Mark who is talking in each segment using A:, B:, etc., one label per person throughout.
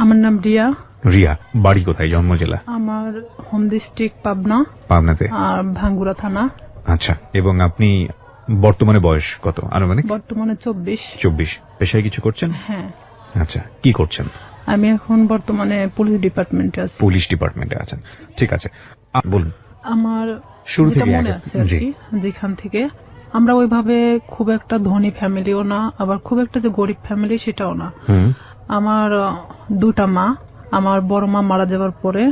A: আমার নাম রিয়া।
B: রিয়া, বাড়ি কোথায়, জন্ম জেলা?
A: আমার হোম ডিস্ট্রিক্ট পাবনা।
B: পাবনাতে।
A: আর ভাঙ্গুড়া থানা।
B: আচ্ছা, এবং আপনি বর্তমানে বয়স কত আনুমানিক?
A: বর্তমানে 24।
B: 24। পেশায় কিছু করছেন?
A: হ্যাঁ।
B: আচ্ছা, কি করছেন?
A: আমি এখন বর্তমানে পুলিশ ডিপার্টমেন্টে আছি।
B: পুলিশ ডিপার্টমেন্টে আছেন, ঠিক আছে, বলুন।
A: আমার
B: শুরু থেকে
A: মনে আছে আর কি, যেখান থেকে আমরা ওইভাবে খুব একটা ধনী ফ্যামিলিও না, আবার খুব একটা যে গরিব ফ্যামিলি সেটাও না। আমার দুটা মা, আমার বড় মা মারা যাওয়ার পরে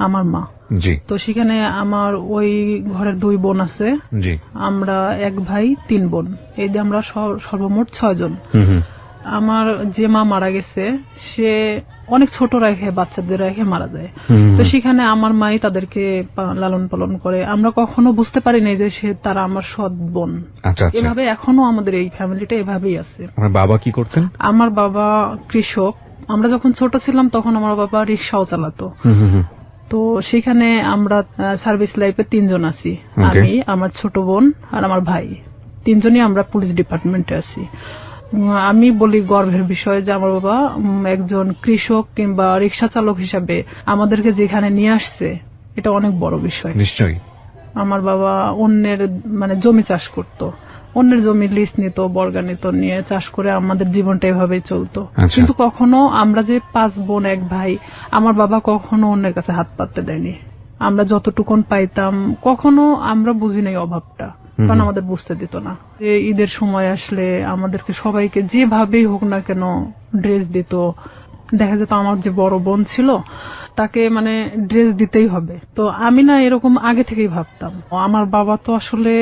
A: আমার মা।
B: জি।
A: তো সেখানে আমার ওই ঘরের 2 বোন আছে।
B: জি।
A: আমরা 1 ভাই 3 বোন, এই যে আমরা সর্বমোট 6 জন। আমার যে মা মারা গেছে সে অনেক ছোট রেখে বাচ্চাদের রেখে মারা যায়। তো সেখানে আমার মাই তাদেরকে লালন পালন করে। আমরা কখনো বুঝতে পারি নাই যে তারা আমার সৎ বোন। এভাবে এখনো আমাদের এই ফ্যামিলিটা এভাবেই আছে।
B: আমার বাবা কি করতেন? আমার
A: বাবা কৃষক। আমরা যখন ছোট ছিলাম তখন আমার বাবা রিক্সাও চালাতো। তো সেখানে আমরা সার্ভিস লাইফে 3 জন আছি, আমি, আমার ছোট বোন আর আমার ভাই। 3 জনই আমরা পুলিশ ডিপার্টমেন্টে আছি। আমি বলি গর্বের বিষয় যে আমার বাবা একজন কৃষক কিংবা রিক্সা চালক হিসাবে আমাদেরকে যেখানে নিয়ে আসছে, এটা অনেক বড় বিষয়।
B: নিশ্চয়ই।
A: আমার বাবা অন্যের জমি চাষ করত, অন্যের জমি লিজ নিত, বর্গা নিত, নিয়ে চাষ করে আমাদের জীবনটা এভাবেই চলতো। কিন্তু কখনো আমরা যে 5 বোন 1 ভাই, আমার বাবা কখনো অন্যের কাছে হাত পাততে দেয়নি। আমরা যতটুকুন পাইতাম কখনো আমরা বুঝি নাই অভাবটা, কারণ আমাদের বুঝতে দিত না। ঈদের সময় আসলে আমাদেরকে সবাইকে যেভাবেই হোক না কেন ড্রেস দিত। দেখা যেত আমার যে বড় বোন ছিল তাকে ড্রেস দিতেই হবে। তো আমি না এরকম আগে থেকেই ভাবতাম, আমার বাবা তো আসলে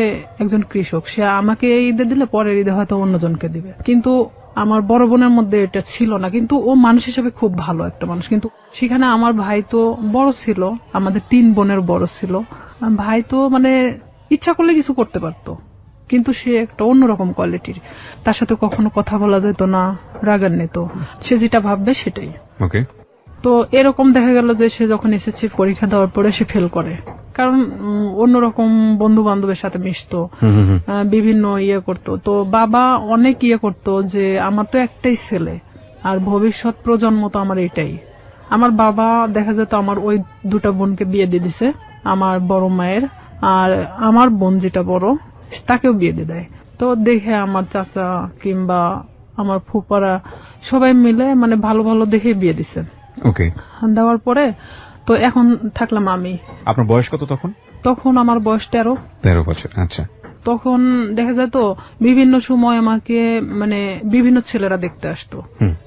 A: একজন কৃষক, সে আমাকে ঈদে দিলে পরের ঈদে হয়তো অন্যজনকে দিবে। কিন্তু আমার বড় বোনের মধ্যে এটা ছিল না। কিন্তু ও মানুষ হিসেবে খুব ভালো একটা মানুষ। কিন্তু সেখানে আমার ভাই তো বড় ছিল, আমাদের 3 বোনের বড় ছিল। ভাই তো ইচ্ছা করলে কিছু করতে পারতো, কিন্তু সে একটা অন্যরকম কোয়ালিটির। তার সাথে কখনো কথা বলা যেত না, রাগান্বিত, সে যেটা ভাববে সেটাই। তো এরকম দেখা গেল যে সে যখন এসএসসি পরীক্ষা দেওয়ার পরে সে ফেল করে, কারণ অন্যরকম বন্ধু বান্ধবের সাথে মিশতো, বিভিন্ন করতো। তো বাবা অনেক করতো যে আমার তো একটাই ছেলে আর ভবিষ্যৎ প্রজন্ম তো আমার এটাই। আমার বাবা দেখা যেত আমার ওই 2টা বোনকে বিয়ে দিয়ে দিছে, আমার বড় মায়ের, আর আমার বোন যেটা বড় তাকেও বিয়ে দিয়ে দেয়। তো দেখে আমার চাচা কিংবা আমার ফুপারা সবাই মিলে ভালো ভালো দেখে বিয়ে দিছে। দেওয়ার পরে তো এখন থাকলাম আমি।
B: আপনার বয়স কত তখন?
A: তখন আমার বয়স 13
B: বছর। আচ্ছা।
A: তখন দেখা যেত বিভিন্ন সময় আমাকে বিভিন্ন ছেলেরা দেখতে আসতো,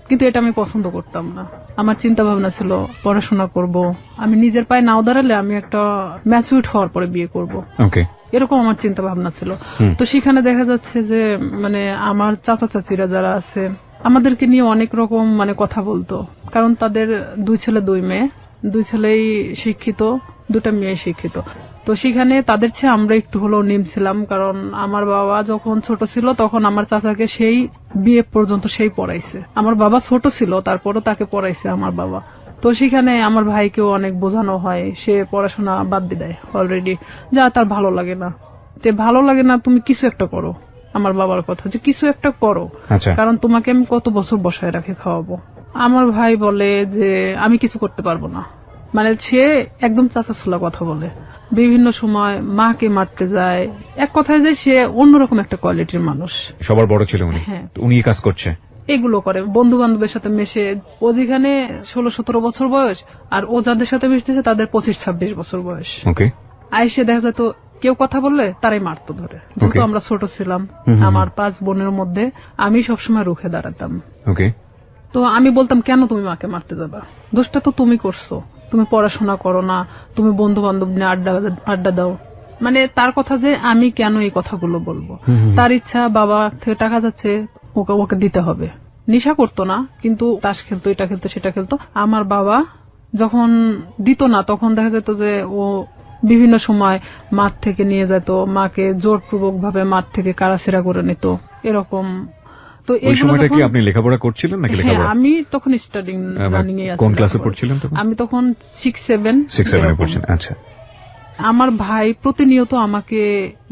A: কিন্তু এটা আমি পছন্দ করতাম না। আমার চিন্তা ভাবনা ছিল পড়াশোনা করব, আমি নিজের পায়ে নাও দাঁড়ালে আমি একটা ম্যাচিউরড হওয়ার পরে বিয়ে করব, এরকম আমার চিন্তা ভাবনা ছিল। তো সেখানে দেখা যাচ্ছে যে আমার চাচা চাচিরা যারা আছে আমাদেরকে নিয়ে অনেক রকম কথা বলতো, কারণ তাদের 2 ছেলে 2 মেয়ে, 2 ছেলেই শিক্ষিত, 2টা মেয়ে শিক্ষিত। তো সেখানে তাদের চেয়ে আমরা একটু হলেও নিমছিলাম, কারণ আমার বাবা যখন ছোট ছিল তখন আমার চাচাকে সেই বিয়ে পর্যন্ত সেই পড়াইছে। আমার বাবা ছোট ছিল তারপরও তাকে পড়াইছে আমার বাবা। তো সেখানে আমার ভাইকেও অনেক বোঝানো হয়, সে পড়াশোনা বাদ দিয়ে দেয় অলরেডি, যা তার ভালো লাগে না। যে ভালো লাগে না তুমি কিছু একটা করো, আমার বাবার কথা যে কিছু একটা করো, কারণ তোমাকে আমি কত বছর বসায় রাখে খাওয়াবো। আমার ভাই বলে যে আমি কিছু করতে পারবো না, সে একদম চাচাছোলা কথা বলে, বিভিন্ন সময় মাকে মারতে যায়। এক কথায় যে সে অন্যরকম একটা কোয়ালিটির মানুষ।
B: সবার বড় ছিল উনি। উনি কাজ করছে,
A: এগুলো করে, বন্ধু বান্ধবের সাথে মেশে। ও যেখানে 16-17 বছর বয়স, আর ও যাদের সাথে মিশতেছে তাদের 25-26 বছর বয়স। আইসে দেখা যেত কেউ কথা বললে তারাই মারতো ধরে। যেহেতু আমরা ছোট ছিলাম, আমার 5 বোনের মধ্যে আমি সবসময় রুখে দাঁড়াতাম। তো আমি বলতাম কেন তুমি মাকে মারতে যাবা, দোষটা তো তুমি করছো, তুমি পড়াশোনা করো না, তুমি বন্ধু বান্ধব নিয়ে আড্ডা দাও। তার কথা যে আমি কেন এই কথাগুলো বলবো, তার ইচ্ছা বাবা থেকে টাকা যাচ্ছে ওকে দিতে হবে। নেশা করতো না, কিন্তু তাস খেলতো, এটা খেলতো, সেটা খেলতো। আমার বাবা যখন দিত না তখন দেখা যেত যে ও বিভিন্ন সময় মাঠ থেকে নিয়ে যেত, মাকে জোরপূর্বক ভাবে মাঠ থেকে কারাছেড়া করে নিত, এরকম। তো
B: এই সময়টা কি আপনি লেখাপড়া করছিলেন নাকি?
A: আমি তখন স্টাডিং রানিং এ আছি।
B: কোন ক্লাসে পড়ছিলেন তখন?
A: আমি তখন 6-7
B: এ পড়ছেন। আচ্ছা।
A: আমার ভাই প্রতিনিয়ত আমাকে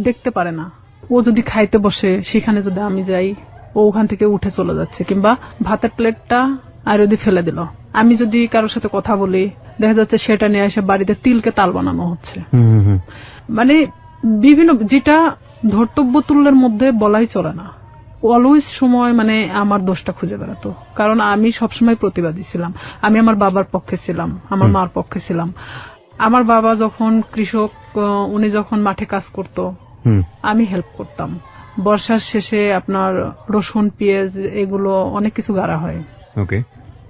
A: দেখতে পারে না। ও যদি খাইতে বসে সেখানে যদি আমি যাই, ও ওখান থেকে উঠে চলে যাচ্ছে, কিংবা ভাতের প্লেটটা আর যদি ফেলে দিল। আমি যদি কারোর সাথে কথা বলি, দেখা যাচ্ছে সেটা নিয়ে এসে বাড়িতে তিলকে তাল বানানো হচ্ছে। মানে বিভিন্ন, যেটা ধর্তব্য তুল্যের মধ্যে বলাই চলে না। অলওয়েজ সময় মানে আমার দোষটা খুঁজে বেড়াতো, কারণ আমি সবসময় প্রতিবাদী ছিলাম। আমি আমার বাবার পক্ষে ছিলাম, আমার মার পক্ষে ছিলাম। আমার বাবা যখন কৃষক, উনি যখন মাঠে কাজ করত, আমি হেল্প করতাম। বর্ষার শেষে আপনার রসুন, পেঁয়াজ এগুলো অনেক কিছু গাড়া হয়।
B: ওকে।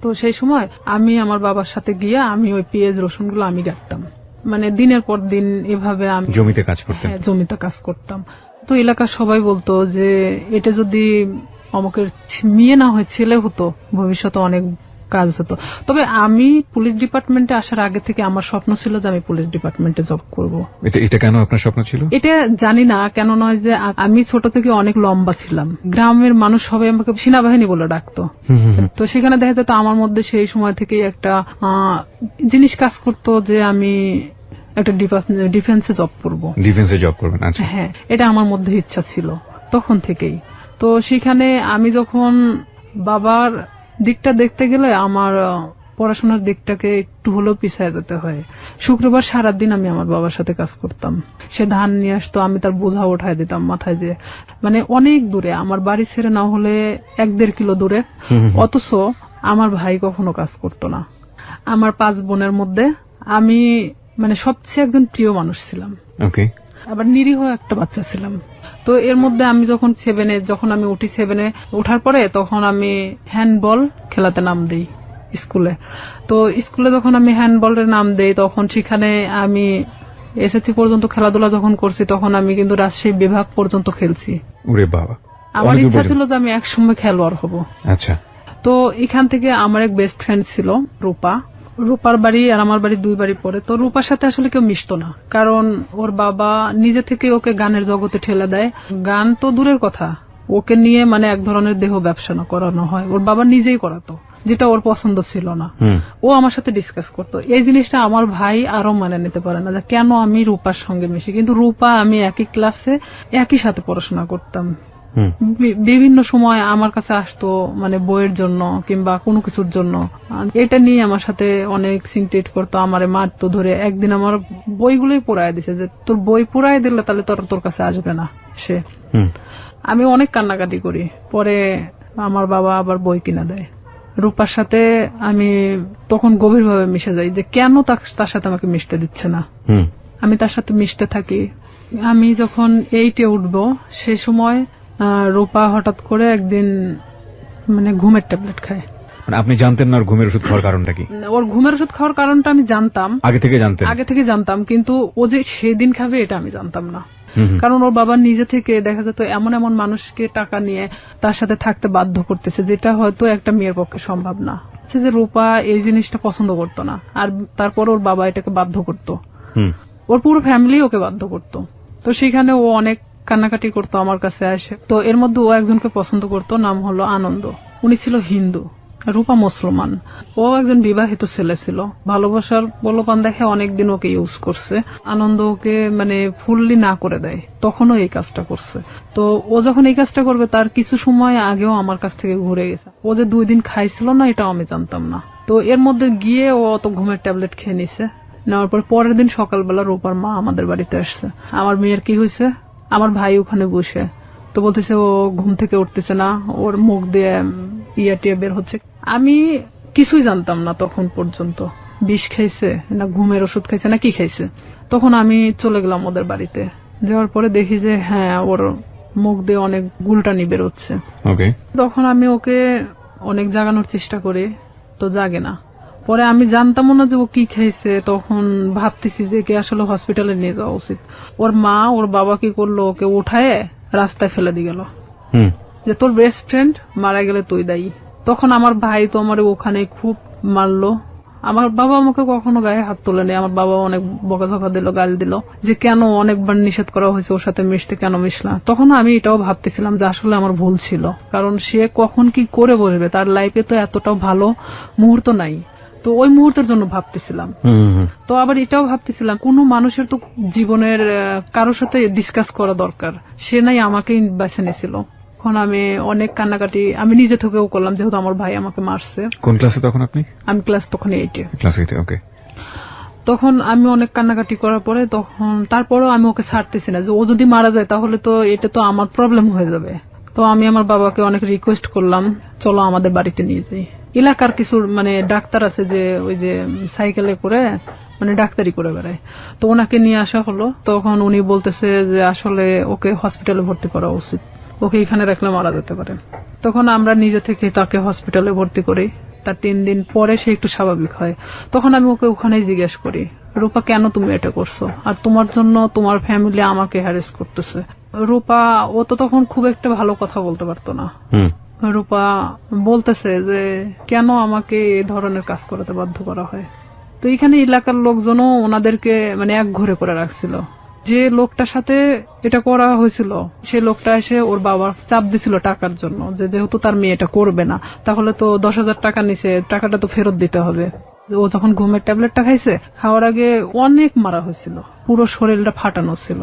A: তো সেই সময় আমি আমার বাবার সাথে গিয়ে আমি ওই পেঁয়াজ রসুন গুলো আমি গাড়তাম। মানে দিনের পর দিন এভাবে আমি
B: জমিতে কাজ করতাম।
A: হ্যাঁ, জমিতে কাজ করতাম। তো এলাকার সবাই বলতো যে এটা যদি অমুকের মেয়ে না হয় ছেলে হতো, ভবিষ্যতে অনেক কাজ হতো। তবে আমি পুলিশ ডিপার্টমেন্টে আসার আগে থেকে আমার স্বপ্ন ছিল যে আমি পুলিশ ডিপার্টমেন্টে জব করব।
B: এটা কেন আপনার স্বপ্ন ছিল?
A: এটা জানি না কেন, নয় যে আমি ছোট থেকে অনেক লম্বা ছিলাম। গ্রামের মানুষ সবাই আমাকে সেনাবাহিনী বলে ডাকতো। তো সেখানে দেখা যেত আমার মধ্যে সেই সময় থেকেই একটা জিনিস কাজ করতো যে আমি একটা ডিফেন্সে জব করবো।
B: ডিফেন্সে জব করবেন? আচ্ছা।
A: হ্যাঁ, এটা আমার মধ্যে ইচ্ছা ছিল তখন থেকেই। তো সেখানে আমি যখন বাবার দিকটা দেখতে গেলে আমার পড়াশোনার দিকটাকে একটু হলেও পিছিয়ে যেতে হয়। শুক্রবার সারাদিন আমি আমার বাবার সাথে কাজ করতাম। সে ধান নিয়ে আসতো, আমি তার বোঝা উঠায় দিতাম মাথায়, যে মানে অনেক দূরে, আমার বাড়ি ছেড়ে না হলে 1-1.5 কিলো দূরে। অথচ আমার ভাই কখনো কাজ করতো না। আমার 5 বোনের মধ্যে আমি মানে সবচেয়ে একজন প্রিয় মানুষ ছিলাম।
B: ওকে।
A: আবার নিরীহ একটা বাচ্চা ছিলাম। তো এর মধ্যে আমি যখন 7-এ, যখন আমি উঠি 7-এ ওঠার পরে, তখন আমি হ্যান্ডবল খেলাতে নাম দিই স্কুলে। তো স্কুলে যখন আমি হ্যান্ডবলের নাম দেই, তখন সেখানে আমি এসএসসি পর্যন্ত খেলাধুলা যখন করছি, তখন আমি কিন্তু রাজশাহী বিভাগ পর্যন্ত খেলছি।
B: ওরে বাবা!
A: আমার ইচ্ছা ছিল যে আমি একসময় খেলোয়াড় হব।
B: আচ্ছা।
A: তো এখান থেকে আমার এক বেস্ট ফ্রেন্ড ছিল রূপা। রূপার বাড়ি আর আমার বাড়ি 2 বাড়ি পরে। তো রূপার সাথে আসলে কেউ মিশতো না, কারণ ওর বাবা নিজে থেকে ওকে গানের জগতে ঠেলে দেয়। গান তো দূরের কথা, ওকে নিয়ে মানে এক ধরনের দেহ ব্যবসা করানো হয়। ওর বাবা নিজেই করাতো, যেটা ওর পছন্দ ছিল না। ও আমার সাথে ডিসকাস করতো। এই জিনিসটা আমার ভাই আরো মানে নিতে পারে না, যে কেন আমি রূপার সঙ্গে মিশি। কিন্তু রূপা আমি একই ক্লাসে একই সাথে পড়াশোনা করতাম। বিভিন্ন সময় আমার কাছে আসতো, মানে বইয়ের জন্য কিংবা কোনো কিছুর জন্য। এটা নিয়ে আমার সাথে অনেক সিনক্রেট করতো, আমারে মারতো ধরে। একদিন আমার বইগুলোই পোড়ায় দিছে, যে তোর বই পোড়ায় দিলে তাহলে তোর কাছে আসবে না সে। আমি অনেক কান্নাকাটি করি। পরে আমার বাবা আবার বই কিনা দেয়। রূপার সাথে আমি তখন গভীরভাবে মিশে যাই, যে কেন তার সাথে আমাকে মিশতে দিচ্ছে না। আমি তার সাথে মিশতে থাকি। আমি যখন 8-এ উঠবো, সেই সময় রূপা হঠাৎ করে একদিন মানে ঘুমের ট্যাবলেট খায়।
B: মানে আপনি জানতেন না ওর ঘুমের ওষুধ খাওয়ার কারণটা কি?
A: ওর ঘুমের ওষুধ খাওয়ার কারণটা আমি জানতাম, আগে থেকে জানতাম, কিন্তু ও যে সেদিন খাবে এটা আমি জানতাম না। কারণ ওর বাবা নিজে থেকে দেখা যেত এমন এমন মানুষকে টাকা নিয়ে তার সাথে থাকতে বাধ্য করতেছে, যেটা হয়তো একটা মেয়ের পক্ষে সম্ভব না। যে রূপা এই জিনিসটা পছন্দ করতো না, আর তারপর ওর বাবা এটাকে বাধ্য করতো। ওর পুরো ফ্যামিলি ওকে বাধ্য করতো। তো সেখানে ও অনেক কান্নাকাটি করতো আমার কাছে আসে। তো এর মধ্যে ও একজনকে পছন্দ করতো, নাম হলো আনন্দ। উনি ছিল হিন্দু, রূপা মুসলমান। ও একজন বিবাহিত ছেলে ছিল। ভালোবাসার প্রলোভন দেখে অনেকদিন ওকে ইউজ করছে। আনন্দ ওকে মানে ফুললি না করে দেয়, তখনও এই কাজটা করছে। তো ও যখন এই কাজটা করবে, তার কিছু সময় আগেও আমার কাছ থেকে ঘুরে গেছে। ও যে 2 দিন খাইছিল না, এটাও আমি জানতাম না। তো এর মধ্যে গিয়ে ও অত ঘুমের ট্যাবলেট খেয়ে নিছে। নেওয়ার পর পরের দিন সকালবেলা রূপার মা আমাদের বাড়িতে আসছে। আমার মেয়ের কি হয়েছে, আমার ভাই ওখানে বসে। তো বলতেছে ও ঘুম থেকে উঠতেছে না, ওর মুখ দিয়ে টিয়া বের হচ্ছে। আমি কিছুই জানতাম না তখন পর্যন্ত, বিষ খাইছে না ঘুমের ওষুধ খাইছে না কি খাইছে। তখন আমি চলে গেলাম ওদের বাড়িতে। যাওয়ার পরে দেখি যে হ্যাঁ, ওর মুখ দিয়ে অনেক গুলটানি বেরোচ্ছে। তখন আমি ওকে অনেক জাগানোর চেষ্টা করি, তো জাগে না। পরে আমি জানতাম না যে ও কি খাইছে। তখন ভাবতেছি যে কে আসলে হসপিটালে নিয়ে যাওয়া উচিত। ওর মা ওর বাবা কি করলো, ওকে উঠায় রাস্তায় ফেলে দিয়ে গেল, যে তোর বেস্ট ফ্রেন্ড মারা গেলে তুই দায়ী। তখন আমার ভাই তো আমার ওখানে খুব মারলো। আমার বাবা আমাকে কখনো গায়ে হাত তোলেনি। আমার বাবা অনেক বকাঝকা দিল, গাল দিল, যে কেন অনেকবার নিষেধ করা হয়েছে ওর সাথে মিশতে, কেন মিশলা। তখন আমি এটাও ভাবতেছিলাম যে আসলে আমার ভুল ছিল, কারণ সে কখন কি করে বসবে, তার লাইফে তো এতটাও ভালো মুহূর্ত নাই। তো ওই মুহূর্তের জন্য ভাবতেছিলাম। তো আবার এটাও ভাবতেছিলাম কোন মানুষের তো জীবনের কারোর সাথে ডিসকাস করা দরকার, সে নাই আমাকেই বেছে নিয়েছিল তখন আমি অনেক কান্নাকাটি আমি নিজে থেকেও করলাম, যেহেতু আমার ভাই আমাকে মারছে।
B: কোন ক্লাসে তখন আপনি?
A: আমি ক্লাস তখন 8-এ।
B: ক্লাস 8-এ, ওকে।
A: তখন আমি অনেক কান্নাকাটি করার পরে তখন তারপরেও আমি ওকে ছাড়তেছি না, যে ও যদি মারা যায় তাহলে তো এটা তো আমার প্রবলেম হয়ে যাবে। তো আমি আমার বাবাকে অনেক রিকোয়েস্ট করলাম, চলো আমাদের বাড়িতে নিয়ে যাই। এলাকার কিছু মানে ডাক্তার আছে যে ওই যে সাইকেলে করে মানে ডাক্তারি করে বেড়ায়, তো ওনাকে নিয়ে আসা হলো। তখন উনি বলতেছে যে আসলে ওকে হসপিটালে ভর্তি করা উচিত, ওকে এখানে রাখলে মারা যেতে পারে। তখন আমরা নিজে থেকে তাকে হসপিটালে ভর্তি করি। তার 3 দিন পরে সে একটু স্বাভাবিক হয়। তখন আমি ওকে ওখানেই জিজ্ঞেস করি, রূপা কেন তুমি এটা করছো, আর তোমার জন্য তোমার ফ্যামিলি আমাকে হ্যারেস করতেছে। রূপা ও তো তখন খুব একটা ভালো কথা বলতে পারতো না। রূপা বলতেছে যে কেন আমাকে এই ধরনের কাজ করাতে বাধ্য করা হয়। তো এখানে এলাকার লোকজনও ওনাদেরকে মানে এক ঘরে করে রাখছিল। যে লোকটার সাথে এটা করা হয়েছিল সে লোকটা এসে ওর বাবার চাপ দিছিল টাকার জন্য, যে যেহেতু তার মেয়ে এটা করবে না তাহলে তো 10,000 টাকা নিছে, টাকাটা তো ফেরত দিতে হবে। ও যখন ঘুমের ট্যাবলেটটা খাইছে, খাওয়ার আগে অনেক মারা হয়েছিল, পুরো শরীরটা ফাটানো ছিল।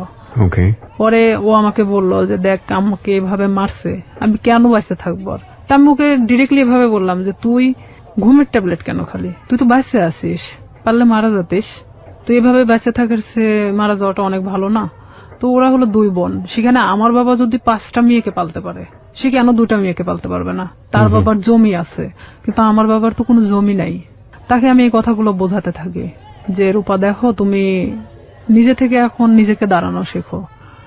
A: পরে ও আমাকে বললো যে দেখ আমাকে এভাবে মারছে, আমি কেন বাইসে থাকবো। তা আমি ওকে ডিরেক্টলি এভাবে বললাম যে তুই ঘুমের ট্যাবলেট কেন খালি, তুই তো বাইসে আছিস, পারলে মারা যাতিস, তো এভাবে বেঁচে থাকার সে মারা যাওয়াটা অনেক ভালো না। তো ওরা হলো 2 বোন, সেখানে আমার বাবা যদি 5টা মেয়েকে পালতে পারে সে কেন 2টা মেয়েকে পালতে পারবে না। তার বাবার জমি আছে কিন্তু আমার বাবার তো কোনো জমি নাই। তাকে আমি এই কথাগুলো বোঝাতে থাকি যে রূপা দেখো তুমি নিজে থেকে এখন নিজেকে দাঁড়ানো শেখো।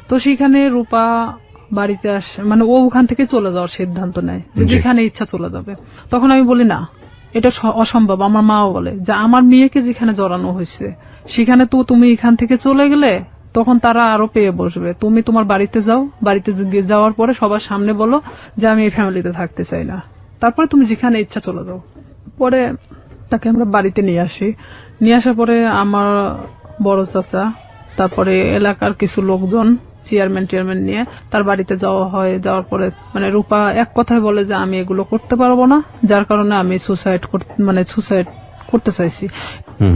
A: তো সেখানে রূপা বাড়িতে আসে, মানে ও ওখান থেকে চলে যাওয়ার সিদ্ধান্ত নেয় যে যেখানে ইচ্ছা চলে যাবে। তখন আমি বলি না, এটা অসম্ভব। আমার মাও বলে যে আমার মেয়েকে যেখানে জড়ানো হয়েছে সেখানে তো তুমি এখান থেকে চলে গেলে তখন তারা আরো পেয়ে বসবে। তুমি তোমার বাড়িতে যাও, বাড়িতে যাওয়ার পরে সবার সামনে বলো যে আমি এই ফ্যামিলিতে থাকতে চাই না, তারপরে তুমি যেখানে ইচ্ছা চলে যাও। পরে তাকে আমরা বাড়িতে নিয়ে আসি। নিয়ে আসার পরে আমার বড় চাচা, তারপরে এলাকার কিছু লোকজন, চেয়ারম্যান নিয়ে তার বাড়িতে যাওয়া হয়। যাওয়ার পরে মানে রূপা এক কথায় বলে যে আমি এগুলো করতে পারবো না, যার কারণে আমি সুসাইড করতে চাইছি।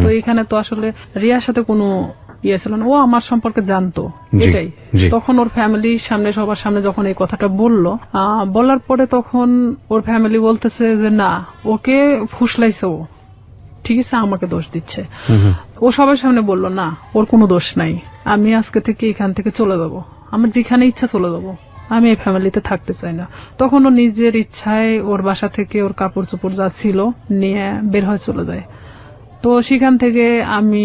A: তো এখানে তো আসলে রিয়ার সাথে কোনো ইয়ে ছিল না, ও আমার সম্পর্কে জানতো এটাই। তখন ওর ফ্যামিলির সামনে সবার সামনে যখন এই কথাটা বলার পরে তখন ওর ফ্যামিলি বলতেছে যে না, ওকে ফুসলাইছে, ও ঠিক আছে আমাকে দোষ দিচ্ছে। ও সবার সামনে বলল না ওর কোনো দোষ নাই, আমি আজকে থেকে এখান থেকে চলে যাব, আমার যেখানে ইচ্ছা চলে যাব, আমি এই ফ্যামিলিতে থাকতে চাই না। তখন ও নিজের ইচ্ছায় ওর বাসা থেকে ওর কাপড় চোপড় যা ছিল নিয়ে বের হয়ে চলে যায়। তো সেখান থেকে আমি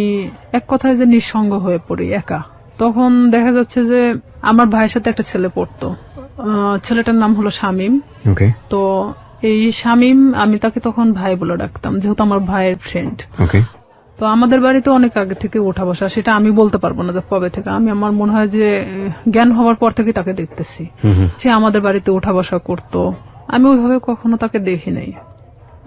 A: এক কথায় যে নিঃসঙ্গ হয়ে পড়ি, একা। তখন দেখা যাচ্ছে যে আমার ভাইয়ের সাথে একটা ছেলে পড়তো, ছেলেটার নাম হলো শামীম। তো এই শামীম, আমি তাকে তখন ভাই বলে ডাকতাম যেহেতু আমার ভাইয়ের ফ্রেন্ড। তো আমাদের বাড়িতে অনেক আগে থেকে ওঠা বসা, সেটা আমি বলতে পারবো না যে কবে থেকে। আমার মনে হয় যে জ্ঞান হওয়ার পর থেকে তাকে দেখতেছি। সে আমাদের বাড়িতে ওঠা বসা করতো, আমি ওইভাবে কখনো তাকে দেখি নাই।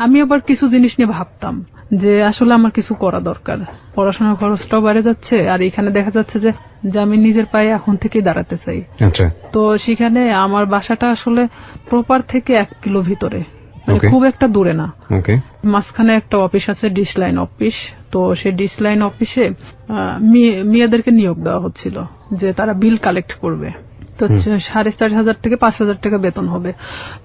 A: আমি আবার কিছু জিনিস নিয়ে ভাবতাম যে আসলে আমার কিছু করা দরকার, পড়াশোনার খরচটাও বেড়ে যাচ্ছে, আর এখানে দেখা যাচ্ছে যে আমি নিজের পায়ে এখন থেকেই দাঁড়াতে চাই। তো সেখানে আমার বাসাটা আসলে প্রপার থেকে 1 কিলো ভিতরে, খুব একটা দূরে না। মাঝখানে একটা অফিস আছে, ডিশ লাইন অফিস। তো সেই ডিশ লাইন অফিসে মেয়েদেরকে নিয়োগ দেওয়া হচ্ছিল যে তারা বিল কালেক্ট করবে। তো 4,500 থেকে 5,000 টাকা বেতন হবে।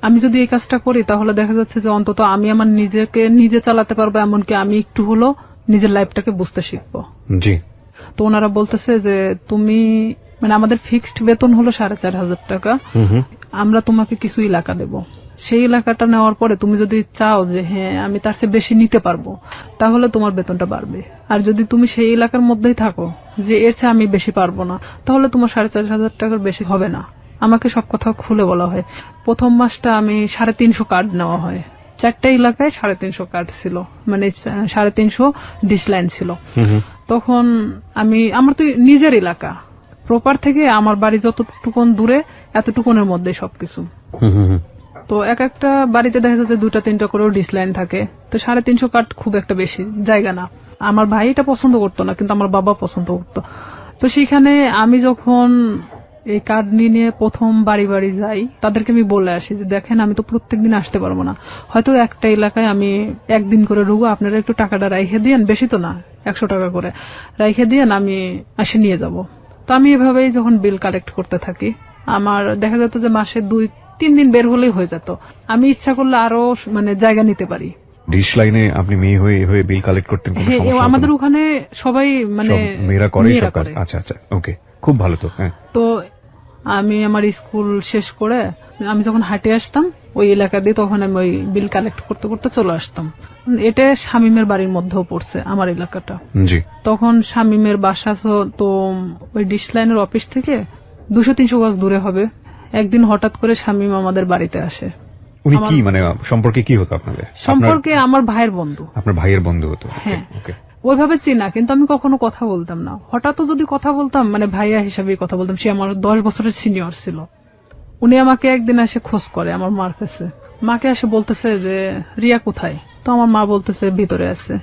A: আমি যদি এই কাজটা করি তাহলে দেখা যাচ্ছে যে অন্তত আমি আমার নিজেকে নিজে চালাতে পারবো, এমনকি আমি একটু হলো নিজের লাইফটাকে বুঝতে শিখবো। তো ওনারা বলতেছে যে তুমি মানে আমাদের ফিক্সড বেতন হলো 4,500 টাকা, আমরা তোমাকে কিছু এলাকা দেব, সেই এলাকাটা নেওয়ার পরে তুমি যদি চাও যে হ্যাঁ আমি তার চেয়ে বেশি নিতে পারবো তাহলে তোমার বেতনটা বাড়বে। আর যদি তুমি সেই এলাকার মধ্যেই থাকো যে এর চেয়ে আমি বেশি পারবো না তাহলে তোমার 4,500 টাকার বেশি হবে না। আমাকে সব কথা খুলে বলা হয়। প্রথম মাসটা আমি 350 কার্ড নেওয়া হয়, 4টা এলাকায় 350 কার্ড ছিল, মানে 350 ডিশ লাইন ছিল। তখন আমার তো নিজের এলাকা, প্রপার থেকে আমার বাড়ি যতটুকুন দূরে এতটুকুনের মধ্যে সবকিছু। তো এক একটা বাড়িতে দেখা যাচ্ছে 2টা-3টা করেও ডিশ লাইন থাকে। তো 350 কার্ড খুব একটা বেশি জায়গা না। আমার ভাই এটা পছন্দ করতো না, কিন্তু আমার বাবা পছন্দ করতো। তো সেখানে আমি যখন এই কার্ড নিয়ে প্রথম বাড়ি বাড়ি যাই, তাদেরকে আমি বলে আসি যে দেখেন আমি তো প্রত্যেকদিন আসতে পারবো না, হয়তো একটা এলাকায় আমি 1 দিন করে ঢুকবো, আপনারা একটু টাকাটা রাইখে দিয়েন, বেশি তো না 100 টাকা করে রাইখে দিয়েন, আমি এসে নিয়ে যাব। তো আমি এভাবেই যখন বিল কালেক্ট করতে থাকি, আমার দেখা যেত যে মাসে 2-3 3 দিন বের হলেই হয়ে যেত। আমি ইচ্ছা করলে আরো মানে জায়গা নিতে পারি।
B: ডিশ লাইনে আপনি মেয়ে হয়ে হয়ে বিল কালেক্ট করতেন, কোনো সমস্যা হতো
A: আমাদের
B: না?
A: ওখানে সবাই মানে
B: সব মেয়েরা করে সব কাজ। আচ্ছা আচ্ছা, ওকে, খুব ভালো তো। হ্যাঁ,
A: তো আমি আমার স্কুল শেষ করে আমি যখন হাঁটে আসতাম ওই এলাকা দিয়ে, তখন আমি ওই বিল কালেক্ট করতে করতে চলে আসতাম। এটা শামীমের বাড়ির মধ্যেও পড়ছে আমার এলাকাটা।
B: জি।
A: তখন শামীমের বাসা তো ওই ডিশ লাইনের অফিস থেকে 200-300 গজ দূরে হবে। একদিন হঠাৎ করে শামীম আমাদের বাড়িতে আসে।
B: উনি কি মানে সম্পর্কে কি হতো আপনাদের?
A: সম্পর্কে আমার ভাইয়ের বন্ধু।
B: আপনার ভাইয়ের বন্ধু হতো?
A: হ্যাঁ,
B: ওকে।
A: ওইভাবে চিনা, কিন্তু আমি কখনো কথা বলতাম না। হঠাৎ যদি কথা বলতাম মানে ভাইয়া হিসাবে কথা বলতাম। সে আমার 10 বছরের সিনিয়র ছিল। উনি আমাকে একদিন এসে খোঁজ করে আমার মার কাছে। মাকে এসে বলতেছে যে রিয়া কোথায়? তো আমার মা বলতেছে ভিতরে আছে।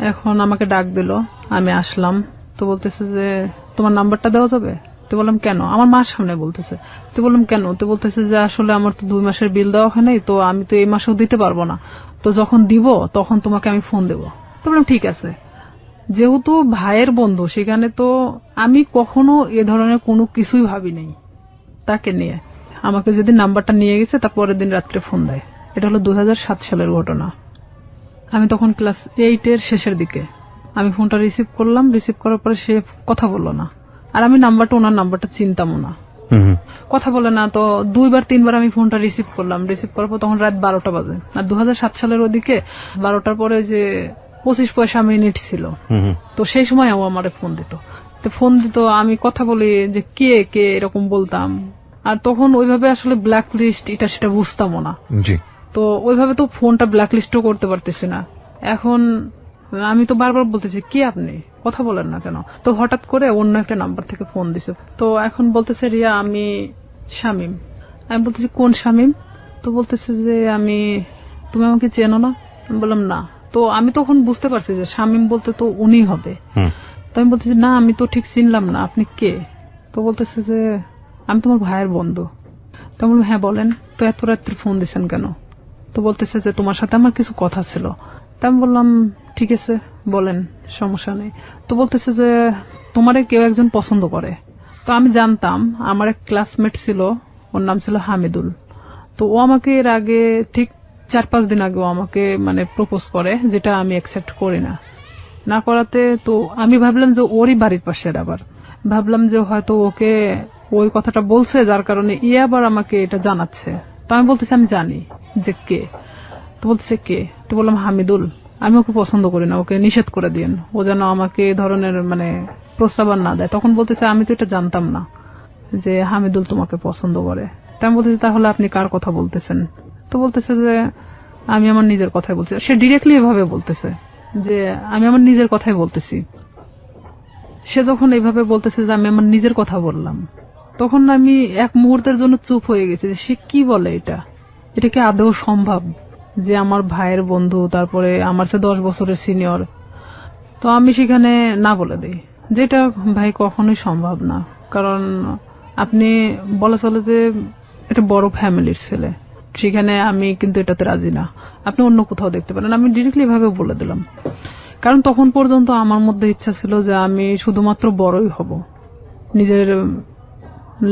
A: এখন আমাকে ডাক দিল, আমি আসলাম। তো বলতেছে যে তোমার নাম্বারটা দেওয়া যাবে? তো বললাম কেন? আমার মার সামনে বলতেছে। তো বললাম কেন? তো বলতেছে যে আসলে আমার তো 2 মাসের বিল দেওয়া হয় নাই, তো আমি তো এই মাসেও দিতে পারবো না, তো যখন দিব তখন তোমাকে আমি ফোন দেবো। তো বললাম ঠিক আছে। যেহেতু ভাইয়ের বন্ধু, সেখানে তো আমি কখনো এ ধরনের কোনো কিছুই ভাবি নাই তাকে নিয়ে। আমাকে যেদিন নাম্বারটা নিয়ে গেছে তার পরের দিন রাত্রে ফোন দেয়। এটা হলো 2007 সালের ঘটনা। আমি তখন ক্লাস 8 এর শেষের দিকে। আমি ফোনটা রিসিভ করলাম। রিসিভ করার পরে সে কথা বললো না। আর আমি ওনার নাম্বারটা চিনতামও না। কথা বলে না। তো 2-3 বার আমি ফোনটা রিসিভ করলাম। রিসিভ করার পর তখন রাত 12টা বাজে। আর 2007 সালের ওদিকে 12টার পরে যে 25 পয়সা মিনিট ছিল, তো সেই সময় ও আমারে ফোন দিত। তো ফোন দিত, আমি কথা বলি যে কে কে এরকম বলতাম। আর তখন ওইভাবে আসলে ব্ল্যাক লিস্ট এটা সেটা বুঝতামও না। তো ওইভাবে তো ফোনটা ব্ল্যাক লিস্টও করতে পারতেছি না। এখন আমি তো বারবার বলতেছি কে আপনি, কথা বলেন না কেন? তো হঠাৎ করে অন্য একটা নাম্বার থেকে ফোন দিছে। তো এখন বলতেছে রিয়া আমি শামীম। আমি বলতেছি কোন শামীম? তো বলতেছে যে তুমি আমাকে চেনো না? আমি বললাম না। তো আমি তখন বুঝতে পারছি যে শামীম বলতে তো উনি হবে। তো আমি বলতেছি না, আমি তো ঠিক চিনলাম না, আপনি কে? তো বলতেছে যে আমি তোমার ভাইয়ের বন্ধু। তো আমি বললাম হ্যাঁ বলেন। তো এত রাত্রে ফোন দিচ্ছেন কেন? তো বলতেছে যে তোমার সাথে আমার কিছু কথা ছিল। তা আমি বললাম ঠিক আছে বলেন, সমস্যা নেই। তো বলতেছে যে তোমারে কেউ একজন পছন্দ করে। তো আমি জানতাম, আমার এক ক্লাসমেট ছিল, ওর নাম ছিল হামিদুল। তো ও আমাকে এর আগে ঠিক 4-5 দিন আগে ও আমাকে মানে প্রপোজ করে, যেটা আমি অ্যাকসেপ্ট করি না। না করাতে তো আমি ভাবলাম যে ওরই বাড়ির পাশের, আবার ভাবলাম যে হয়তো ওকে ওই কথাটা বলছে যার কারণে আবার আমাকে এটা জানাচ্ছে। তো আমি বলতেছি আমি জানি যে কে। তো বলতেছে কে? তো বললাম হামিদুল। আমি ওকে পছন্দ করি না, ওকে নিষেধ করে দিয়েন, ও যেন আমাকে এই ধরনের মানে প্রস্তাবনা না দেয়। তখন বলতেছে আমি তো এটা জানতাম না যে হামিদুল তোমাকে পছন্দ করে। তা আমি বলতেছি তাহলে আপনি কার কথা বলতেছেন? তো বলতেছে যে আমি আমার নিজের কথাই বলছি। সে ডিরেক্টলি এভাবে বলতেছে যে আমি আমার নিজের কথাই বলতেছি। সে যখন এইভাবে বলতেছে যে আমি আমার নিজের কথা বললাম, তখন আমি এক মুহূর্তের জন্য চুপ হয়ে গেছি যে সে কি বলে, এটা কি আদৌ সম্ভব যে আমার ভাইয়ের বন্ধু, তারপরে আমার চেয়ে 10 বছরের সিনিয়র। তো আমি সেখানে না বলে দিই, যেটা ভাই কখনোই সম্ভব না। কারণ আপনি বলা চলে যে এটা বড় ফ্যামিলির ছেলে, সেখানে আমি কিন্তু এটাতে রাজি না, আপনি অন্য কোথাও দেখতে পারেন। আমি ডিরেক্টলি এভাবে বলে দিলাম। কারণ তখন পর্যন্ত আমার মধ্যে ইচ্ছা ছিল যে আমি শুধুমাত্র বড়ই হব, নিজের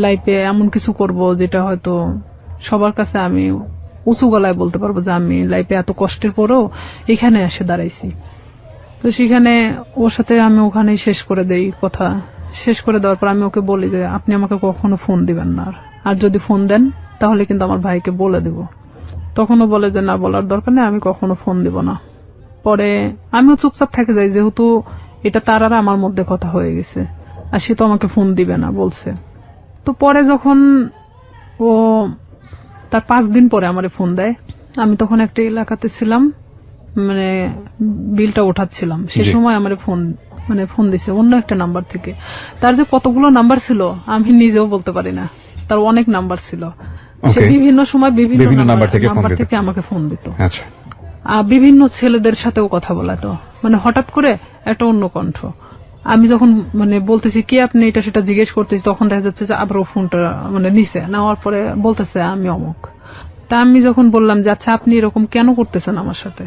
A: লাইফে এমন কিছু করব যেটা হয়তো সবার কাছে আমি উঁচু গলায় বলতে পারবো যে আমি লাইফে এত কষ্টের পরেও এখানে এসে দাঁড়াইছি। তো সেখানে ওর সাথে আমি ওখানেই শেষ করে দেই কথা। শেষ করে দেওয়ার পর আমি ওকে বলি যে আপনি আমাকে কখনো ফোন দিবেন না, আর যদি ফোন দেন তাহলে কিন্তু আমার ভাইকে বলে দেব। তখনও বলে যে না, বলার দরকার নেই, আমি কখনো ফোন দিব না। পরে আমিও চুপচাপ থেকে যাই, যেহেতু এটা তার আর আমার মধ্যে কথা হয়ে গেছে, আর সে তো আমাকে ফোন দিবে না বলছে। তো পরে যখন ও তার 5 দিন পরে আমারে ফোন দেয়, আমি তখন একটা এলাকাতে ছিলাম, মানে বিলটা ওঠাচ্ছিলাম, সে সময় আমার ফোন দিছে অন্য একটা নাম্বার থেকে। তার যে কতগুলো নাম্বার ছিল আমি নিজেও বলতে পারি না, তার অনেক নাম্বার ছিল। সে বিভিন্ন সময় বিভিন্ন নাম্বার থেকে আমাকে ফোন দিত। বিভিন্ন ছেলেদের সাথেও কথা বলাতো, মানে হঠাৎ করে একটা অন্য কণ্ঠ। আমি যখন মানে বলতেছি কে আপনি, এটা সেটা জিজ্ঞেস করতেছি, তখন দেখা যাচ্ছে যে আবার ফোনটা মানে নিচে নেওয়ার পরে বলতেছে আমি অমুক। তা আমি যখন বললাম যে আচ্ছা আপনি এরকম কেন করতেছেন আমার সাথে,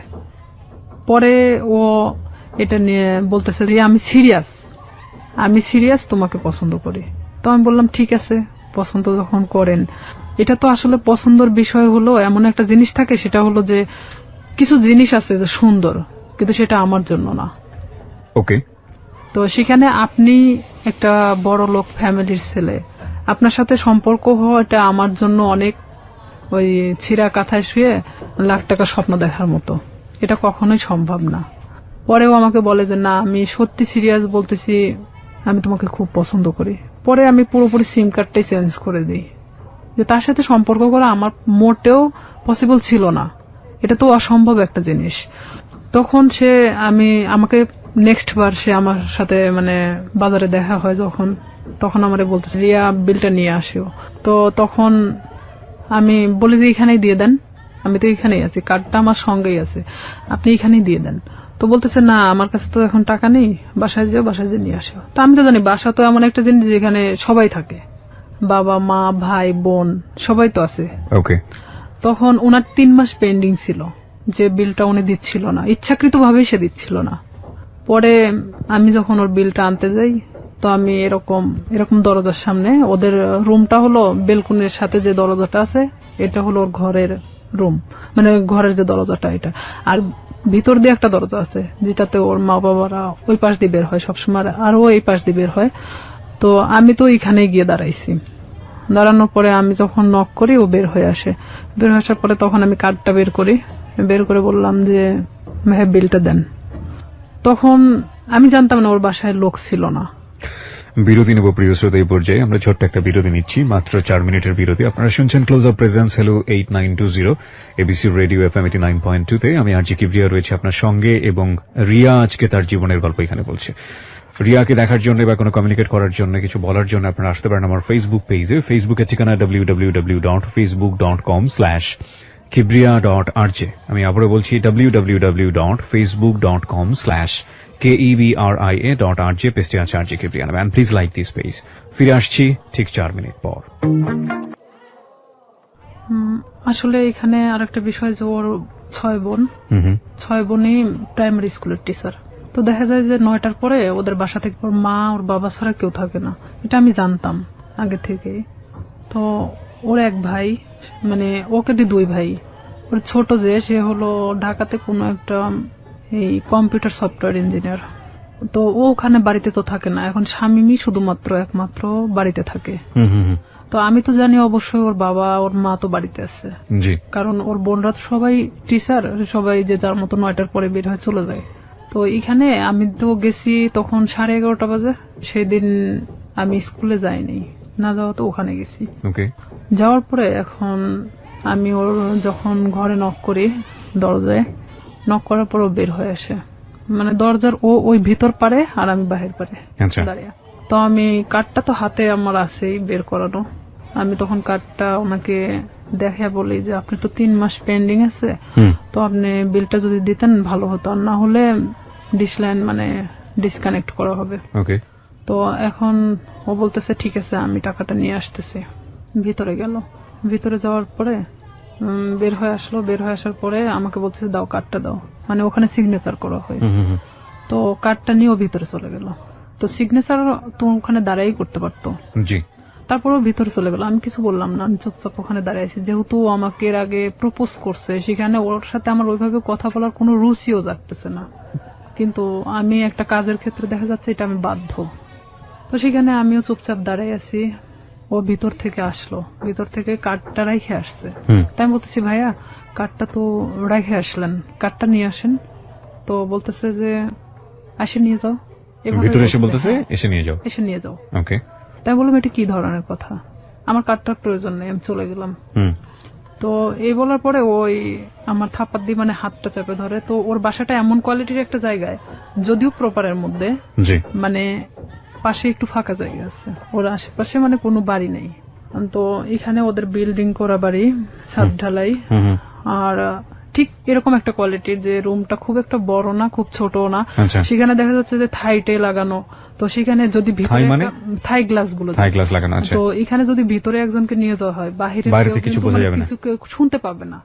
A: পরে ও এটা নিয়ে বলতেছে যে আমি সিরিয়াস, তোমাকে পছন্দ করি। তো আমি বললাম ঠিক আছে, পছন্দ যখন করেন এটা তো আসলে পছন্দের বিষয় হলো এমন একটা জিনিস থাকে, সেটা হলো যে কিছু জিনিস আছে যে সুন্দর, কিন্তু সেটা আমার জন্য না।
B: ওকে।
A: তো সেখানে আপনি একটা বড় লোক ফ্যামিলির ছেলে, আপনার সাথে সম্পর্ক হওয়াটা আমার জন্য অনেক ওই ছিঁড়া কাঁথায় শুয়ে লাখ টাকা স্বপ্ন দেখার মতো, এটা কখনোই সম্ভব না। পরেও আমাকে বলে যে না, আমি সত্যি সিরিয়াস বলতেছি, আমি তোমাকে খুব পছন্দ করি। পরে আমি পুরোপুরি সিম কার্ডটাই চেঞ্জ করে দিই, যে তার সাথে সম্পর্ক করা আমার মোটেও পসিবল ছিল না, এটা তো অসম্ভব একটা জিনিস। তখন সে আমাকে নেক্সট বার সে আমার সাথে মানে বাজারে দেখা হয় যখন, তখন আমারে বলতেছে রিয়া বিলটা নিয়ে আসিও। তো তখন আমি বলি যে এখানেই দিয়ে দেন, আমি তো এখানেই আছি, কার্ডটা আমার সঙ্গেই আছে, আপনি এখানেই দিয়ে দেন। তো বলতেছে না, আমার কাছে তো এখন টাকা নেই, বাসায় যেও, বাসায় যে নিয়ে আসো। তো আমি তো জানি বাসা তো এমন একটা জিনিস যেখানে সবাই থাকে, বাবা মা ভাই বোন সবাই তো আছে।
B: ওকে।
A: তখন ওনার 3 মাস পেন্ডিং ছিল, যে বিলটা উনি দিচ্ছিল না, ইচ্ছাকৃতভাবেই সে দিচ্ছিল না। পরে আমি যখন ওর বিলটা আনতে যাই, তো আমি এরকম দরজার সামনে, ওদের রুমটা হলো বেলকুনির সাথে যে দরজাটা আছে, এটা হলো ওর ঘরের রুম, মানে ঘরের যে দরজাটা এটা, আর ভিতর দিয়ে একটা দরজা আছে যেটাতে ওর মা বাবারা ওই পাশ দিয়ে বের হয় সবসময়, আর ও এই পাশ দিয়ে বের হয়। তো আমি তো এখানে গিয়ে দাঁড়াইছি, দাঁড়ানোর পরে আমি যখন নক করি ও বের হয়ে আসে। বের হয়ে আসার পরে তখন আমি কার্ডটা বের করে বললাম যে ভাই বিলটা দেন। তখন আমি জানতাম না ওর বাসায় লোক ছিল না।
B: বিরতি নেব প্রিয় শ্রোতা, এই পর্যায়ে আমরা ছোট্ট একটা বিরতি নিচ্ছি, মাত্র 4 মিনিটের বিরতি। আপনারা শুনছেন close up presence hello 8920 ABC radio FM 89.2 তে। আমি আরজি কিবরিয়া রয়েছে আপনার সঙ্গে, এবং রিয়া আজকে তার জীবনের গল্প এখানে বলছে। রিয়াকে দেখার জন্য বা কোনো কমিউনিকেট করার জন্য, কিছু বলার জন্য আপনারা আসতে পারেন আমার ফেসবুক পেজে। ফেসবুকের ঠিকানা www.facebook.com/kibria.rj। আমি আবারও বলছি www.facebook.com/KEBRIA.RJ, পেজটি আছে আরজে কিবরিয়া নামে। Please like this page. ফিরে আসছি ঠিক 4 মিনিট পর।
A: আসলে এখানে আরেকটা বিষয় যে ওর 6 বোন, 6 বোনই প্রাইমারি স্কুলের টিচার। তো দেখা যায় যে 9টার পরে ওদের বাসা থেকে ওর মা ওর বাবা ছাড়া কেউ থাকে না, এটা আমি জানতাম আগে থেকে। তো ওর এক ভাই, মানে ওকে 2 ভাই, ওর ছোট যে সে হলো ঢাকাতে কোনো একটা এই কম্পিউটার সফটওয়্যার ইঞ্জিনিয়ার। তো ও ওখানে বাড়িতে তো থাকে না, এখন স্বামী শুধুমাত্র একমাত্র বাড়িতে থাকে। তো আমি তো জানি অবশ্যই ওর বাবা ওর মা তো বাড়িতে আছে, কারণ ওর বোনরা তো সবাই টিচার, সবাই যে যার মতো 9টার পরে বের হয়ে চলে যায়। তো এখানে আমি তো গেছি তখন 11:30 বাজে, সেদিন আমি স্কুলে যাইনি, না যাওয়া তো ওখানে গেছি। যাওয়ার পরে এখন আমি ওর যখন ঘরে নক করি, দরজায় নক করার পর ও বের হয়ে আসে, মানে দরজার ওই ভিতর পারে আর আমি বাহির পারে দাঁড়িয়ে। তো আমি কার্ডটা তো হাতে আমার আছেই বের করানো, আমি তখন কার্ডটা ওনাকে দেখে বলি যে আপনি তো 3 মাস পেন্ডিং আছে, তো আপনি বিলটা যদি দিতেন ভালো হতো, না হলে ডিসলাইন মানে ডিসকানেক্ট করা হবে। তো এখন ও বলতেছে ঠিক আছে আমি টাকাটা নিয়ে আসতেছি। ভিতরে গেল, ভিতরে যাওয়ার পরে বের হয়ে আসলো, বের হয়ে আসার পরে আমাকে বলতেছে দাও কার্ডটা দাও, মানে ওখানে সিগনেচার করা হয়। তো কার্ডটা নিয়ে ও ভিতরে চলে গেল। তো সিগনেচার তো ওখানে দাঁড়াই করতে পারতো, তারপরেও ভিতরে চলে গেল। আমি কিছু বললাম না, আমি চুপচাপ ওখানে দাঁড়িয়ে আছি। যেহেতু আমাকে এর আগে প্রপোজ করছে, সেখানে ওর সাথে আমার ওইভাবে কথা বলার কোনো রুচিও জাগতেছে না, কিন্তু আমি একটা কাজের ক্ষেত্রে দেখা যাচ্ছে এটা আমি বাধ্য। তো সেখানে আমিও চুপচাপ দাঁড়াই আছি। ও ভিতর থেকে আসলো, ভিতর থেকে কার্ডটা রেখে আসছে। তাই আমি বলতেছি ভাইয়া কার্ডটা তো রেখে আসলেন, কার্ডটা নিয়ে আসেন। তো বলতেছে যে আসে নিয়ে যাও, এসে নিয়ে যাও। তাই বললাম এটা কি ধরনের কথা, আমার কার্ডটার প্রয়োজন নেই, আমি চলে গেলাম। তো এই বলার পরে ওই আমার থাপ্পড় দিয়ে মানে হাতটা চেপে ধরে। তো ওর বাসাটা এমন কোয়ালিটির একটা জায়গায়, যদিও প্রপারের মধ্যে, মানে পাশে একটু ফাঁকা জায়গা আছে, ওর আশেপাশে মানে কোনো বাড়ি নেই। তো এখানে ওদের বিল্ডিং করা বাড়ি, ছাদ ঢালাই, আর ঠিক এরকম একটা কোয়ালিটির যে রুমটা খুব একটা বড় না খুব ছোট না। সেখানে দেখা যাচ্ছে যে থাইটে লাগানো। তো সেখানে যদি ভিতরে থাই গ্লাস গুলো লাগানো, তো এখানে যদি ভিতরে একজনকে নিয়ে যাওয়া হয়, বাহিরে কিছু শুনতে পাবে না।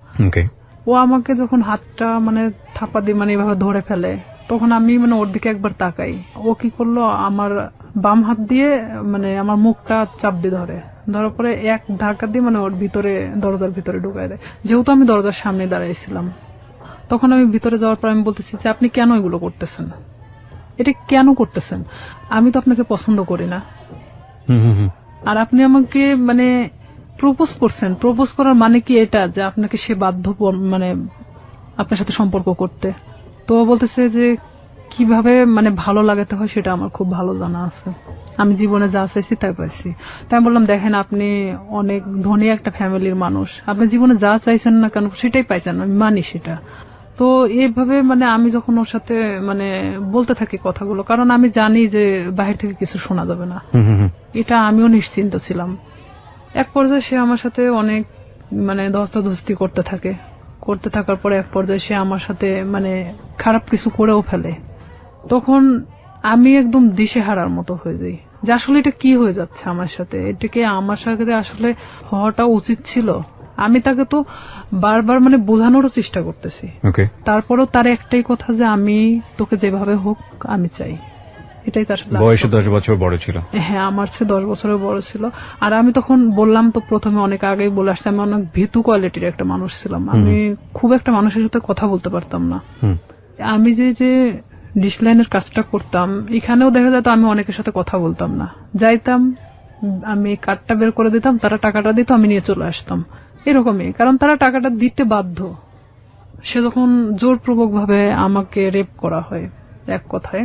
A: ও আমাকে যখন হাতটা মানে থাপ্পা দিয়ে মানে এভাবে ধরে ফেলে, তখন আমি মানে ওর দিকে একবার তাকাই। ও কি করলো, আমার বাম হাত দিয়ে মানে আমার মুখটা চাপ দিয়ে ধরার পরে এক ধাক্কা দিয়ে মানে ওর ভিতরে দরজার ভিতরে ঢুকায় দেয়। যেহেতু আমি দরজার সামনে দাঁড়াইছিলাম, তখন আমি ভিতরে যাওয়ার পর আমি বলতেছি যে আপনি কেন এগুলো করতেছেন, এটা কেন করতেছেন? আমি তো আপনাকে পছন্দ করি না, আর আপনি আমাকে মানে প্রপোজ করছেন। প্রপোজ করার মানে কি এটা যে আপনাকে সে বাধ্য মানে আপনার সাথে সম্পর্ক করতে? তো বলতেছে যে কিভাবে মানে ভালো লাগাতে হয় সেটা আমার খুব ভালো জানা আছে, আমি জীবনে যা চাইছি তাই পাইছি। তাই আমি বললাম, দেখেন আপনি অনেক ধনী একটা ফ্যামিলির মানুষ, আপনি জীবনে যা চাইছেন না কেন সেটাই পাইছেন, আমি মানি সেটা। তো এইভাবে মানে আমি যখন ওর সাথে মানে বলতে থাকি কথাগুলো, কারণ আমি জানি যে বাহির থেকে কিছু শোনা যাবে না, এটা আমিও নিশ্চিন্ত ছিলাম। এক পর্যায়ে সে আমার সাথে অনেক মানে ধস্তাধস্তি করতে থাকার পরে এক পর্যায়ে সে আমার সাথে মানে খারাপ কিছু করেও ফেলে। তখন আমি একদম দিশেহারার মতো হয়ে যাই যে আসলে এটা কি হয়ে যাচ্ছে আমার সাথে, এটাকে আমার সাথে আসলে হওয়াটা উচিত ছিল। আমি তাকে তো বারবার মানে বোঝানোরও চেষ্টা করতেছি, তারপরেও তার একটাই কথা যে আমি তোকে যেভাবে হোক আমি চাই। এটাই তার সাথে।
B: বয়সে 10 বছর বড় ছিল।
A: হ্যাঁ, আমার চেয়ে 10 বছরের বড় ছিল। আর আমি তখন বললাম তো প্রথমে অনেক আগেই বলে আসছি, আমি অনেক ভীতু কোয়ালিটির একটা মানুষ ছিলাম। আমি খুব একটা মানুষের সাথে কথা বলতে পারতাম না। আমি যে ডিসলাইনের কাজটা করতাম, এখানেও দেখা যেত আমি অনেকের সাথে কথা বলতাম না, যাইতাম আমি কার্ডটা বের করে দিতাম, তারা টাকাটা দিত, আমি নিয়ে চলে আসতাম, এরকমই। কারণ তারা টাকাটা দিতে বাধ্য। সে যখন জোরপূর্বক ভাবে আমাকে রেপ করা হয় এক কথায়,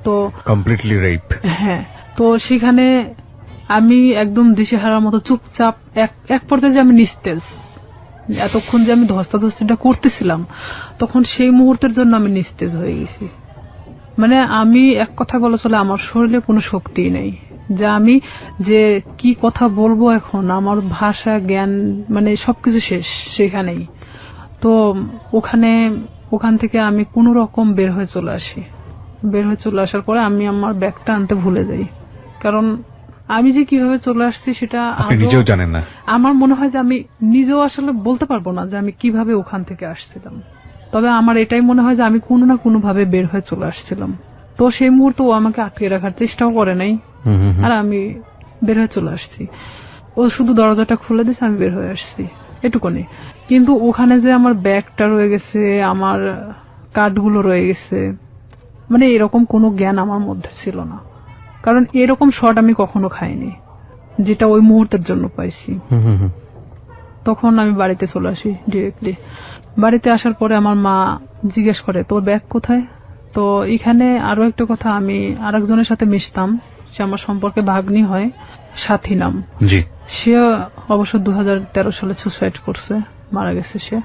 A: তো
B: কমপ্লিটলি রেপ।
A: হ্যাঁ, তো সেখানে আমি একদম দিশেহারার মতো চুপচাপ, এক পর্যায়ে যে আমি নিস্তেজ, এতক্ষণ যে আমি ধস্তাধস্তিটা করতেছিলাম তখন সেই মুহূর্তের জন্য আমি নিস্তেজ হয়ে গেছি। মানে আমি এক কথা বলা চলে আমার শরীরে কোনো শক্তি নেই, যে আমি যে কি কথা বলবো এখন, আমার ভাষা জ্ঞান মানে সবকিছু শেষ সেখানেই। তো ওখান থেকে আমি কোনো রকম বের হয়ে চলে আসি। বের হয়ে চলে আসার পরে আমি আমার ব্যাগটা আনতে ভুলে যাই, কারণ আমি যে কিভাবে চলে আসছি সেটা
B: নিজেও জানেন না।
A: আমার মনে হয় যে আমি নিজেও আসলে বলতে পারবো না যে আমি কিভাবে ওখান থেকে আসছিলাম। তবে আমার এটাই মনে হয় যে আমি কোনো না কোনো ভাবে বের হয়ে চলে আসছিলাম। তো সেই মুহূর্তে ও আমাকে আটকে রাখার চেষ্টাও করে নাই, আর আমি বের হয়ে চলে আসছি। ও শুধু দরজাটা খুলে দিয়েছে, আমি বের হয়ে আসছি, এটুকুনি। কিন্তু ওখানে যে আমার ব্যাগটা রয়ে গেছে, আমার কার্ডগুলো রয়ে গেছে, মানে এরকম কোনো জ্ঞান আমার মধ্যে ছিল না। কারণ এরকম শট আমি কখনো খাইনি যেটা ওই মুহূর্তের জন্য পাইছি। তখন আমি বাড়িতে চলে আসি ডিরেক্টলি। বাড়িতে আসার পরে আমার মা জিজ্ঞেস করে তোর ব্যাগ কোথায়। তো এখানে আরো একটা কথা, আমি আরেকজনের সাথে মিশতাম, সে আমার সম্পর্কে ভাগ্নি হয়, সাথী নাম। সে অবশ্য 2013 সালে সুসাইড করছে, মারা গেছে সে।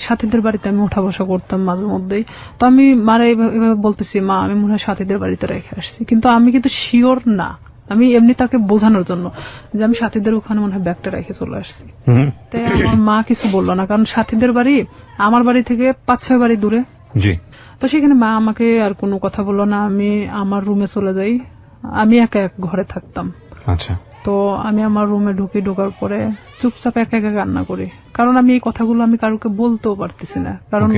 A: সাথীদের বাড়িতে আমি উঠা বসা করতাম মাঝে মধ্যেই। তো আমি মারা এভাবে বলতেছি, মা আমি মনে হয় সাথীদের বাড়িতে রেখে আসছি, কিন্তু আমি কিন্তু শিওর না, আমি এমনি তাকে বোঝানোর জন্য যে আমি সাথীদের ওখানে মনে হয় ব্যাগটা রেখে চলে আসছি। তাই আমার মা কিছু বললো না, কারণ সাথীদের বাড়ি আমার বাড়ি থেকে 5-6 বাড়ি দূরে। তো সেখানে মা আমাকে আর কোনো কথা বললো না। আমি আমার রুমে চলে যাই, আমি একা এক ঘরে থাকতাম।
B: আচ্ছা।
A: তো আমি আমার রুমে ঢোকার পরে চুপচাপ একা একা কান্না করি, কারণ আমি এই কথাগুলো আমি কারোকে বলতেও পারতেছি না, কারণ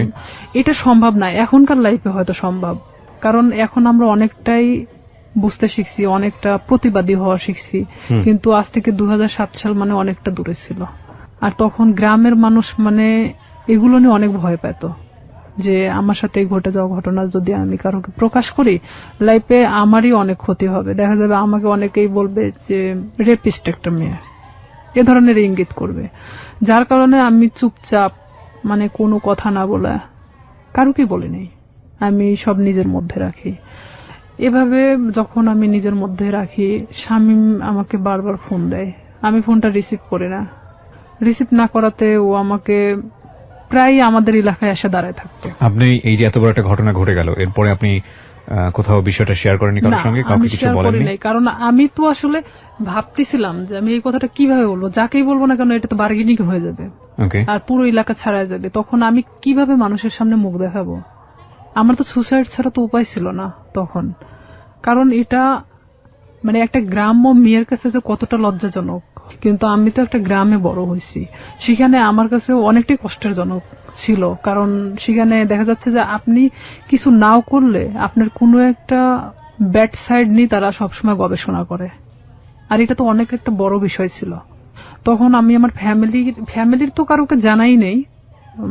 A: এটা সম্ভব না। এখনকার লাইফে হয়তো সম্ভব, কারণ এখন আমরা অনেকটাই বুঝতে শিখছি, অনেকটা প্রতিবাদী হওয়া শিখছি, কিন্তু আজ থেকে 2007 সাল মানে অনেকটা দূরে ছিল। আর তখন গ্রামের মানুষ মানে এগুলো নিয়ে অনেক ভয় পেত যে আমার সাথে ঘটে যাওয়া ঘটনা যদি আমি কারোকে প্রকাশ করি, লাইফে আমারই অনেক ক্ষতি হবে। দেখা যাবে আমাকে অনেকেই বলবে যে রেপিস্ট একটা মেয়ে, এ ধরনের ইঙ্গিত করবে। যার কারণে আমি চুপচাপ মানে কোনো কথা না বলে কারোকেই বলিনি, আমি সব নিজের মধ্যে রাখি। এভাবে যখন আমি নিজের মধ্যে রাখি, শামীম আমাকে বারবার ফোন দেয়, আমি ফোনটা রিসিভ করি না। রিসিভ না করাতে ও আমাকে প্রায় আমাদের এলাকায় এসে দাঁড়ায় থাকতো।
B: আপনি এই যে এত বড় একটা ঘটনা ঘটে গেল, এরপরে আপনি কোথাও বিষয়টা শেয়ার করেননি কারোর সঙ্গে? কাউকে কিছু বলেননি?
A: কারণ আমি তো আসলে ভাবতেছিলাম যে আমি এই কথাটা কিভাবে বলবো, যাকেই বলবো না কেন এটা তো বার্গেনিং হয়ে যাবে আর পুরো এলাকা ছাড়া যাবে। তখন আমি কিভাবে মানুষের সামনে মুখ দেখাবো? আমার তো সুসাইড ছাড়া তো উপায় ছিল না তখন। কারণ এটা মানে একটা গ্রাম্য মেয়ের কাছে যে কতটা লজ্জাজনক, কিন্তু আমি তো একটা গ্রামে বড় হয়েছি, সেখানে আমার কাছে অনেকটাই কষ্টের জনক ছিল। কারণ সেখানে দেখা যাচ্ছে যে আপনি কিছু নাও করলে আপনার কোনো একটা ব্যাড সাইড নিয়ে তারা সবসময় গবেষণা করে, আর এটা তো অনেক একটা বড় বিষয় ছিল। তখন আমি আমার ফ্যামিলির তো কারোকে জানাই নেই,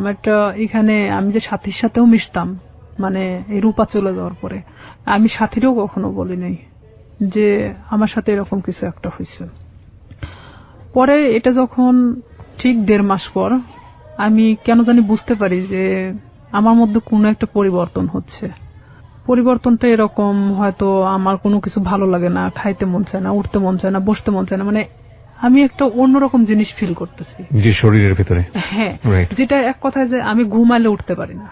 A: বাট এখানে আমি যে সাথীর সাথেও মিশতাম, মানে এই রূপা চলে যাওয়ার পরে আমি সাথীরও কখনো বলি নাই যে আমার সাথে এরকম কিছু একটা হয়েছে। পরে এটা যখন ঠিক 1.5 মাস পর আমি কেন জানি বুঝতে পারি যে আমার মধ্যে কোনো একটা পরিবর্তন হচ্ছে। পরিবর্তনটা এরকম, হয়তো আমার কোনো কিছু ভালো লাগে না, খাইতে মন চায় না, উঠতে মন চায় না, বসতে মন চায় না, মানে আমি একটা অন্যরকম জিনিস ফিল করতেছি
B: যে শরীরের ভিতরে।
A: হ্যাঁ, যেটা এক কথায় যে আমি ঘুমাইলে উঠতে পারি না,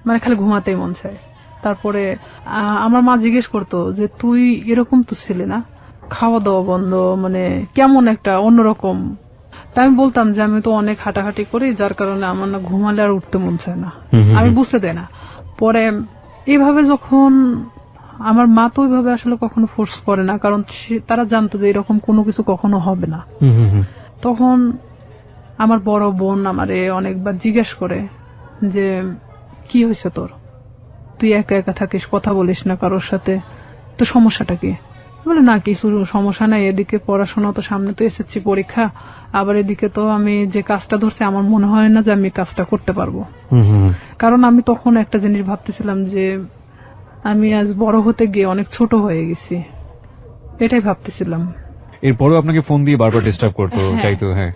A: মানে খালি ঘুমাতেই মন চায়। তারপরে আমার মা জিজ্ঞেস করতো যে তুই এরকম তো ছিলি না, খাওয়া দাওয়া বন্ধ, মানে কেমন একটা অন্যরকম। তাই আমি বলতাম যে আমি তো অনেক হাঁটাহাঁটি করি, যার কারণে আমার না ঘুমালে আর উঠতে মন চায় না, আমি বুঝতে দেয় না। পরে এইভাবে যখন আমার মা তো ওইভাবে আসলে কখনো ফোর্স করে না, কারণ তারা জানতো যে এরকম কোনো কিছু কখনো হবে না। তখন আমার বড় বোন আমারে অনেকবার জিজ্ঞেস করে যে কি হয়েছে তোর, তুই একা একা থাকিস, কথা বলিস না কারোর সাথে, তো সমস্যাটা কি? বলে না কিছু সমস্যা নাই, এদিকে পড়াশোনা তো সামনে, তো এসএসসি পরীক্ষা, আবার এদিকে তো আমি যে কাজটা ধরছি আমার মনে হয় না যে আমি কাজটা করতে পারবো। কারণ আমি তখন একটা জিনিস ভাবতেছিলাম যে আমি আজ বড় হতে গিয়ে অনেক ছোট হয়ে গেছি, এটাই ভাবতেছিলাম।
B: এরপরও আপনাকে ফোন দিয়ে বারবার ডিস্টার্ব করতো, চাইতো? হ্যাঁ,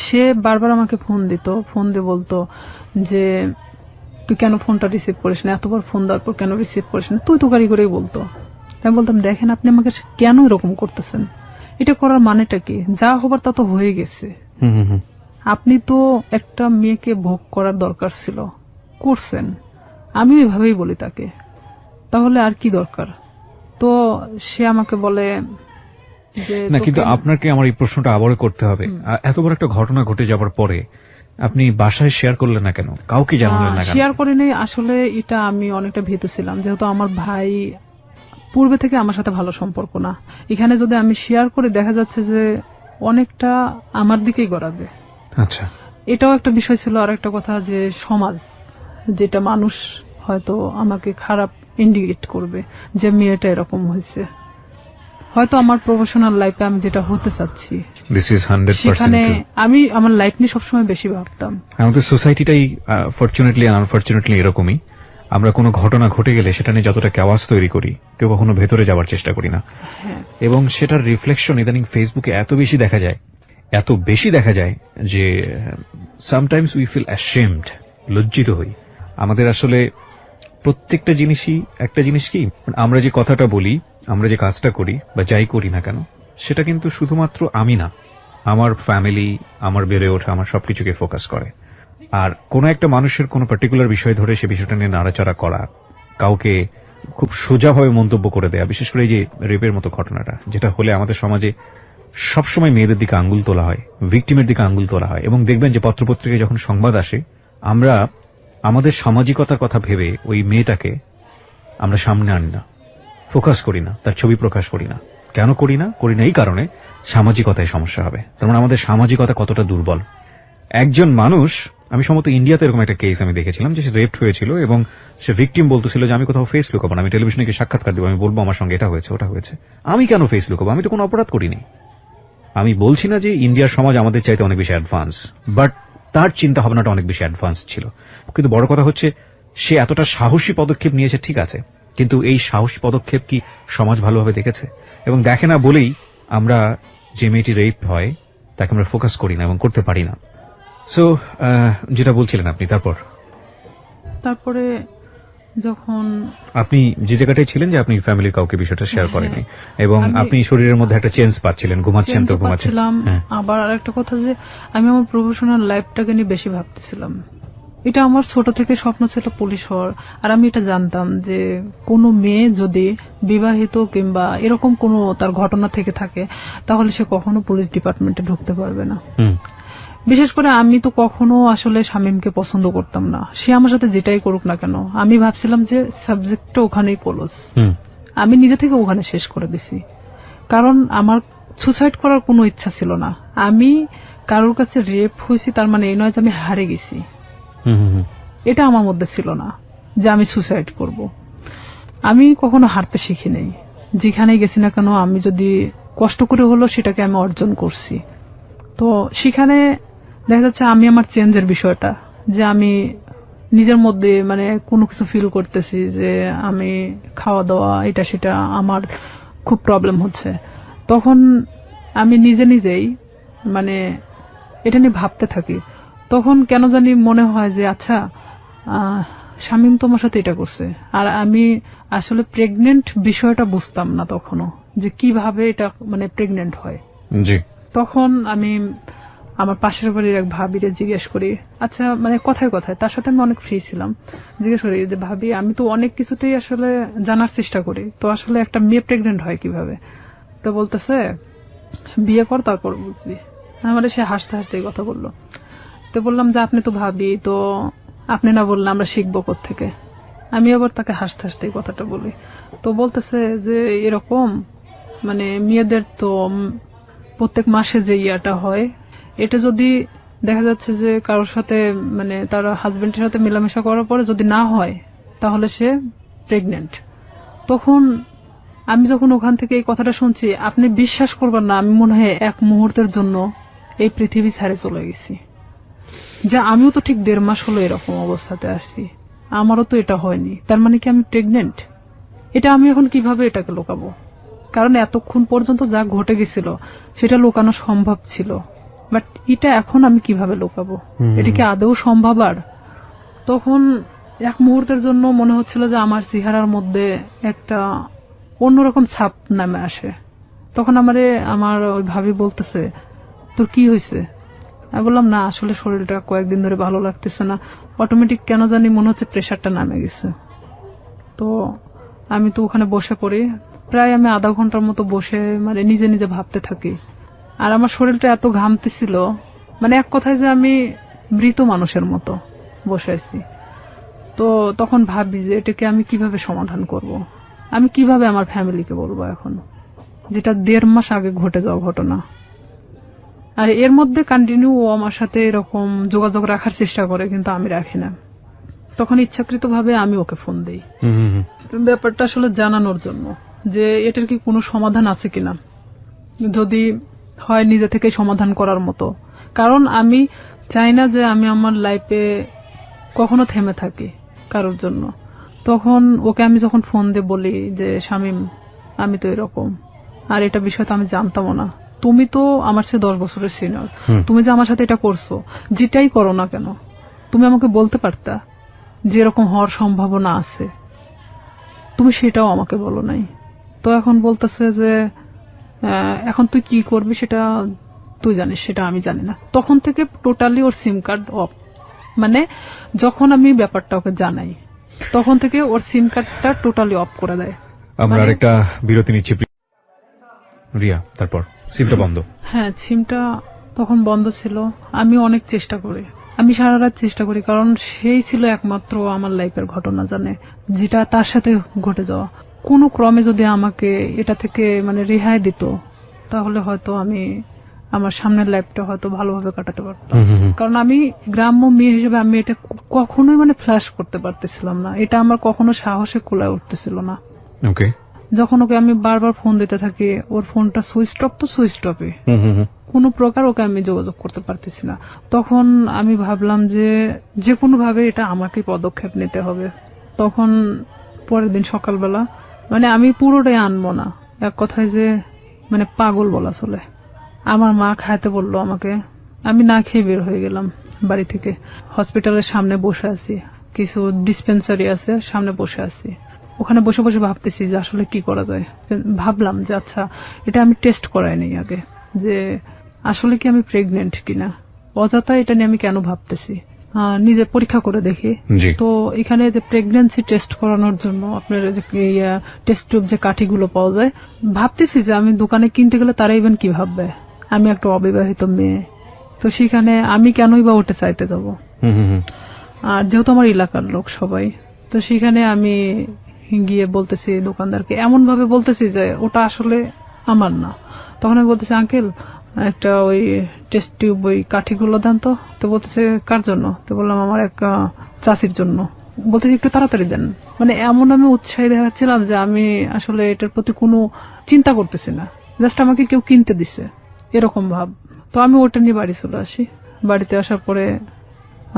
A: সে বারবার আমাকে ফোন দিত, ফোন দিয়ে বলতো যে তুই কেন ফোনটা রিসিভ করিস না, এতবার ফোন দেওয়ার পর কেন রিসিভ করিস না, তুই তো গাড়ি করেই বলতো। আমি বলতাম দেখেন আপনি আমাকে কেন এরকম করতেছেন, এটা করার মানেটা কি, যা হবার তা তো হয়ে গেছে। আপনি তো একটা মেয়েকে ভোগ করার দরকার ছিল, করছেন। আমি এভাবেই বলি তাকে, তাহলে আর কি দরকার? তো সে আমাকে বলে যে
B: না, কিন্তু আপনাকে আমার এই প্রশ্নটা আবারও করতে হবে। এত বড় একটা ঘটনা ঘটে যাবার পরে আপনি বাসায় শেয়ার করলেন না কেন, কাউকে জানালেন না কেন?
A: শেয়ার করিনি আসলে, এটা আমি অনেকটা ভীতু ছিলাম, যেহেতু আমার ভাই পূর্বে থেকে আমার সাথে ভালো সম্পর্ক না। এখানে যদি আমি শেয়ার করে দেখা যাচ্ছে যে অনেকটা আমার দিকেই গড়াবে।
B: আচ্ছা,
A: এটাও একটা বিষয় ছিল। আর একটা কথা যে সমাজ, যেটা মানুষ হয়তো আমাকে খারাপ ইন্ডিকেট করবে যে মেয়েটা এরকম হয়েছে, হয়তো আমার প্রফেশনাল লাইফে আমি যেটা হতে চাচ্ছি সেখানে আমি আমার লাইফ নিয়ে সবসময় বেশি ভাবতাম।
B: আমাদের সোসাইটিটাই ফরচুনেটলি আনফরচুনেটলি এরকমই। আমরা কোনো ঘটনা ঘটে গেলে সেটা নিয়ে যতটা কেওয়াস তৈরি করি, কেউ কখনো ভেতরে যাওয়ার চেষ্টা করি না। এবং সেটার রিফ্লেকশন ইদানিং ফেসবুকে এত বেশি দেখা যায় যে সামটাইমস উই ফিল অ্যাশেমড, লজ্জিত হই। আমাদের আসলে প্রত্যেকটা জিনিসই একটা জিনিস কি, আমরা যে কথাটা বলি, আমরা যে কাজটা করি বা যাই করি না কেন, সেটা কিন্তু শুধুমাত্র আমি না, আমার ফ্যামিলি, আমার বেড়ে ওঠা, আমার সবকিছুকে ফোকাস করে। আর কোনো একটা মানুষের কোনো পার্টিকুলার বিষয় ধরে সে বিষয়টা নিয়ে নাড়াচাড়া করা, কাউকে খুব সোজাভাবে মন্তব্য করে দেয়া, বিশেষ করে এই যে রেপের মতো ঘটনাটা, যেটা হলে আমাদের সমাজে সবসময় মেয়েদের দিকে আঙ্গুল তোলা হয়, ভিকটিমের দিকে আঙ্গুল তোলা হয়। এবং দেখবেন যে পত্রপত্রিকায় যখন সংবাদ আসে, আমরা আমাদের সামাজিকতার কথা ভেবে ওই মেয়েটাকে আমরা সামনে আনি না, ফোকাস করি না, তার ছবি প্রকাশ করি না। কেন করি না এই কারণে সামাজিকতায় সমস্যা হবে। তার মানে আমাদের সামাজিকতা কতটা দুর্বল। একজন মানুষ, আমি সম্ভবত ইন্ডিয়াতে এরকম একটা কেস আমি দেখেছিলাম যে সে রেপড হয়েছিল এবং সে ভিকটিম বলতেছিল যে আমি কোথাও ফেস লুকাবো না, আমি টেলিভিশনে গিয়ে সাক্ষাৎকার দেবো, আমি বলবো আমার সঙ্গে এটা হয়েছে ওটা হয়েছে। আমি কেন ফেস লুকাবো, আমি তো কোনো অপরাধ করিনি। আমি বলছি না যে ইন্ডিয়ার সমাজ আমাদের চাইতে অনেক বেশি অ্যাডভান্স, বাট তার চিন্তা ভাবনাটা অনেক বেশি অ্যাডভান্স ছিল। কিন্তু বড় কথা হচ্ছে সে এতটা সাহসী পদক্ষেপ নিয়েছে, ঠিক আছে, কিন্তু এই সাহসী পদক্ষেপ কি সমাজ ভালোভাবে দেখেছে এবং দেখে না বলেই আমরা যে মেয়েটি রেপ হয় তাকে আমরা ফোকাস করি না এবং করতে পারি না। সো যেটা বলছিলেন আপনি, তারপরে
A: যখন
B: আপনি যে জায়গাটায় ছিলেন যে আপনি ফ্যামিলির কাউকে বিষয়টা শেয়ার করেনি এবং আপনি শরীরের মধ্যে একটা চেঞ্জ পাচ্ছিলেন, ঘুমাচ্ছেন তো ঘুমাচ্ছিলাম।
A: আবার আরেকটা কথা যে আমি আমার প্রফেশনাল লাইফটাকে নিয়ে বেশি ভাবতেছিলাম। এটা আমার ছোট থেকে স্বপ্ন ছিল পুলিশ হওয়ার। আর আমি এটা জানতাম যে কোনো মেয়ে যদি বিবাহিত কিংবা এরকম কোনো তার ঘটনা থেকে থাকে তাহলে সে কখনো পুলিশ ডিপার্টমেন্টে ঢুকতে পারবে না। বিশেষ করে আমি তো কখনো আসলে শামীমকে পছন্দ করতাম না, সে আমার সাথে যেটাই করুক না কেন। আমি ভাবছিলাম যে সাবজেক্টটা ওখানেই ক্লোজ, আমি নিজে থেকে ওখানে শেষ করে দিছি। কারণ আমার সুসাইড করার কোনো ইচ্ছা ছিল না। আমি কারোর কাছে রেপ হয়েছি তার মানে এই নয় যে আমি হারে গেছি, এটা আমার মধ্যে ছিল না যে আমি সুসাইড করব। আমি কখনো হারতে শিখি নাই, যেখানে গেছি না কেন আমি যদি কষ্ট করে হলো সেটাকে আমি অর্জন করছি। তো সেখানে দেখা যাচ্ছে আমি আমার চেঞ্জের বিষয়টা, যে আমি নিজের মধ্যে মানে কোনো কিছু ফিল করতেছি যে আমি খাওয়া দাওয়া এটা সেটা আমার খুব প্রবলেম হচ্ছে, তখন আমি নিজেই মানে এটা নিয়ে ভাবতে থাকি। তখন কেন জানি মনে হয় যে আচ্ছা শামীম তোমার সাথে এটা করছে, আর আমি আসলে প্রেগনেন্ট বিষয়টা বুঝতাম না তখনও, যে কিভাবে এটা মানে প্রেগনেন্ট হয়।
B: জি।
A: তখন আমি আমার পাশের বাড়ির এক ভাবিরে জিজ্ঞেস করি, আচ্ছা মানে কথায় কথায়, তার সাথে আমি অনেক ফ্রি ছিলাম, জিজ্ঞেস করি যে ভাবি আমি তো অনেক কিছুতেই আসলে জানার চেষ্টা করি, তো আসলে একটা মেয়ে প্রেগনেন্ট হয় কিভাবে? তো বলতেছে বিয়ে কর তারপর বুঝবি। আমাদের সে হাসতে হাসতে এই কথা বললো। তো বললাম যে আপনি তো ভাবি, তো আপনি না বললে আমরা শিখবো কোত্থেকে? আমি আবার তাকে হাসতে হাসতে এই কথাটা বলি। তো বলতেছে যে এরকম মানে মেয়েদের তো প্রত্যেক মাসে যে ইয়াটা হয়, এটা যদি দেখা যাচ্ছে যে কারোর সাথে মানে তার হাজবেন্ডের সাথে মেলামেশা করার পরে যদি না হয় তাহলে সে প্রেগনেন্ট। তখন আমি যখন ওখান থেকে এই কথাটা শুনছি, আপনি বিশ্বাস করবেন না, আমি মনে হয় এক মুহূর্তের জন্য এই পৃথিবী ছেড়ে চলে গেছি। যে আমিও তো ঠিক 1.5 মাস হলো এরকম অবস্থাতে আসছি, আমারও তো এটা হয়নি, তার মানে কি আমি প্রেগনেন্ট? এটা আমি এখন কিভাবে এটাকে লুকাবো? কারণ এতক্ষণ পর্যন্ত যা ঘটে গেছিল সেটা লুকানো সম্ভব ছিল, বাট এটা এখন আমি কিভাবে লুকাবো? এটা কি আদৌ সম্ভব? আর তখন এক মুহূর্তের জন্য মনে হচ্ছিল যে আমার চেহারার মধ্যে একটা অন্যরকম ছাপ নামে আসে। তখন আমার ওই ভাবি বলতেছে তোর কি হয়েছে? আমি বললাম না আসলে শরীরটা কয়েকদিন ধরে ভালো লাগতেছে না, অটোমেটিক কেন জানি মনে হচ্ছে প্রেশারটা নামে গেছে। তো আমি তো ওখানে বসে পড়ি, প্রায় আমি আধা ঘন্টার মতো বসে মানে নিজে নিজে ভাবতে থাকি। আর আমার শরীরটা এত ঘামতেছিল, মানে এক কথায় যে আমি মৃত মানুষের মতো বসে আছি। তো তখন ভাবি যে এটাকে আমি কিভাবে সমাধান করব, আমি কিভাবে আমার ফ্যামিলিকে বলবো এখন, যেটা 1.5 মাস আগে ঘটে যাওয়া ঘটনা। আর এর মধ্যে কন্টিনিউ ও আমার সাথে এরকম যোগাযোগ রাখার চেষ্টা করে, কিন্তু আমি রাখি না। তখন ইচ্ছাকৃতভাবে আমি ওকে ফোন দেই ব্যাপারটা আসলে জানানোর জন্য যে এটার কি কোনো সমাধান আছে কিনা, যদি হয় নিজে থেকে সমাধান করার মতো। কারণ আমি চাই না যে আমি আমার লাইফে কখনো থেমে থাকি কারোর জন্য। তখন ওকে আমি যখন ফোন দিয়ে বলি যে শামীম আমি তো এরকম, আর এটা বিষয় তো আমি জানতামও না, তুমি তো আমার চেয়ে 10 বছরের সিনিয়র, তুমি যে আমার সাথে এটা করছো, যেটাই করো না কেন তুমি আমাকে বলতে পারতা যে এরকম হওয়ার সম্ভাবনা আছে, তুমি সেটাও আমাকে বলো নাই। তো এখন বলতেছে যে এখন তুই কি করবি সেটা তুই জানিস, সেটা আমি জানি না। তখন থেকে totally or SIM card of, মানে যখন আমি ব্যাপারটা ওকে জানাই তখন থেকে ওর সিম কার্ডটা টোটালি অফ করে দেয়।
B: আমরা আরেকটা বিরতি নিচ্ছি রিয়া, তারপর সিমটা বন্ধ। হ্যাঁ,
A: সিমটা তখন বন্ধ ছিল। আমি অনেক চেষ্টা করি, আমি সারা রাত চেষ্টা করি, কারণ সেই ছিল একমাত্র আমার লাইফের ঘটনা জানে, যেটা তার সাথে ঘটে যাওয়া। কোনো ক্রমে যদি আমাকে এটা থেকে মানে রেহাই দিত তাহলে হয়তো আমি আমার সামনের লাইফটা হয়তো ভালোভাবে কাটাতে পারতাম। কারণ আমি গ্রাম্য মেয়ে হিসেবে আমি এটা কখনোই মানে ফ্ল্যাশ করতে পারতেছিলাম না, এটা আমার কখনো সাহসে কুলায় উঠতেছিল না।
B: ওকে,
A: যখন ওকে আমি বারবার ফোন দিতে থাকি, ওর ফোনটা সুইচ অফ তো সুইচ অফে, কোনো প্রকার ওকে আমি যোগাযোগ করতে পারতেছি না। তখন আমি ভাবলাম যে কোনো ভাবে এটা আমাকে পদক্ষেপ নিতে হবে। তখন পরের দিন সকালবেলা মানে আমি পুরোটাই আনবো না, এক কথায় যে মানে পাগল বলা চলে, আমার মা খাইতে বললো আমাকে, আমি না খেয়ে বের হয়ে গেলাম বাড়ি থেকে। হসপিটালের সামনে বসে আছি, কিছু ডিসপেন্সারি আছে সামনে বসে আছি, ওখানে বসে বসে ভাবতেছি যে আসলে কি করা যায়। ভাবলাম যে আচ্ছা এটা আমি টেস্ট করাই নেই আগে, যে আসলে কি আমি প্রেগনেন্ট কিনা, অযথা এটা নিয়ে আমি কেন ভাবতেছি, নিজে পরীক্ষা করে দেখি। তো এখানে যে প্রেগন্যান্সি টেস্ট করানোর জন্য আপনার যে টেস্ট টিউব যে কাঠিগুলো পাওয়া যায়, ভাবতেছি যে আমি দোকানে কিনতে গেলে তারা ইভেন কি ভাববে আমি একটা অবিবাহিত মেয়ে, তো সেখানে আমি কেনই বা ওটা চাইতে যাব। আর যেহেতু আমার এলাকার লোক সবাই, তো সেখানে আমি গিয়ে বলতেছি দোকানদারকে, এমন ভাবে বলতেছি যে ওটা আসলে আমার না। তখন আমি বলতেছি আঙ্কেল একটা ওই টেস্ট টিউব ওই কাঠিগুলো দেন তো। তো বলতেছে কার জন্য? তো বললাম আমার এক চাচির জন্য। বলতে একটু তাড়াতাড়ি দেন, মানে এমন আমি উৎসাহী দেখাচ্ছিলাম যে আমি আসলে এটার প্রতি কোনো চিন্তা করতেছি না, জাস্ট আমাকে কেউ কিনতে দিছে এরকম ভাব। তো আমি ওটা নিয়ে বাড়ি চলে আসি। বাড়িতে আসার পরে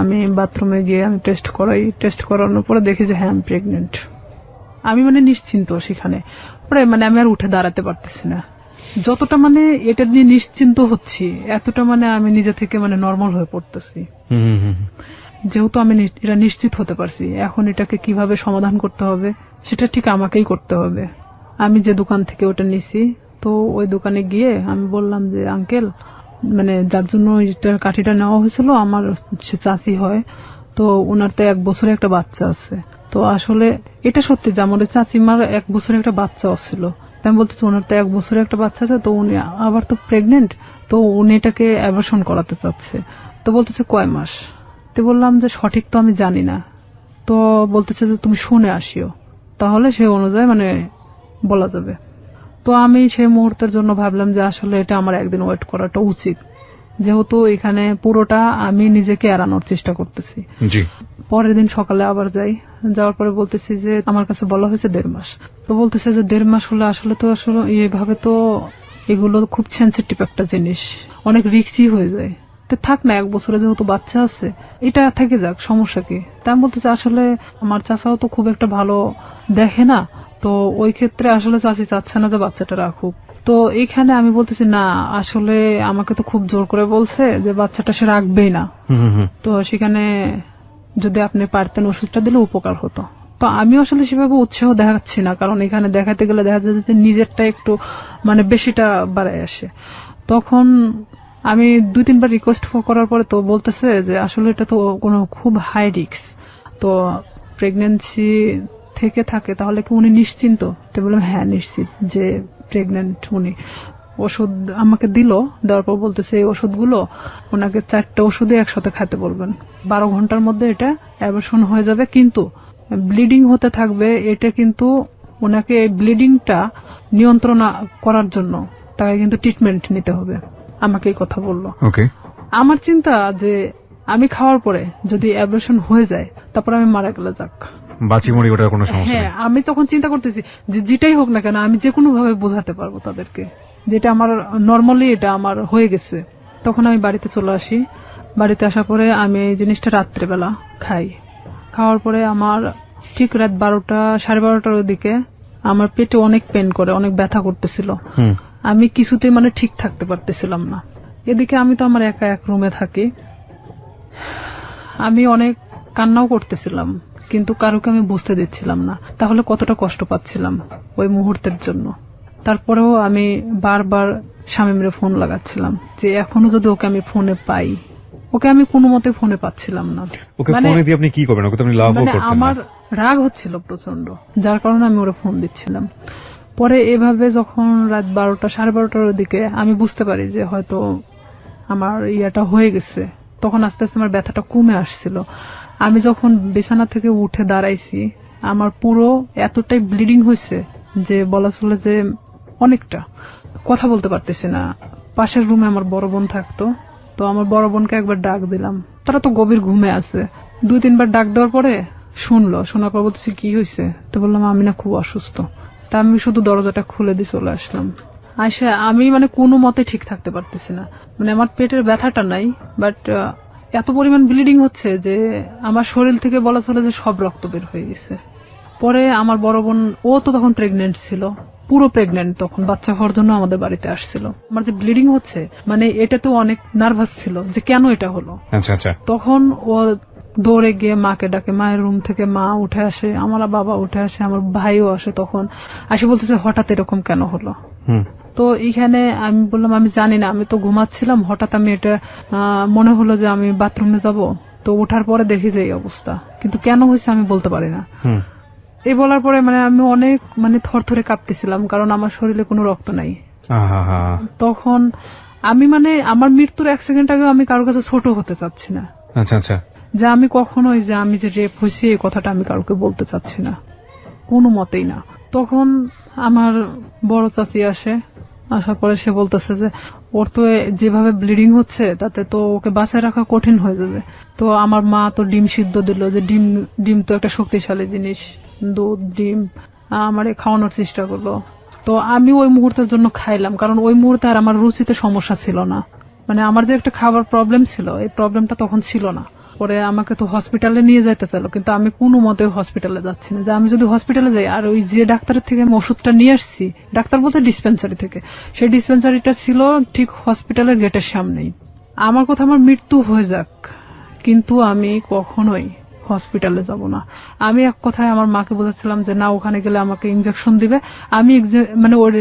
A: আমি বাথরুমে গিয়ে আমি টেস্ট করাই, টেস্ট করানোর পরে দেখি যে হ্যাঁ আমি প্রেগনেন্ট। আমি মানে নিশ্চিন্ত সেখানে, পরে মানে আমি আর উঠে দাঁড়াতে পারতেছি না। যতটা মানে এটা নিয়ে নিশ্চিন্ত হচ্ছি, এতটা মানে আমি নিজে থেকে মানে নর্মাল হয়ে পড়তেছি। যেহেতু আমি এটা নিশ্চিত হতে পারছি, এখন এটাকে কিভাবে সমাধান করতে হবে সেটা ঠিক আমাকেই করতে হবে। আমি যে দোকান থেকে ওটা নিছি, তো ওই দোকানে গিয়ে আমি বললাম যে আঙ্কেল, মানে যার জন্য কাঠিটা নেওয়া হয়েছিল আমার সে চাচি হয়, তো ওনার তো 1 বছরের একটা বাচ্চা আছে। তো আসলে এটা সত্যি যে আমাদের চাচিমার 1 বছরের একটা বাচ্চা ছিল। আমি বলতেছি ওনার তো 1 বছরের একটা বাচ্চা আছে, তো উনি আবার তো প্রেগনেন্ট, তো উনি এটাকে অ্যাবর্শন করাতে চাচ্ছে। তো বলতেছে কয় মাস? তো বললাম যে সঠিক তো আমি জানি না। তো বলতেছে যে তুমি শুনে আসিও, তাহলে সে অনুযায়ী মানে বলা যাবে। তো আমি সেই মুহূর্তের জন্য ভাবলাম যে আসলে এটা আমার একদিন ওয়েট করাটা উচিত, যেহেতু এখানে পুরোটা আমি নিজেকে এড়ানোর চেষ্টা করতেছি। পরের দিন সকালে আবার যাই, যাওয়ার পরে বলতেছি যে আমার কাছে বলা হয়েছে 1.5 মাস। তো বলতেছে যে 1.5 মাস হলে আসলে তো আসলে এইভাবে তো এগুলো খুব সেন্সিটিভ একটা জিনিস, অনেক রিস্কি হয়ে যায়। তো থাক না, 1 বছরে যেহেতু বাচ্চা আছে এটা থেকে যাক, সমস্যা কি? তা আমি বলতেছি আসলে আমার চাচাও তো খুব একটা ভালো দেখে না, তো ওই ক্ষেত্রে আসলে চাচি চাচ্ছে না যে বাচ্চাটা রাখুক। তো এখানে আমি বলতেছি না, আসলে আমাকে তো খুব জোর করে বলছে যে বাচ্চাটা সে রাখবেই না, তো সেখানে যদি আপনি পারতেন ওষুধটা দিলে উপকার হতো। তো আমি আসলে সেভাবে উৎসাহ দেখাচ্ছি না, কারণ এখানে দেখাতে গেলে দেখা যায় যে নিজেরটা একটু মানে বেশিটা বাড়ায় আসে। তখন আমি 2-3 বার রিকোয়েস্ট করার পরে তো বলতেছে যে আসলে এটা তো কোনো খুব হাই রিস্ক, তো প্রেগন্যান্সি থেকে থাকে তাহলে কি উনি নিশ্চিন্ত? তো বললাম হ্যাঁ নিশ্চিত যে প্রেগন্যান্ট উনি। ওষুধ আমাকে দিল, দেওয়ার পর বলতেছে এই ওষুধগুলো ওনাকে 4টা ওষুধই একসাথে খেতে বলবেন, 12 ঘন্টার মধ্যে এটা অ্যাবর্শন হয়ে যাবে, কিন্তু ব্লিডিং হতে থাকবে। এটা কিন্তু ওনাকে এই ব্লিডিংটা নিয়ন্ত্রণ করার জন্য তাকে কিন্তু ট্রিটমেন্ট নিতে হবে, আমাকে এই কথা বললো। আমার চিন্তা যে আমি খাওয়ার পরে যদি অ্যাবর্শন হয়ে যায় তারপর আমি মারা গেলে যাক, বাঁচি মরি, ওটা কোনো সমস্যা নেই। হ্যাঁ, আমি তখন চিন্তা করতেছি যে যেটাই হোক না কেন আমি যে কোনো ভাবে বোঝাতে পারবো তাদেরকে যেটা আমার নর্মালি এটা আমার হয়ে গেছে। তখন আমি বাড়িতে চলে আসি। বাড়িতে আসার পরে আমি এই জিনিসটা রাত্রেবেলা খাই। খাওয়ার পরে আমার ঠিক রাত 12টা 12:30টার দিকে আমার পেটে অনেক পেন করে, অনেক ব্যথা করতেছিল। আমি কিছুতে মানে ঠিক থাকতে পারতেছিলাম না। এদিকে আমি তো আমার একা এক রুমে থাকি, আমি অনেক কান্নাও করতেছিলাম, কিন্তু কারোকে আমি বুঝতে দিচ্ছিলাম না তাহলে কতটা কষ্ট পাচ্ছিলাম ওই মুহূর্তের জন্য। তারপরেও আমি বারবার শামীমরে ফোন লাগাচ্ছিলাম যে এখনো যদি ওকে আমি ফোনে পাই। ওকে আমি কোনো মতে ফোনে পাচ্ছিলাম না। ওকে ফোনে দিয়ে আপনি কি করবেন? ওকে তো আপনি লাভও করতেন না। আমার রাগ হচ্ছিল প্রচন্ড, যার কারণে আমি ওরে ফোন দিচ্ছিলাম। পরে এভাবে যখন রাত 12টা 12:30টার দিকে আমি বুঝতে পারি যে হয়তো আমার ইয়াটা হয়ে গেছে, তখন আস্তে আস্তে আমার ব্যথাটা কমে আসছিল। আমি যখন বিছানা থেকে উঠে দাঁড়াইছি আমার পুরো এতটাই ব্লিডিং হয়েছে যে বলা চলে যে অনেকটা, কথা বলতে পারতেছি না। পাশের রুমে আমার বড় বোন থাকতো, তো আমার বড় বোনকে একবার ডাক দিলাম, তারা তো গভীর ঘুমে আছে। 2-3 বার ডাক দেওয়ার পরে শুনলো, শোনার পর বলতেছি কি হয়েছে? তো বললাম আমি না খুব অসুস্থ। তা আমি শুধু দরজাটা খুলে দিয়ে চলে আসলাম। আয়শা, আমি মানে কোনো মতে ঠিক থাকতে পারতেছি না, মানে আমার পেটের ব্যথাটা নাই, বাট এত পরিমাণ ব্লিডিং হচ্ছে যে আমার শরীর থেকে বলা চলে যে সব রক্ত বের হয়ে গেছে। পরে আমার বড় বোন, ও তো তখন প্রেগনেন্ট ছিল, পুরো প্রেগনেন্ট, তখন বাচ্চা হওয়ার জন্য আমাদের বাড়িতে আসছিল। আমার যে ব্লিডিং হচ্ছে মানে এটা তো অনেক নার্ভাস ছিল যে কেন এটা হলো। তখন ও দৌড়ে গিয়ে মাকে ডাকে, মায়ের রুম থেকে মা উঠে আসে, আমার বাবা উঠে আসে, আমার ভাইও আসে। তখন আসে বলতেছে হঠাৎ এরকম কেন হলো। তো এইখানে আমি বললাম আমি জানি না, আমি তো ঘুমাচ্ছিলাম, হঠাৎ আমি এটা মনে হলো যে আমি বাথরুমে যাব, তো ওঠার পরে দেখি যে এই অবস্থা, কিন্তু কেন হয়েছে আমি বলতে পারি না। এই বলার পরে মানে আমি অনেক মানে থরথরে কাঁপতেছিলাম, কারণ আমার শরীরে কোনো রক্ত নাই। তখন আমি মানে আমার মৃত্যুর 1 সেকেন্ড আগে আমি কারোর কাছে ছোট হতে চাচ্ছি না। যে আমি কখনোই যে আমি যে রেপ হয়েছি এই কথাটা আমি কাউকে বলতে চাচ্ছি না, কোনো মতেই না। তখন আমার বড় চাচি আসে, আসার পরে সে বলতেছে যে ওর তো যেভাবে ব্লিডিং হচ্ছে তাতে তো ওকে বাঁচায় রাখা কঠিন হয়ে যাবে। তো আমার মা তো ডিম সিদ্ধ দিল, যে ডিম তো একটা শক্তিশালী জিনিস, দুধ ডিম আমারে খাওয়ানোর চেষ্টা করলো। তো আমি ওই মুহূর্তের জন্য খাইলাম, কারণ ওই মুহূর্তে আর আমার রুচিতে সমস্যা ছিল না। মানে আমার যে একটা খাবার প্রবলেম ছিল, এই প্রবলেমটা তখন ছিল না। পরে আমাকে তো হসপিটালে নিয়ে যাইতে চাইলো, কিন্তু আমি কোনো মতে হসপিটালে যাচ্ছি না। যে আমি যদি হসপিটালে যাই, আর ওই যে ডাক্তারের থেকে আমি ওষুধটা নিয়ে আসছি, ডাক্তার বলতে ডিসপেন্সারি থেকে, সেই ডিসপেন্সারিটা ছিল ঠিক হসপিটালের গেটের সামনেই। আমার কথা আমার মৃত্যু হয়ে যাক, কিন্তু আমি কখনোই হসপিটালে যাব না। আমি এক কথায় আমার মাকে বোঝাচ্ছিলাম যে না, ওখানে গেলে আমাকে ইনজেকশন দিবে। আমি মানে ওর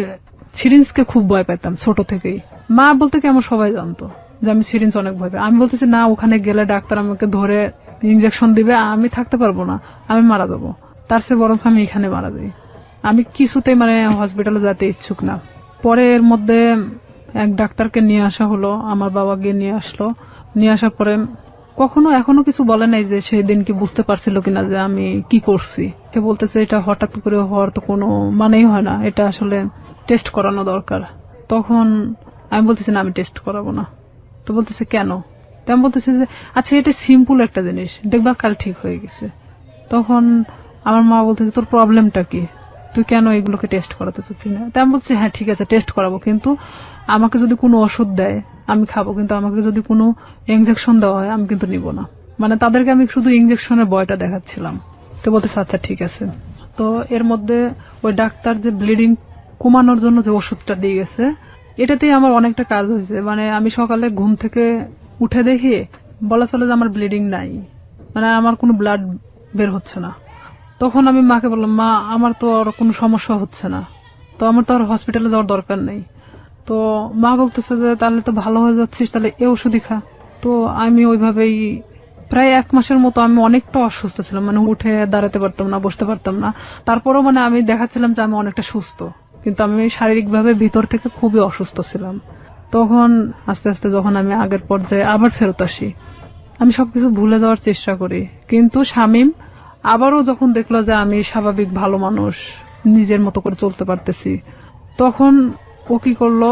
A: সিরিঞ্জকে খুব ভয় পেতাম ছোট থেকেই। মা বলতে কি আমার সবাই জানতো যে আমি সিরিঞ্জ অনেক ভয় পাই। আমি বলতেছি না, ওখানে গেলে ডাক্তার আমাকে ধরে ইনজেকশন দিবে, আমি থাকতে পারবো না, আমি মারা যাবো। তার চেয়ে বরঞ্চ আমি এখানে মারা যাই। আমি কিছুতেই মানে হসপিটালে যেতে ইচ্ছুক না। পরে এর মধ্যে এক ডাক্তারকে নিয়ে আসা হলো, আমার বাবা গিয়ে নিয়ে আসলো। নিয়ে আসার পরে এখনো কিছু বলে নাই যে সেই দিন কি বুঝতে পারছিল কিনা যে আমি কি করছি। সে বলতেছে এটা হঠাৎ করে হওয়ার তো কোনো মানেই হয় না, এটা আসলে টেস্ট করানো দরকার। তখন আমি বলতেছি না, আমি টেস্ট করাবো না। তো বলতেছে কেন? তেমন বলতেছে যে আচ্ছা, এটা সিম্পল একটা জিনিস, দেখবা কাল ঠিক হয়ে গেছে। তখন আমার মা বলতেছে তোর প্রবলেমটা কি, তুই কেন এগুলোকে টেস্ট করাতে চাচ্ছিস না? তেমন বলছে হ্যাঁ ঠিক আছে, টেস্ট করাবো, কিন্তু আমাকে যদি কোনো ওষুধ দেয় আমি খাবো, কিন্তু আমাকে যদি কোনো ইনজেকশন দেওয়া হয় আমি কিন্তু নিব না। মানে তাদেরকে আমি শুধু ইনজেকশনের ভয়টা দেখাচ্ছিলাম। তো বলতেছে আচ্ছা ঠিক আছে। তো এর মধ্যে ওই ডাক্তার যে ব্লিডিং কমানোর জন্য যে ওষুধটা দিয়ে গেছে, এটাতেই আমার অনেকটা কাজ হয়েছে। মানে আমি সকালে ঘুম থেকে উঠে দেখি বলা চলে যে আমার ব্লিডিং নাই, মানে আমার কোনো ব্লাড বের হচ্ছে না। তখন আমি মাকে বললাম, মা আমার তো আর কোনো সমস্যা হচ্ছে না, তো আমার তো আর হসপিটালে যাওয়ার দরকার নেই। তো মা বলতেছে যে তাহলে তো ভালো হয়ে যাচ্ছিস, তাহলে এই ওষুধই খা। তো আমি ওইভাবেই প্রায় 1 মাসের মতো আমি অনেকটা অসুস্থ ছিলাম, মানে উঠে দাঁড়াতে পারতাম না, বসতে পারতাম না। তারপরেও মানে আমি দেখাচ্ছিলাম যে আমি অনেকটা সুস্থ, কিন্তু আমি শারীরিকভাবে ভিতর থেকে খুবই অসুস্থ ছিলাম। তখন আস্তে আস্তে যখন আমি আগের পর্যায়ে আবার ফেরত আসি, আমি সবকিছু ভুলে যাওয়ার চেষ্টা করি। কিন্তু শামীম আবারও যখন দেখলো যে আমি স্বাভাবিক ভালো মানুষ, নিজের মতো করে চলতে পারতেছি, তখন ও কি করলো,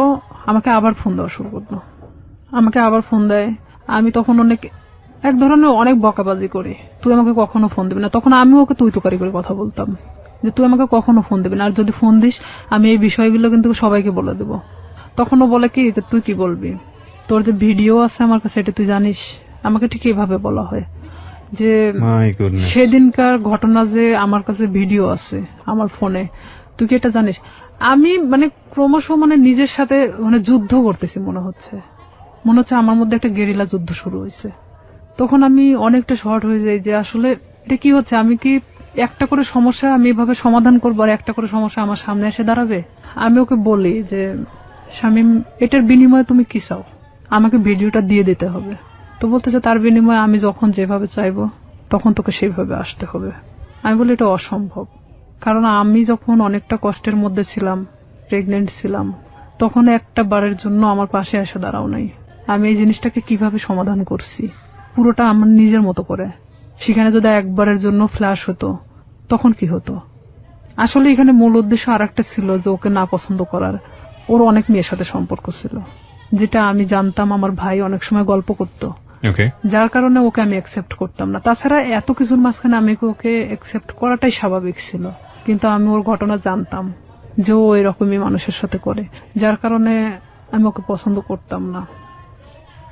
A: আমাকে আবার ফোন দেওয়া শুরু করলো। আমাকে আবার ফোন দেয়। আমি তখন এক ধরনের অনেক বকাবাজি করি, তুই আমাকে কখনো ফোন দিবি না। তখন আমি ওকে তুই তুকারি করে কথা বলতাম যে তুই আমাকে কখনো ফোন দিবি না, আর যদি ফোন দিস আমি এই বিষয়গুলো কিন্তু সবাইকে বলে দেব। তখন ও বলে কি যে তুই কি বলবি, তোর যে ভিডিও আছে আমার কাছে এটা তুই জানিস। আমাকে ঠিক এইভাবে বলা হয় যে সেদিনকার ঘটনা যে আমার কাছে ভিডিও আছে আমার ফোনে, তুই কি এটা জানিস? আমি মানে ক্রমশ মানে নিজের সাথে মানে যুদ্ধ করতেছি মনে হচ্ছে আমার মধ্যে একটা গেরিলা যুদ্ধ শুরু হয়েছে। তখন আমি অনেকটা শর্ট হয়ে যাই যে আসলে এটা কি হচ্ছে, আমি কি একটা করে সমস্যা আমি এভাবে সমাধান করবো আর একটা করে সমস্যা আমার সামনে এসে দাঁড়াবে? আমি ওকে বলি যে শামীম, এটার বিনিময়ে তুমি কি চাও? আমাকে ভিডিওটা দিয়ে দিতে হবে। তো বলতেছে তার বিনিময়ে আমি যখন যেভাবে চাইবো তখন তোকে সেইভাবে আসতে হবে। আমি বলি এটা অসম্ভব, কারণ আমি যখন অনেকটা কষ্টের মধ্যে ছিলাম, প্রেগনেন্ট ছিলাম, তখন একটা বারের জন্য আমার পাশে এসে দাঁড়াও নাই। আমি এই জিনিসটাকে কিভাবে সমাধান করছি পুরোটা আমার নিজের মতো করে। সেখানে যদি একবারের জন্য ফ্ল্যাশ হতো তখন কি হতো? আসলে এখানে মূল উদ্দেশ্য আর একটা ছিল যে ওকে না পছন্দ করার। ওর অনেক মেয়ের সাথে সম্পর্ক ছিল, যেটা আমি জানতাম, আমার ভাই অনেক সময় গল্প করতো, যার কারণে ওকে আমি অ্যাকসেপ্ট করতাম না। তাছাড়া এত কিছুর মাঝখানে আমি ওকে অ্যাকসেপ্ট করাটাই স্বাভাবিক ছিল, কিন্তু আমি ওর ঘটনা জানতাম যে ও এরকমই মানুষের সাথে করে, যার কারণে আমি ওকে পছন্দ করতাম না।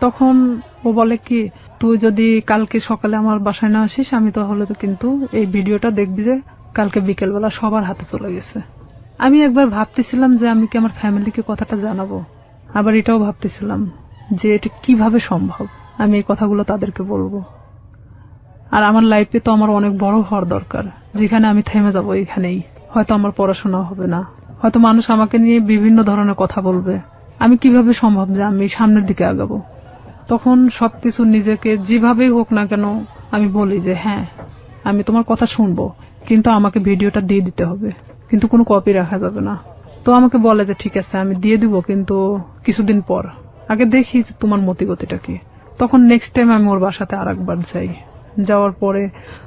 A: তখন ও বলে কি, তুই যদি কালকে সকালে আমার বাসায় না আসিস আমি তাহলে তো কিন্তু এই ভিডিওটা দেখবি যে কালকে বিকেলবেলা সবার হাতে চলে গেছে। আমি একবার ভাবতেছিলাম যে আমি কি আমার ফ্যামিলিকে কথাটা জানাবো, আবার এটাও ভাবতেছিলাম যে এটা কিভাবে সম্ভব আমি এই কথাগুলো তাদেরকে বলবো। আর আমার লাইফে তো আমার অনেক বড় হওয়ার দরকার, যেখানে আমি থেমে যাবো এখানেই। হয়তো আমার পড়াশোনা হবে না, হয়তো মানুষ আমাকে নিয়ে বিভিন্ন ধরনের কথা বলবে। আমি কিভাবে সম্ভব যে আমি সামনের দিকে আগাবো? তখন সবকিছু নিজেকে যেভাবেই হোক না কেন আমি বলি যে হ্যাঁ আমি তোমার কথা শুনবো, কিন্তু আমাকে ভিডিওটা দিয়ে দিতে হবে, কিন্তু কোনো কপি রাখা যাবে না। তো আমাকে বলে যে ঠিক আছে আমি দিয়ে দিব, কিন্তু কিছুদিন পর, আগে দেখি যে তোমার মতিগতিটা কি। তখন নেক্সট টাইম আমি ওর বাসাতে আরেকবার যাই। যাওয়ার পরে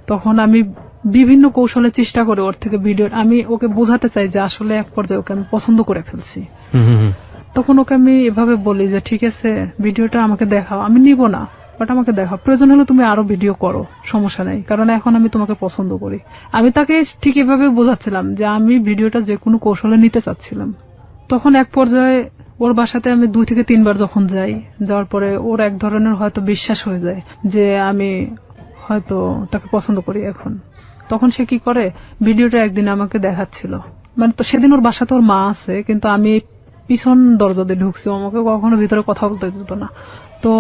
A: তখন আমি বিভিন্ন কৌশলে চেষ্টা করে ওর থেকে ভিডিও, আমি ওকে বোঝাতে চাই যে আসলে এক পর্যায়ে ওকে আমি পছন্দ করে ফেলছি। তখন ওকে আমি এভাবে বলি যে ঠিক আছে ভিডিওটা আমাকে দেখাও, আমি নিব না, বাট আমাকে দেখাও, প্রয়োজন হলে তুমি আরো ভিডিও করো, সমস্যা নেই, কারণ এখন আমি তোমাকে পছন্দ করি। আমি তাকে ঠিক এভাবে বোঝাচ্ছিলাম যে আমি ভিডিওটা যে কোনো কৌশলে নিতে চাচ্ছিলাম। তখন এক পর্যায়ে ওর বাসাতে আমি 2 থেকে 3 বার যখন যাই, যাওয়ার পরে ওর এক ধরনের হয়তো বিশ্বাস হয়ে যায় যে আমি হয়তো তাকে পছন্দ করি এখন। তখন সে কি করে, ভিডিওটা একদিন আমাকে দেখাচ্ছিল, মানে তো সেদিন ওর বাসাতে ওর মা আছে, কিন্তু আমি পিছন দরজা দিয়ে ঢুকছি, আমাকে কখনো ভিতরে কথা বলতে দিত না। তো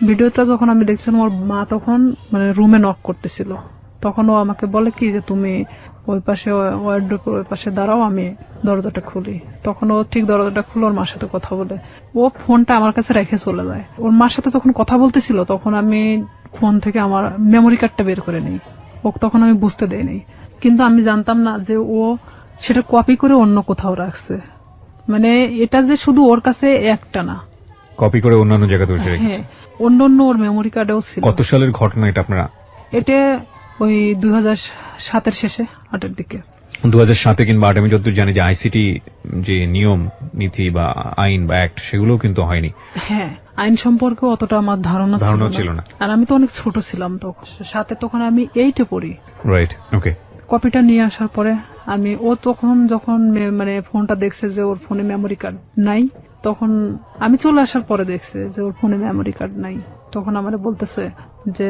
A: ভিডিওটা যখন আমি দেখছিলাম, ওর মা তখন মানে রুমে নক করতেছিল, তখন ও আমাকে বলে কি যে তুমি ওই পাশে ওয়ার্ড্রোবের ওই পাশে দাঁড়াও, আমি দরজাটা খুলি। তখন ও ঠিক দরজাটা খুলে ওর মার সাথে কথা বলে, ও ফোনটা আমার কাছে রেখে চলে যায়। ওর মার সাথে যখন কথা বলতেছিল তখন আমি ফোন থেকে আমার মেমোরি কার্ডটা বের করে নিই, ও তখন আমি বুঝতে দেইনি, কিন্তু আমি জানতাম না যে ও সেটা কপি করে অন্য কোথাও রাখছে। মানে এটা যে শুধু ওর কাছে একটা না,
B: কপি করে অন্যান্য জায়গাতে বসে রেখেছে।
A: হ্যাঁ, অন্য অন্য ওর মেমোরি কার্ডেও ছিল।
B: কত সালের ঘটনা এটা আপনারা?
A: এটা ওই 2007-এর শেষে, 8-এর দিকে।
B: 2007 কিংবা 8 আমি যতদূর জানি যে আইসিটি যে নিয়ম নীতি বা আইন বা অ্যাক্ট সেগুলো কিন্তু হয়নি।
A: হ্যাঁ, আইন সম্পর্কে অতটা আমার ধারণা ছিল না, আর আমি তো অনেক ছোট ছিলাম তখন, সাথে তখন আমি 8-এ পড়ি।
B: রাইট, ওকে।
A: কপিটা নিয়ে আসার পরে আমি, ও তখন যখন মানে ফোনটা দেখছে যে ওর ফোনে মেমোরি কার্ড নাই, তখন আমি চলে আসার পরে দেখছে যে ওর ফোনে মেমোরি কার্ড নাই, তখন আমার বলতেছে যে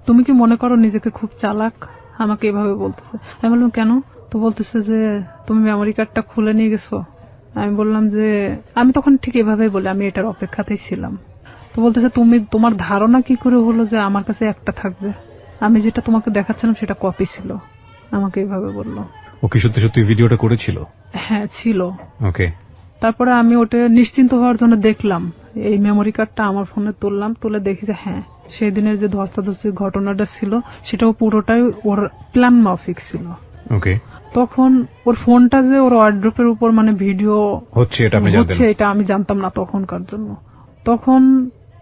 A: তুমি কি মনে করো নিজেকে খুব চালাক, আমাকে এভাবে বলতেছে। আমি বললাম কেন? তো বলতেছে যে তুমি মেমোরি কার্ডটা খুলে নিয়ে গেছো। আমি বললাম যে আমি তখন ঠিক এভাবেই বলি, আমি এটার অপেক্ষাতেই ছিলাম। তো বলতেছে তুমি, তোমার ধারণা কি করে হলো যে আমার কাছে একটা থাকবে, আমি যেটা তোমাকে দেখাচ্ছিলাম সেটা কপি ছিল, আমাকে এভাবে বললো।
B: ও কি সত্যি সত্যি ভিডিওটা করেছিল?
A: হ্যাঁ, ছিল।
B: ওকে।
A: তারপরে আমি ওটা নিশ্চিন্ত হওয়ার জন্য দেখলাম, এই মেমোরি কার্ডটা আমার ফোনে তুললাম, তুলে দেখি যে হ্যাঁ, সেই দিনের যে ধস্তাধস্তির ঘটনাটা ছিল সেটাও পুরোটাই ওর প্ল্যান মাফিক ছিল।
B: ওকে।
A: তখন ওর ফোনটা যে ওর ওয়ার্ড্রোবের উপর মানে ভিডিও
B: হচ্ছে এটা
A: আমি জানতাম না তখনকার জন্য। তখন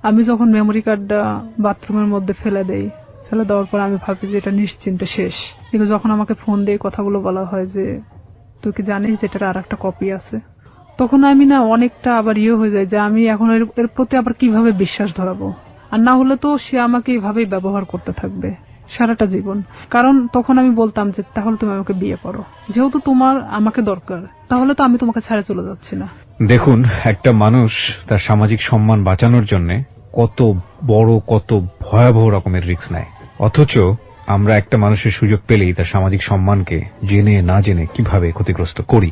A: আমি যখন মেমোরি কার্ডটা বাথরুমের মধ্যে ফেলে দেওয়ার পর আমি ভাবি যে এটা নিশ্চিন্তে শেষ, কিন্তু যখন আমাকে ফোন দিয়ে কথাগুলো বলা হয় যে তুই কি জানিস যে এটার আর একটা কপি আছে, তখন আমি না অনেকটা আবার হয়ে যায় যে আমি এখন এর প্রতি আবার কিভাবে বিশ্বাস ধরাবো, আর না হলে তো সে আমাকে এইভাবেই ব্যবহার করতে থাকবে সারাটা জীবন। কারণ তখন আমি বলতাম যে তাহলে তুমি আমাকে বিয়ে করো, যেহেতু তোমার আমাকে দরকার, তাহলে তো আমি তোমাকে ছেড়ে চলে যাচ্ছি না।
B: দেখুন, একটা মানুষ তার সামাজিক সম্মান বাঁচানোর জন্য কত বড় কত ভয়াবহ রকমের রিস্ক নেয়, অথচ আমরা একটা মানুষের সুযোগ পেলেই তার সামাজিক সম্মানকে জেনে না জেনে কিভাবে ক্ষতিগ্রস্ত করি।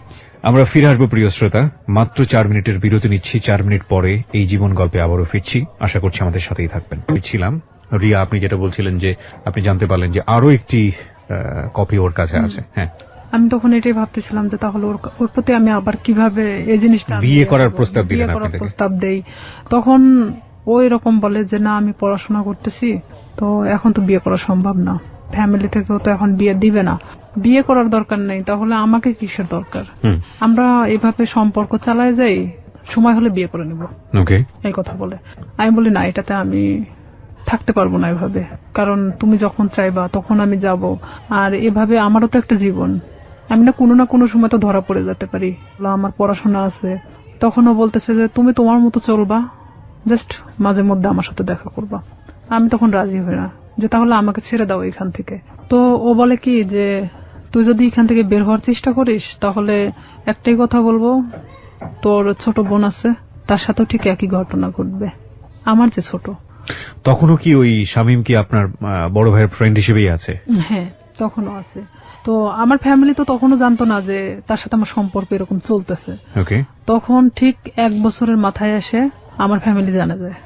B: আমরা ফিরে আসবো প্রিয় শ্রোতা, মাত্র 4 মিনিটের বিরতি নিচ্ছি। 4 মিনিট পরে এই জীবন গল্পে আবারও ফিরছি, আশা করছি আমাদের সাথেই থাকবেন। ছিলাম রিয়া, আপনি যেটা বলছিলেন যে আপনি জানতে পারলেন যে আরো একটি কপি ওর কাছে আছে। হ্যাঁ, আমি
A: তখন এটাই ভাবতেছিলাম যে তাহলে ওর প্রতি আমি আবার কিভাবে এই জিনিসটা
B: বিয়ে করার প্রস্তাব
A: দেই। তখন ও এরকম বলে যে না, আমি পড়াশোনা করতেছি, তো এখন তো বিয়ে করা সম্ভব না, ফ্যামিলি থেকেও তো এখন বিয়ে দিবে না, বিয়ে করার দরকার নেই, তাহলে আমাকে কিসের দরকার, আমরা এভাবে সম্পর্ক চালায় যাই, সময় হলে বিয়ে করে নেব, এই কথা বলে। আমি বলি না, এটাতে আমি থাকতে পারবো না এভাবে, কারণ তুমি যখন চাইবা তখন আমি যাব, আর এভাবে আমারও তো একটা জীবন, আমি না কোনো সময় তো ধরা পড়ে যেতে পারি, আমার পড়াশোনা আছে। তখনও বলতেছে যে তুমি তোমার মতো চলবা, জাস্ট মাঝে মধ্যে আমার সাথে দেখা করবা। আমি তখন রাজি হই না, যে তাহলে আমাকে ছেড়ে দাও এখান থেকে। তো ও বলে কি যে তুই যদি এখান থেকে বের হওয়ার চেষ্টা করিস তাহলে একটাই কথা বলবো, তোর ছোট বোন আছে, তার সাথেও ঠিক একই ঘটনা ঘটবে, আমার যে ছোট।
B: তখনও কি ওই শামীম কি আপনার বড় ভাইয়ের ফ্রেন্ড হিসেবেই আছে?
A: হ্যাঁ, তখনও আছে। তো আমার ফ্যামিলি তো তখনও জানতো না যে তার সাথে আমার সম্পর্ক এরকম চলতেছে। তখন ঠিক 1 বছরের মাথায় এসে আমার ফ্যামিলি জানা যায়।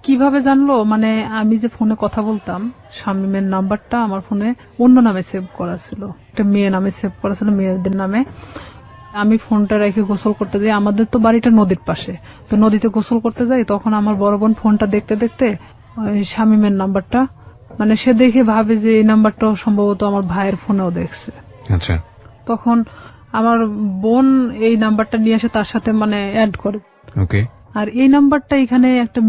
A: কিভাবে জানলো, মানে আমি যে ফোনে কথা বলতাম, শামীমের নাম্বারটা আমার ফোনে অন্য নামে সেভ করা ছিল, একটা মেয়ে নামে সেভ করা ছিল, মেয়েদের নামে। আমি ফোনটা রেখে গোসল করতে যাই, আমাদের তো বাড়িটা নদীর পাশে, তো নদীতে গোসল করতে যাই, তখন আমার বড় বোন ফোনটা দেখতে দেখতে শামীমের নাম্বারটা, মানে সে দেখে ভাবে যে এই নাম্বারটা সম্ভবত আমার ভাইয়ের ফোনেও দেখছে।
B: আচ্ছা।
A: তখন আমার বোন এই নাম্বারটা নিয়ে এসে তার সাথে মানে অ্যাড করে। আর এই নাম্বারটা এখানে একটা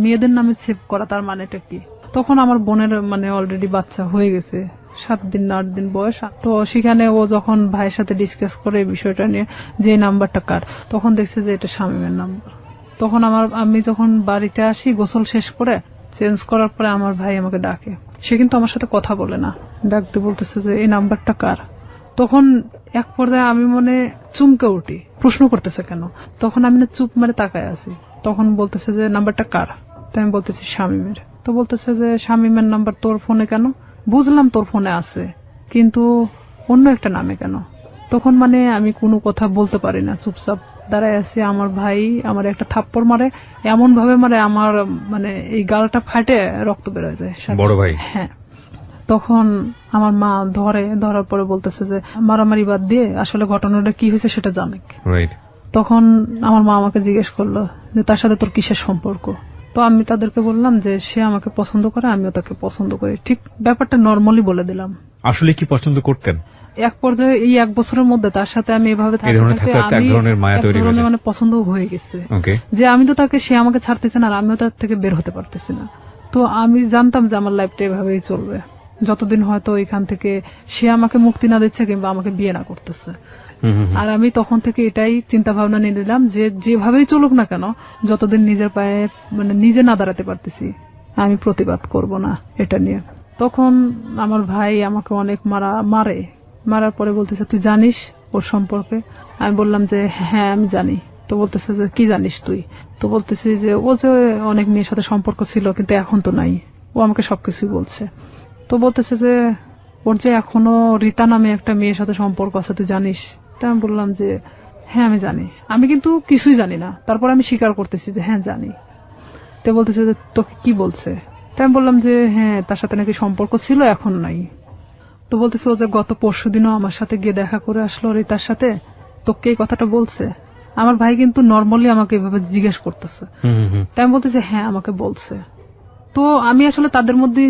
A: মেয়েদের নামে সেভ করা, তার মানেটা কি? তখন আমার বোনের মানে অলরেডি বাচ্চা হয়ে গেছে, 7 দিন না 8 দিন বয়স। তো সেখানে ও যখন ভাইয়ের সাথে ডিসকাস করে এই বিষয়টা নিয়ে যে নাম্বারটা কার, তখন দেখছে যে এটা শামীমের নাম্বার। তখন আমি যখন বাড়িতে আসি গোসল শেষ করে চেঞ্জ করার পরে আমার ভাই আমাকে ডাকে। সে কিন্তু আমার সাথে কথা বলে না, ডাকতে বলতেছে যে এই নাম্বারটা কার। তখন এক পর্যায়ে আমি মনে চুমকে উঠি, প্রশ্ন করতেছে কেন। তখন আমি না চুপ মারে তাকায় আছি। তখন বলতেছে যে নাম্বারটা কার। তো আমি বলতেছি শামীমের। তো বলতেছে যে শামীমের নাম্বার তোর ফোনে কেন? বুঝলাম তোর ফোনে আছে, কিন্তু অন্য একটা নামে কেন? তখন মানে আমি কোনো কথা বলতে পারি না, চুপচাপ দাঁড়ায় আছি। আমার ভাই আমার একটা থাপ্পড় মারে, এমন ভাবে মারে আমার মানে এই গালটা ফাটে রক্ত বেরোয় যায়।
B: বড় ভাই?
A: হ্যাঁ। তখন আমার মা ধরার পরে বলতেছে যে মারামারি বাদ দিয়ে আসলে ঘটনাটা কি হয়েছে সেটা জানে। তখন আমার মা আমাকে জিজ্ঞেস করলো যে তার সাথে তোর কিসের সম্পর্ক। তো আমি তাদেরকে বললাম যে সে আমাকে পছন্দ করে, আমিও তাকে পছন্দ করি। ঠিক ব্যাপারটা নর্মালি বলে দিলাম।
B: আসলে কি পছন্দ করতেন?
A: এক পর্যায়ে এই 1 বছরের মধ্যে তার সাথে আমি এভাবে মানে পছন্দ হয়ে গেছে যে আমি তো তাকে, সে আমাকে ছাড়তেছে না আর আমিও তার থেকে বের হতে পারতেছি না। তো আমি জানতাম যে আমার লাইফটা এভাবেই চলবে যতদিন হয়তো এখান থেকে সে আমাকে মুক্তি না দিচ্ছে কিংবা আমাকে বিয়ে না করতেছে। আর আমি তখন থেকে এটাই চিন্তা ভাবনা নিয়ে নিলাম যে যেভাবেই চলুক না কেন, যতদিন নিজের পায়ে মানে নিজে না দাঁড়াতে পারতেছি আমি প্রতিবাদ করব না এটা নিয়ে। তখন আমার ভাই আমাকে অনেক মারার পরে বলতেছে তুই জানিস ওর সম্পর্কে? আমি বললাম যে হ্যাঁ আমি জানি। তো বলতেছে যে কি জানিস তুই? তো বলতেছি যে ও যে অনেক মেয়ের সাথে সম্পর্ক ছিল কিন্তু এখন তো নাই, ও আমাকে সবকিছুই বলছে। তো বলতেছে যে ওর যে এখনো রীতা নামে একটা মেয়ের সাথে সম্পর্ক আছে তুই জানিস? তো আমি বললাম যে হ্যাঁ আমি জানি, আমি কিন্তু কিছুই জানি না, তারপর আমি স্বীকার করতেছি যে হ্যাঁ জানি। তো বলতেছে যে তোকে কি বলছে? তো আমি বললাম যে হ্যাঁ তার সাথে নাকি সম্পর্ক ছিল এখন নাই। তো বলতেছে ও যে গত পরশুদিনও আমার সাথে গিয়ে দেখা করে আসলো রীতার সাথে, তোকে এই কথাটা বলছে? আমার ভাই কিন্তু নর্মালি আমাকে এভাবে জিজ্ঞেস করতেছে। তাই আমি বলতেছি হ্যাঁ আমাকে বলছে। তো আমি আসলে তাদের মধ্যে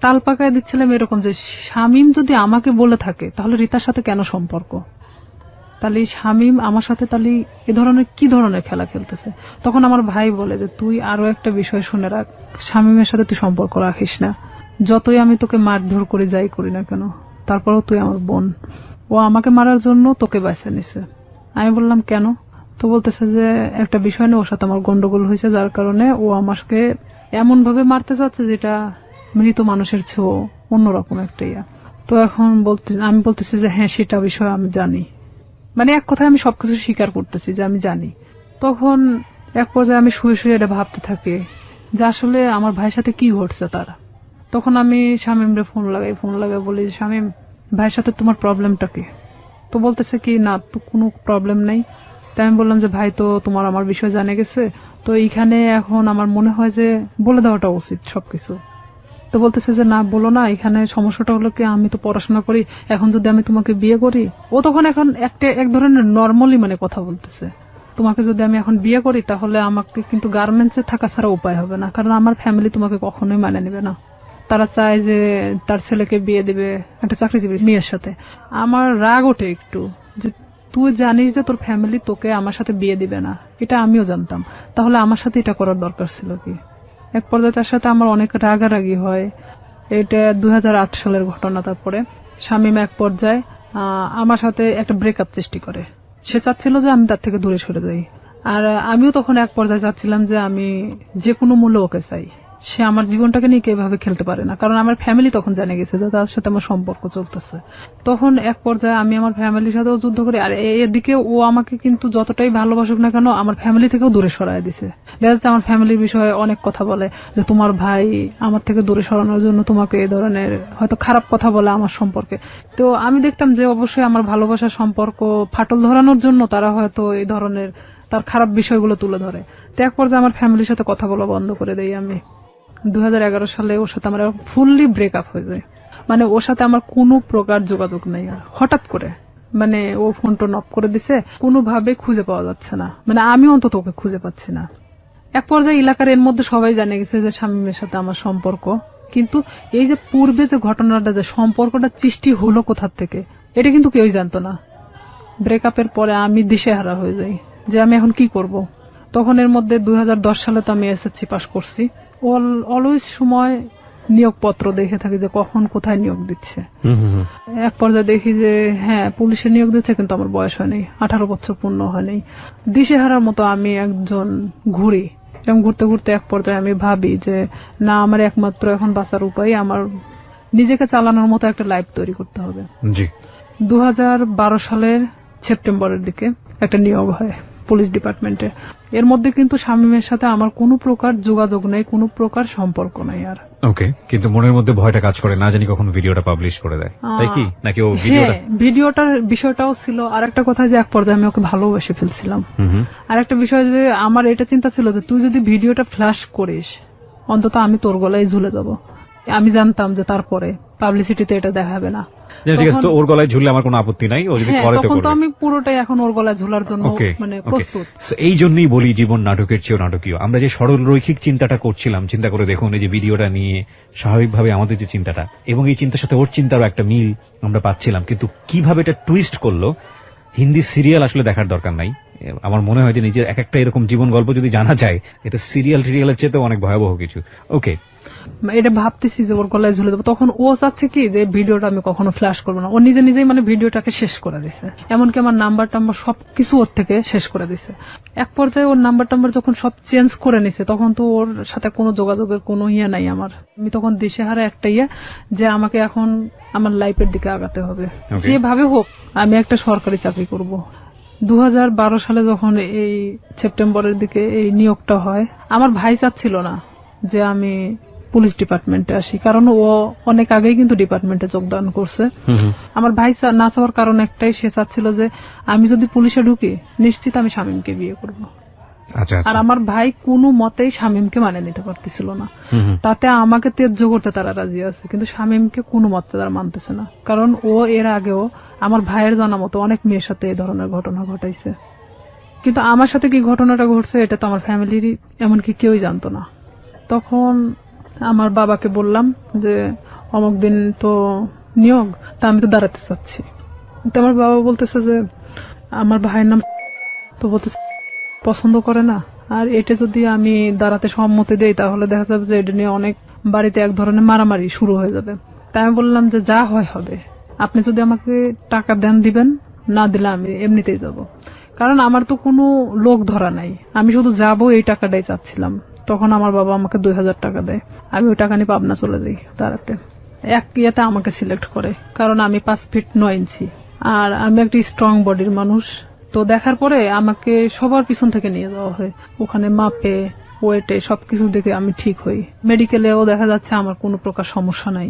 A: তাল পাকায় দিচ্ছিলাম এরকম যে শামীম যদি আমাকে বলে থাকে তাহলে রীতার সাথে কেন সম্পর্ক? তাহলে শামীম আমার সাথে তাহলে এ ধরনের কি ধরনের খেলা খেলতেছে? তখন আমার ভাই বলে যে তুই আরো একটা বিষয় শুনে রাখ, শামীমের সাথে তুই সম্পর্ক রাখিস না। যতই আমি তোকে মারধর করে যাই করি না কেন, তারপরেও তুই আমার বোন। ও আমাকে মারার জন্য তোকে বেছে নিছে। আমি বললাম কেন? তো বলতেছে যে একটা বিষয় নিয়ে ওর সাথে আমার গন্ডগোল হয়েছে, যার কারণে ও আমাকে এমন ভাবে মারতে চাচ্ছে যেটা মৃত মানুষের চেয়েও অন্যরকম একটা ইয়া। তো এখন আমি বলতেছি যে হ্যাঁ সেটা বিষয় আমি জানি, মানে এক কথায় আমি সবকিছু স্বীকার করতেছি যে আমি জানি। তখন এক পর্যায়ে আমি শুয়ে এটা ভাবতে থাকি যে আসলে আমার ভাইয়ের সাথে কি ঘটছে তার। তখন আমি শামীমরে ফোন লাগাই বলি শামীম ভাইয়ের সাথে তোমার প্রবলেমটা কি? তো বলতেছে কি না তো কোনো প্রবলেম নাই। তাই আমি বললাম যে ভাই তো তোমার আমার বিষয় জানে গেছে, তো এইখানে এখন আমার মনে হয় যে বলে দেওয়াটা উচিত সবকিছু। তো বলতেছে যে না বলো না, এখানে সমস্যাটা হলো কি আমি তো পড়াশোনা করি, এখন যদি আমি তোমাকে বিয়ে করি, ও তখন এখন এক ধরনের নর্মালি মানে কথা বলতেছে, তোমাকে যদি আমি এখন বিয়ে করি তাহলে আমাকে কিন্তু গার্মেন্টসে থাকা ছাড়া উপায় হবে না, কারণ আমার ফ্যামিলি তোমাকে কখনোই মানে নেবে না। তারা চায় যে তার ছেলেকে বিয়ে দিবে একটা চাকরিজীবী মেয়ের সাথে। আমার রাগ ওঠে একটু যে তুই জানিস যে তোর ফ্যামিলি তোকে আমার সাথে বিয়ে দিবে না, এটা আমিও জানতাম, তাহলে আমার সাথে এটা করার দরকার ছিল কি? এক পর্যায়ে তার সাথে আমার অনেক রাগারাগি হয়। এটা 2008 সালের ঘটনা। তারপরে শামীম এক পর্যায়ে আমার সাথে একটা ব্রেকআপ সৃষ্টি করে। সে চাচ্ছিল যে আমি তার থেকে দূরে সরে যাই, আর আমিও তখন এক পর্যায়ে চাচ্ছিলাম যে আমি যে কোনো মূল্য ওকে চাই। সে আমার জীবনটাকে নিয়ে এভাবে খেলতে পারে না, কারণ আমার ফ্যামিলি তখন জেনে গেছে যে তার সাথে আমার সম্পর্ক চলতেছে। তখন এক পর্যায়ে আমি আমার ফ্যামিলির সাথেও যুদ্ধ করি, আর এদিকে ও আমাকে কিন্তু যতটাই ভালোবাসুক না কেন আমার ফ্যামিলি থেকেও দূরে সরায় দিছে। দেখা যাচ্ছে আমার ফ্যামিলির বিষয়ে অনেক কথা বলে যে তোমার ভাই আমার থেকে দূরে সরানোর জন্য তোমাকে এই ধরনের হয়তো খারাপ কথা বলে আমার সম্পর্কে। তো আমি দেখতাম যে অবশ্যই আমার ভালোবাসার সম্পর্ক ফাটল ধরানোর জন্য তারা হয়তো এই ধরনের তার খারাপ বিষয়গুলো তুলে ধরে। তো এক পর্যায়ে আমার ফ্যামিলির সাথে কথা বলা বন্ধ করে দেই আমি। 2011 সালে ওর সাথে আমার ফুললি ব্রেকআপ হয়ে যায়, মানে ওর সাথে আমার কোনো প্রকার যোগাযোগ নেই। আর হঠাৎ করে মানে ও ফোন টোন অফ করে দিছে, কোনোভাবে খুঁজে পাওয়া যাচ্ছে না, মানে আমি অন্তত ওকে খুঁজে পাচ্ছি না। এক পর্যায়ে এলাকার এর মধ্যে সবাই জানে গেছে যে শামীমের সাথে আমার সম্পর্ক, কিন্তু এই যে পূর্বে যে ঘটনাটা যে সম্পর্কটা সৃষ্টি হলো কোথা থেকে এটা কিন্তু কেউই জানতো না। ব্রেকআপের পরে আমি দিশেহারা হয়ে যাই যে আমি এখন কি করব। তখন এর মধ্যে 2010 সালে তো আমি এসএসসি পাস করছি। অলওয়েজ সময় নিয়োগপত্র দেখে থাকি যে কখন কোথায় নিয়োগ দিচ্ছে। এক পর্যায়ে দেখি যে হ্যাঁ পুলিশে নিয়োগ দিচ্ছে, কিন্তু আমার বয়স হয়নি, 18 বছর পূর্ণ হয়নি। দিশেহারার মতো আমি একজন ঘুরি, এবং ঘুরতে ঘুরতে এক পর্যায়ে আমি ভাবি যে না, আমার একমাত্র এখন বাঁচার উপায় আমার নিজেকে চালানোর মতো একটা লাইফ তৈরি করতে হবে। 2012 সালের সেপ্টেম্বরের দিকে একটা নিয়োগ হয় পুলিশ ডিপার্টমেন্টে। এর মধ্যে কিন্তু শামীমের সাথে আমার কোনো প্রকার যোগাযোগ নেই, কোনো প্রকার সম্পর্ক নাই। আর
B: ওকে, কিন্তু মনের মধ্যে ভয়টা কাজ করে, না জানি কখন ভিডিওটা পাবলিশ করে দেয়, তাই কি? নাকি ও
A: ভিডিওটার বিষয়টাও ছিল। আর একটা কথা যে এক পর্যায়ে আমি ওকে ভালোবেসে ফেলছিলাম। আর একটা বিষয় যে আমার এটা চিন্তা ছিল যে তুই যদি ভিডিওটা ফ্ল্যাশ করিস অন্তত আমি তোর গলায় ঝুলে যাব। আমি জানতাম যে তারপরে পাবলিসিটিতে এটা দেখাবে না।
B: ঠিক আছে, তো ওর গলায় ঝুললে আমার কোনো আপত্তি নাই, ও যদি করে তো করবে।
A: আমি পুরোটাই এখন ওর গলায় ঝুলার জন্য মানে প্রস্তুত।
B: এই জন্যই বলি জীবন নাটকের চেয়েও নাটকীয়। আমরা যে সরল রৈখিক চিন্তাটা করছিলাম, চিন্তা করে দেখুন এই যে ভিডিওটা নিয়ে স্বাভাবিকভাবে আমাদের যে চিন্তাটা, এবং এই চিন্তার সাথে ওর চিন্তারও একটা মিল আমরা পাচ্ছিলাম, কিন্তু কিভাবে এটা টুইস্ট করলো। হিন্দি সিরিয়াল আসলে দেখার দরকার নাই। আমার মনে হয় যে নিজের এক একটা এরকম জীবন গল্প যদি জানা যায়, এটা সিরিয়ালের চেয়েও অনেক ভয়াবহ কিছু। ওকে,
A: এটা ভাবতেছি যে ওর গলায় ঝুলে দেবো। তখন ও চাচ্ছে কি যে ভিডিওটা আমি কখনো ফ্ল্যাশ করবো না। ও নিজেই মানে ভিডিওটাকে শেষ করে দিছে, এমনকি আমার নাম্বার টাম্বার সবকিছু ওর থেকে শেষ করে দিছে। এক পর্যায়ে ওর নাম্বার টাম্বার যখন সব চেঞ্জ করে নিছে, তখন তো ওর সাথে কোনো যোগাযোগের কোনো ইয়ে নাই আমার। আমি তখন দিশেহারা একটা যে আমাকে এখন আমার লাইফের দিকে আগাতে হবে, যেভাবে হোক আমি একটা সরকারি চাকরি করব। 2012 সালে যখন এই সেপ্টেম্বরের দিকে এই নিয়োগটা হয়, আমার ভাই চাচ্ছিল না যে আমি পুলিশ ডিপার্টমেন্টে আসি, কারণ ও অনেক আগেই কিন্তু ডিপার্টমেন্টে যোগদান করছে। আমার ভাই না চাওয়ার কারণ একটাই, সে চাচ্ছিল যে আমি যদি পুলিশে ঢুকি নিশ্চিত আমি শামীমকে বিয়ে করব। আর আমার ভাই কোনো মতেই শামীমকে মানে নিতে পারতেছিল না। তাতে আমাকে ত্যায্য করতে তারা রাজি আছে, কিন্তু শামীমকে কোনো মতে তারা মানতেছে না, কারণ ও এর আগেও আমার ভাইয়ের জানা মতো অনেক মেয়ের সাথে এই ধরনের ঘটনা ঘটাইছে। কিন্তু আমার সাথে কি ঘটনাটা ঘটছে এটা তো আমার ফ্যামিলির এমনকি কেউই জানতো না। তখন আমার বাবাকে বললাম যে অমুক দিন তো নিয়োগ, তা আমি তো দাঁড়াতে চাচ্ছি। তো আমার বাবা বলতেছে যে আমার ভাইয়ের নাম, তো বলতেছে পছন্দ করে না, আর এটা যদি আমি দাঁড়াতে সম্মতি দেই তাহলে দেখা যাবে যে এটা নিয়ে অনেক বাড়িতে এক ধরনের মারামারি শুরু হয়ে যাবে। তাই আমি বললাম যে যা হয় হবে, আপনি যদি আমাকে টাকা দেন দিবেন, না দিলে আমি এমনিতেই যাব, কারণ আমার তো কোনো লোক ধরা নাই, আমি শুধু যাব এই টাকাটাই চাচ্ছিলাম। তখন আমার বাবা আমাকে 2000 টাকা দেয়, আমি ওই টাকা নিয়ে পাবনা চলে যাই দাঁড়াতে। এক ইয়েতে আমাকে সিলেক্ট করে, কারণ আমি 5 ফিট 9 ইঞ্চি আর আমি একটা স্ট্রং বডির মানুষ। তো দেখার পরে আমাকে সবার পিছন থেকে নিয়ে যাওয়া হয়, ওখানে মাপে ওয়েটে সবকিছু দেখে আমি ঠিক হই। মেডিকেলেও দেখা যাচ্ছে আমার কোনো প্রকার সমস্যা নাই।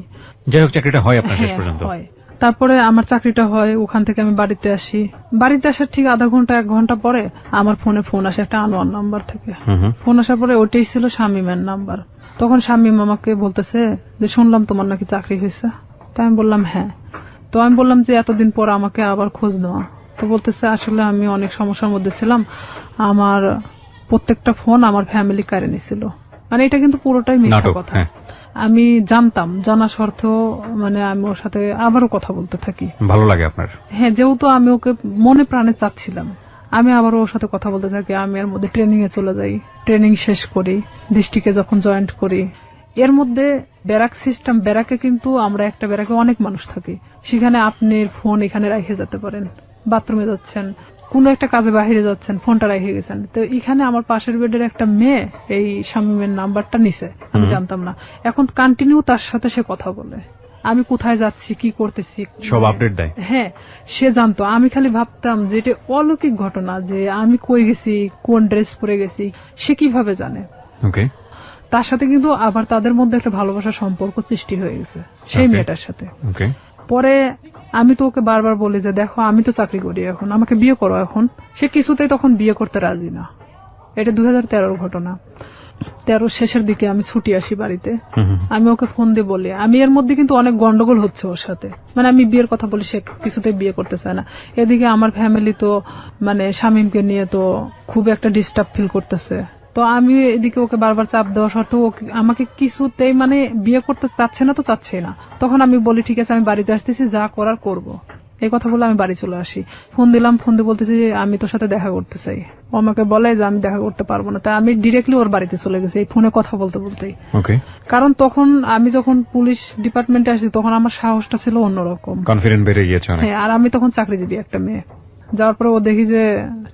B: যাই হোক, চাকরিটা হয় আপনার শেষ পর্যন্ত?
A: তারপরে আমার চাকরিটা হয়, ওখান থেকে আমি বাড়িতে আসি। বাড়িতে আসার ঠিক আধা ঘন্টা 1 ঘন্টা পরে আমার ফোনে ফোন আসে একটা আনোয়ার নাম্বার থেকে। ফোন আসার পরে ওইটাই ছিল শামীমের নাম্বার। তখন শামীম আমাকে বলতেছে যে শুনলাম তোমার নাকি চাকরি হয়েছে। তাই আমি বললাম হ্যাঁ। তো আমি বললাম যে এতদিন পর আমাকে আবার খোঁজ নেওয়া। তো বলতেছে আসলে আমি অনেক সমস্যার মধ্যে ছিলাম, আমার প্রত্যেকটা ফোন আমার ফ্যামিলি কেড়ে নিছিল। মানে এটা কিন্তু পুরোটাই মিথ্যা কথা। আমি জানতাম, জানা সত্ত্বেও মানে আমি ওর সাথে আবারও কথা বলতে থাকি।
B: ভালো লাগে আপনার?
A: হ্যাঁ, যেহেতু আমি ওকে মনে প্রাণে চাচ্ছিলাম, আমি আবারও ওর সাথে কথা বলতে থাকি। আমি এর মধ্যে ট্রেনিং এ চলে যাই, ট্রেনিং শেষ করি, ডিস্ট্রিক্টে যখন জয়েন্ট করি। এর মধ্যে ব্যারাক সিস্টেম, ব্যারাকে কিন্তু আমরা একটা ব্যারাকে অনেক মানুষ থাকি, সেখানে আপনি ফোন এখানে রেখে যেতে পারেন, বাথরুমে যাচ্ছেন, কোনো একটা কাজে বাহিরে যাচ্ছেন, ফোনটা রেখে গেছেন। তো এখানে আমার পাশের বেডের একটা মেয়ে এই শামীমের নাম্বারটা নিছে, আমি জানতাম না। এখন কন্টিনিউ তার সাথে সে কথা বলে, আমি কোথায় যাচ্ছি, কি করতেছি
B: সব আপডেট দেয়।
A: হ্যাঁ, সে জানতো। আমি খালি ভাবতাম যে এটা অলৌকিক ঘটনা, যে আমি কই গেছি, কোন ড্রেস পরে গেছি, সে কিভাবে জানে।
B: ওকে।
A: তার সাথে কিন্তু আবার তাদের মধ্যে একটা ভালোবাসার সম্পর্ক সৃষ্টি হয়ে গেছে সেই মেয়েটার সাথে। পরে আমি তো ওকে বারবার বলি যে দেখো আমি তো চাকরি করি, এখন আমাকে বিয়ে করো। এখন সে কিছুতেই তখন বিয়ে করতে রাজি না। এটা 2013 ঘটনা। 13 শেষের দিকে আমি ছুটি আসি বাড়িতে। আমি ওকে ফোন দিয়ে বলি, আমি এর মধ্যে কিন্তু অনেক গন্ডগোল হচ্ছে ওর সাথে, মানে আমি বিয়ের কথা বলি, সে কিছুতেই বিয়ে করতে চায় না। এদিকে আমার ফ্যামিলি তো মানে শামীমকে নিয়ে তো খুব একটা ডিস্টার্ব ফিল করতেছে। তো আমি এদিকে ওকে বারবার চাপ দেওয়া সত্ত্বেও আমাকে কিছুতেই মানে বিয়ে করতে চাচ্ছে না, তো চাচ্ছে না। তখন আমি বলি ঠিক আছে আমি বাড়িতে আসতেছি, যা করার করব। এই কথা বলে আমি বাড়ি চলে আসি। ফোন দিলাম, ফোন দিয়ে বলতেছি যে আমি তোর সাথে দেখা করতে চাই। ও আমাকে বলে যে আমি দেখা করতে পারবো না। তাই আমি ডিরেক্টলি ওর বাড়িতে চলে গেছি এই ফোনে কথা বলতে বলতেই। কারণ তখন আমি যখন পুলিশ ডিপার্টমেন্টে আসি তখন আমার সাহসটা ছিল অন্যরকম,
B: কনফিডেন্স বেড়ে গিয়েছে।
A: হ্যাঁ, আর আমি তখন চাকরিজীবী একটা মেয়ে। যাওয়ার পরে ও দেখি যে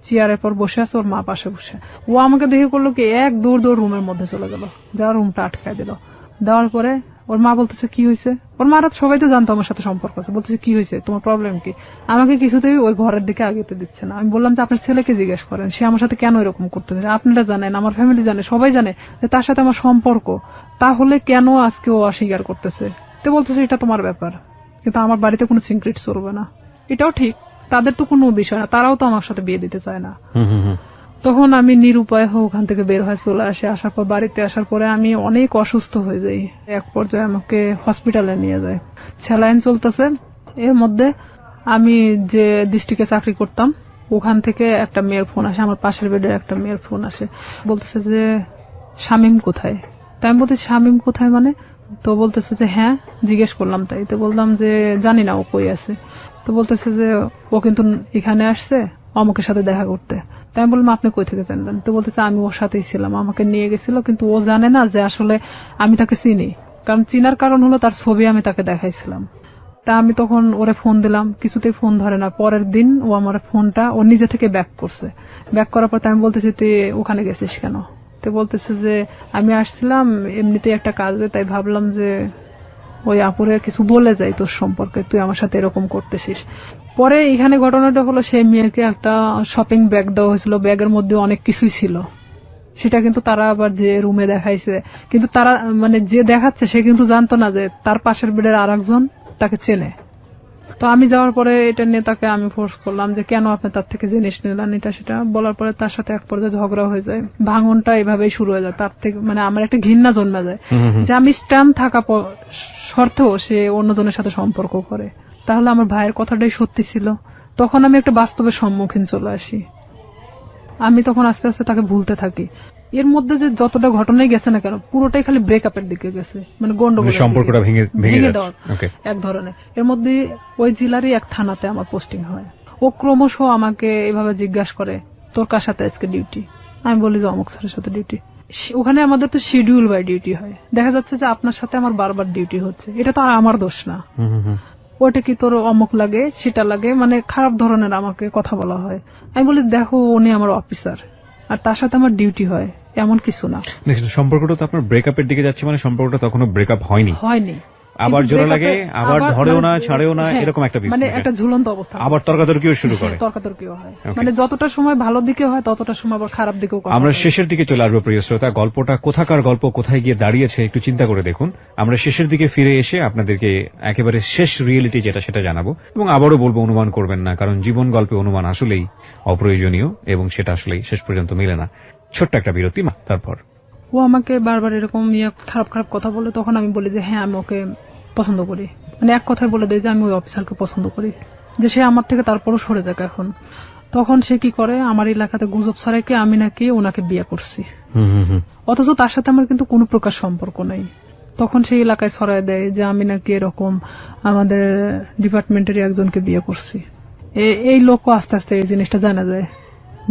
A: চেয়ারের পর বসে আছে, ওর মা পাশে বসে। ও আমাকে দেখে করলো কি, এক দৌড় রুমের মধ্যে চলে গেল, যাওয়ার রুমটা আটকায় দিল। দেওয়ার পরে ওর মা বলতেছে কি হয়েছে। ওর মারা সবাই তো জানতো আমার সাথে সম্পর্ক আছে। বলতেছে কি হয়েছে, তোমার প্রবলেম কি। আমাকে কিছুতেই ওই ঘরের দিকে আগেতে দিচ্ছে না। আমি বললাম যে আপনার ছেলেকে জিজ্ঞেস করেন, সে আমার সাথে কেন এরকম করতেছে। আপনারা জানেন, আমার ফ্যামিলি জানে, সবাই জানে যে তার সাথে আমার সম্পর্ক, তাহলে কেন আজকে ও অস্বীকার করতেছে। তো বলতেছে এটা তোমার ব্যাপার, কিন্তু আমার বাড়িতে কোনো সিক্রেট চলবে না। এটাও ঠিক, তাদের তো কোনো বিষয় না, তারাও তো আমার সাথে বিয়ে দিতে চায় না। তখন আমি নিরুপায় ওখান থেকে বের হয়ে চলে আসি। আসার পর বাড়িতে আসার পরে আমি অনেক অসুস্থ হয়ে যাই। এক পর্যায়ে আমাকে হসপিটালে নিয়ে যায়, স্যালাইন চলতেছে। এর মধ্যে আমি যে ডিস্ট্রিক্টে চাকরি করতাম ওখান থেকে একটা মেয়ের ফোন আসে, আমার পাশের বেডের একটা মেয়ের ফোন আসে। বলতেছে যে শামীম কোথায়। তাই আমি বলতে শামীম কোথায় মানে। তো বলতেছে যে হ্যাঁ, জিজ্ঞেস করলাম। তাই তো বললাম যে জানি না ও কই আছে। তো বলতেছে যে ও কিন্তু এখানে আসছে অমুকের সাথে দেখা করতে। তাই আমি বললাম আপনি কই থেকে জানলেন। তো বলতেছে আমি ওর সাথেই ছিলাম, আমাকে নিয়ে গেছিল, কিন্তু ও জানে না যে আসলে আমি তাকে চিনি। কারণ চিনার কারণ হলো তার ছবি আমি তাকে দেখাইছিলাম। তা আমি তখন ওরে ফোন দিলাম, কিছুতেই ফোন ধরে না। পরের দিন ও আমার ফোনটা ও নিজে থেকে ব্যাক করছে। ব্যাক করার পর আমি বলতেছি তুই ওখানে গেছিস কেন। তো বলতেছে যে আমি আসছিলাম এমনিতেই একটা কাজে, তাই ভাবলাম যে ওই আপুরে কিছু বলে যাই তোর সম্পর্কে, তুই আমার সাথে এরকম করতেছিস। পরে এখানে ঘটনাটা হলো সেই মেয়েকে একটা শপিং ব্যাগ দেওয়া হয়েছিল, ব্যাগের মধ্যে অনেক কিছুই ছিল। সেটা কিন্তু তারা আবার যে রুমে দেখাইছে, কিন্তু তারা মানে যে দেখাচ্ছে সে কিন্তু জানতো না যে তার পাশের বেডের আর একজন তাকে চেনে। তো আমি যাওয়ার পরে এটা নিয়ে তাকে আমি ফোর্স করলাম যে কেন আপনি তার থেকে জিনিস নিলেন, এটা সেটা বলার পরে তার সাথে এক পর্যায়ে ঝগড়া হয়ে যায়। ভাঙনটা এভাবেই শুরু হয়ে যায়। তার থেকে মানে আমার একটা ঘৃণা জন্মে যায় যে আমি স্ট্যান্ড থাকা সত্ত্বেও সে অন্যজনের সাথে সম্পর্ক করে। তাহলে আমার ভাইয়ের কথাটাই সত্যি ছিল। তখন আমি একটা বাস্তবের সম্মুখীন চলে আসি। আমি তখন আস্তে আস্তে তাকে ভুলতে থাকি। এর মধ্যে যে যতটা ঘটনাই গেছে না কেন পুরোটাই খালি ব্রেকআপের দিকে গেছে, মানে গন্ডগোল, সম্পর্কটা ভেঙে দেওয়া এক ধরনের। এর মধ্যে ওই জেলারই এক থানাতে আমার পোস্টিং হয়। ও ক্রমশ আমাকে এভাবে জিজ্ঞাসা করে তোর কার সাথে আজকে ডিউটি। আমি বলি যে অমুক স্যারের সাথে ডিউটি। ওখানে আমাদের তো শিডিউল বাই ডিউটি হয়। দেখা যাচ্ছে যে আপনার সাথে আমার বারবার ডিউটি হচ্ছে, এটা তো আর আমার দোষ না। ওটা কি তোর অমুক লাগে সেটা লাগে, মানে খারাপ ধরনের আমাকে কথা বলা হয়। আমি বলি দেখো উনি আমার অফিসার আর তার সাথে আমার ডিউটি হয়, এমন কিছু না।
B: সম্পর্কটা তো আপনার ব্রেকআপের দিকে যাচ্ছে, মানে সম্পর্কটা তখনও ব্রেকআপ হয়নি। আবার জোড়া লাগে, আবার ধরেও না ছাড়েও না, এরকম একটা বিষয়,
A: মানে একটা ঝুলন্ত অবস্থা।
B: আবার তর্কাতর্কিও শুরু করে,
A: তর্কাতর্কিও হয়, মানে যতটা সময় ভালো দিকে হয় ততটা সময় আবার খারাপ দিকেও।
B: আমরা শেষের দিকে চলে আসবো প্রিয় শ্রোতা। গল্পটা কোথাকার গল্প, কোথায় গিয়ে দাঁড়িয়েছে একটু চিন্তা করে দেখুন। আমরা শেষের দিকে ফিরে এসে আপনাদেরকে একেবারে শেষ রিয়েলিটি যেটা সেটা জানাবো। এবং আবারও বলবো অনুমান করবেন না, কারণ জীবন গল্পে অনুমান আসলেই অপ্রয়োজনীয় এবং সেটা আসলেই শেষ পর্যন্ত মেলে না। ছোট্ট একটা বিরতি, তারপর
A: ও আমাকে বারবার এরকম খারাপ খারাপ কথা বলে। তখন আমি বলি যে হ্যাঁ আমি ওকে পছন্দ করি, মানে এক কথায় বলে দেয় যে আমি ওই অফিসারকে পছন্দ করি, যে সে আমার থেকে তারপরও সরে যাক এখন। তখন সে কি করে, আমার এলাকাতে গুজব ছড়াইকে আমি নাকি ওনাকে বিয়ে করছি, অথচ তার সাথে আমার কিন্তু কোনো প্রকার সম্পর্ক নেই। তখন সেই এলাকায় ছড়াই দেয় যে আমি নাকি এরকম আমাদের ডিপার্টমেন্টের একজনকে বিয়ে করছি। এই লোকও আস্তে আস্তে এই জিনিসটা জানা যায়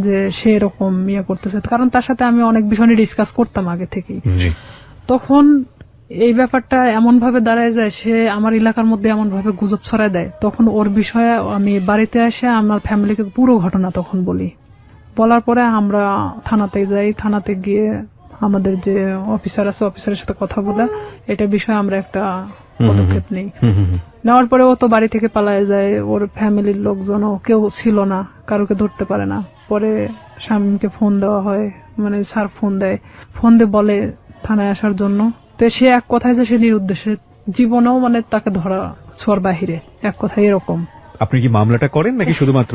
A: যে সে এরকম ইয়ে করতেছে, কারণ তার সাথে আমি অনেক বিষয় নিয়ে ডিসকাস করতাম আগে থেকেই। তখন এই ব্যাপারটা এমন ভাবে দাঁড়ায় যায়, সে আমার এলাকার মধ্যে এমন ভাবে গুজব ছড়ায় দেয়। তখন ওর বিষয়ে আমি বাড়িতে এসে আমার ফ্যামিলিকে পুরো ঘটনা তখন বলি। বলার পরে আমরা থানাতে যাই, থানাতে গিয়ে আমাদের যে অফিসার আছে অফিসারের সাথে কথা বলে এটা বিষয়ে আমরা একটা পদক্ষেপ নেই। নেওয়ার পরে ও তো বাড়ি থেকে পালায় যায়, ওর ফ্যামিলির লোকজনও কেউ ছিল না, কারোকে ধরতে পারে না। পরে স্বামীকে ফোন দেওয়া হয়, মানে স্যার ফোন দেয়, ফোন দিয়ে বলে থানায় আসার জন্য। তো সে এক কথায় যে সে নিরুদ্দেশে, জীবনেও মানে তাকে ধরা ছোঁয়ার বাহিরে, এক কথায় এরকম।
B: আপনি কি মামলাটা করেন নাকি শুধুমাত্র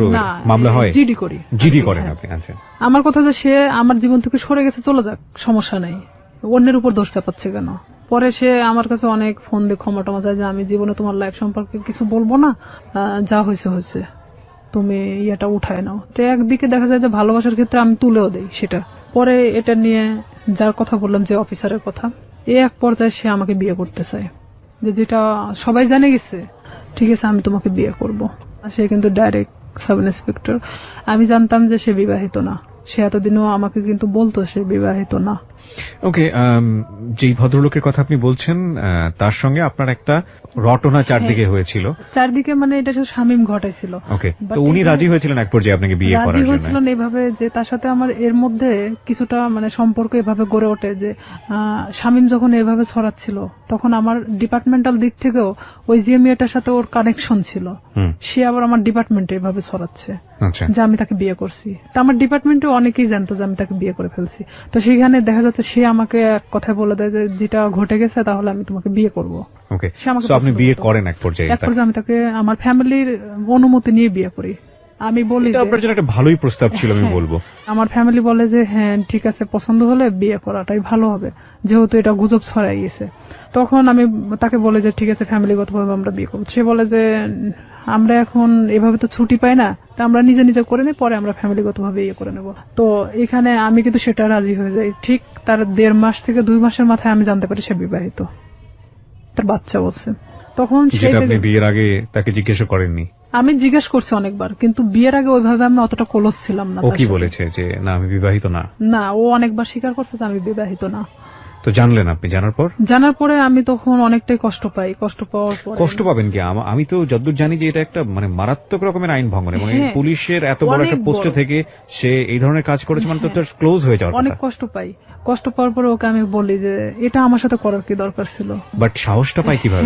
B: মামলা হয়?
A: জিডি করি।
B: জিডি করেন আপনি? আচ্ছা।
A: আমার কথা যে সে আমার জীবন থেকে সরে গেছে, চলে যাক, সমস্যা নেই, অন্যের উপর দোষ চাপাচ্ছে কেন? পরে সে আমার কাছে অনেক ফোন দিয়ে ক্ষমা টমা চায় যে আমি জীবনে তোমার লাইফ সম্পর্কে কিছু বলবো না, যা হয়েছে হয়েছে, তুমি ইয়েটা উঠায় নাও। তো একদিকে দেখা যায় যে ভালোবাসার ক্ষেত্রে আমি তুলেও দেই সেটা। পরে এটা নিয়ে যার কথা বললাম যে অফিসারের কথা, এক পর্যায়ে সে আমাকে বিয়ে করতে চায়, যেটা সবাই জানে গেছে। ঠিক আছে আমি তোমাকে বিয়ে করব। সে কিন্তু ডাইরেক্ট সাব ইন্সপেক্টর। আমি জানতাম যে সে বিবাহিত না, সে এতদিনও আমাকে কিন্তু বলতো সে বিবাহিত না।
B: ওকে, যেই ভদ্রলোকের কথা আপনি বলছেন তার সঙ্গে আপনার একটা রটনা চারদিকে হয়েছিল।
A: চারদিকে মানে এটা শুধু শামীম ঘটাইছিল।
B: ওকে, তো উনি রাজি হয়েছিলেন এক পর্যায়ে আপনাকে বিয়ে করার
A: রাজি
B: জন্য?
A: হয়েছিলেন এইভাবে যে তার সাথে আমার এর মধ্যে কিছুটা মানে সম্পর্ক এভাবে গড়ে ওঠে যে শামীম যখন এভাবে ছড়াচ্ছিল তখন আমার ডিপার্টমেন্টাল দিক থেকেও ওই যে মেয়েটার সাথে ওর কানেকশন ছিল, সে আবার আমার ডিপার্টমেন্টে এভাবে ছড়াচ্ছে যে আমি তাকে বিয়ে করছি। তা আমার ডিপার্টমেন্টে অনেকেই জানতো যে আমি তাকে বিয়ে করে ফেলছি। তো সেখানে দেখা যাচ্ছে সে আমাকে এক কথায় বলে দেয় যে যেটা ঘটে গেছে তাহলে আমি তোমাকে বিয়ে করবো।
B: ওকে, সো আপনি বিয়ে করেন এক পর্যায়ে?
A: এক পর্যায়ে আমি তাকে আমার ফ্যামিলির অনুমতি নিয়ে বিয়ে করি। আমি বলি
B: এটা আপনার জন্য একটা ভালোই প্রস্তাব ছিল আমি বলবো।
A: আমার ফ্যামিলি বলে যে হ্যাঁ ঠিক আছে, পছন্দ হলে বিয়ে করাটাই ভালো হবে, যেহেতু এটা গুজব ছড়াই গেছে। তখন আমি তাকে বলে যে ঠিক আছে ফ্যামিলিগতভাবে আমরা বিয়ে করবো। সে বলে যে আমরা এখন এভাবে তো ছুটি পাই না, তা আমরা নিজে নিজে করে নিই, পরে আমরা ফ্যামিলিগতভাবে ইয়ে করে নেব। তো এখানে আমি কিন্তু সেটা রাজি হয়ে যাই। ঠিক তার 1.5 মাস থেকে 2 মাসের মাথায় আমি জানতে পারি সে বিবাহিত, তার বাচ্চা বলছে। তখন
B: আপনি বিয়ের আগে তাকে জিজ্ঞাসা করেননি?
A: আমি জিজ্ঞেস করছি অনেকবার, কিন্তু বিয়ের আগে ওইভাবে আমি অতটা ক্লোজ ছিলাম না।
B: ও কি বলেছে যে না আমি বিবাহিত না?
A: না, ও অনেকবার স্বীকার করছে যে আমি বিবাহিত না।
B: তো জানলেন আপনি? জানার পরে আমি তখন অনেকটাই কষ্ট পাই। কষ্ট পাওয়ার পর কষ্ট পাবেন কি? আমি তো যতদূর জানি যে এটা একটা মানে মারাত্মক রকমের আইন ভঙ্গন, এবং পুলিশের এত বড় একটা পোস্টে থেকে সে এই ধরনের কাজ করেছে মানে তো তার ক্লোজ হয়ে যাওয়ার কথা।
A: অনেক কষ্ট পাই। কষ্ট পাওয়ার পরে ওকে আমি বলি যে এটা আমার সাথে করার কি দরকার ছিল।
B: বাট সাহসটা পাই কিভাবে?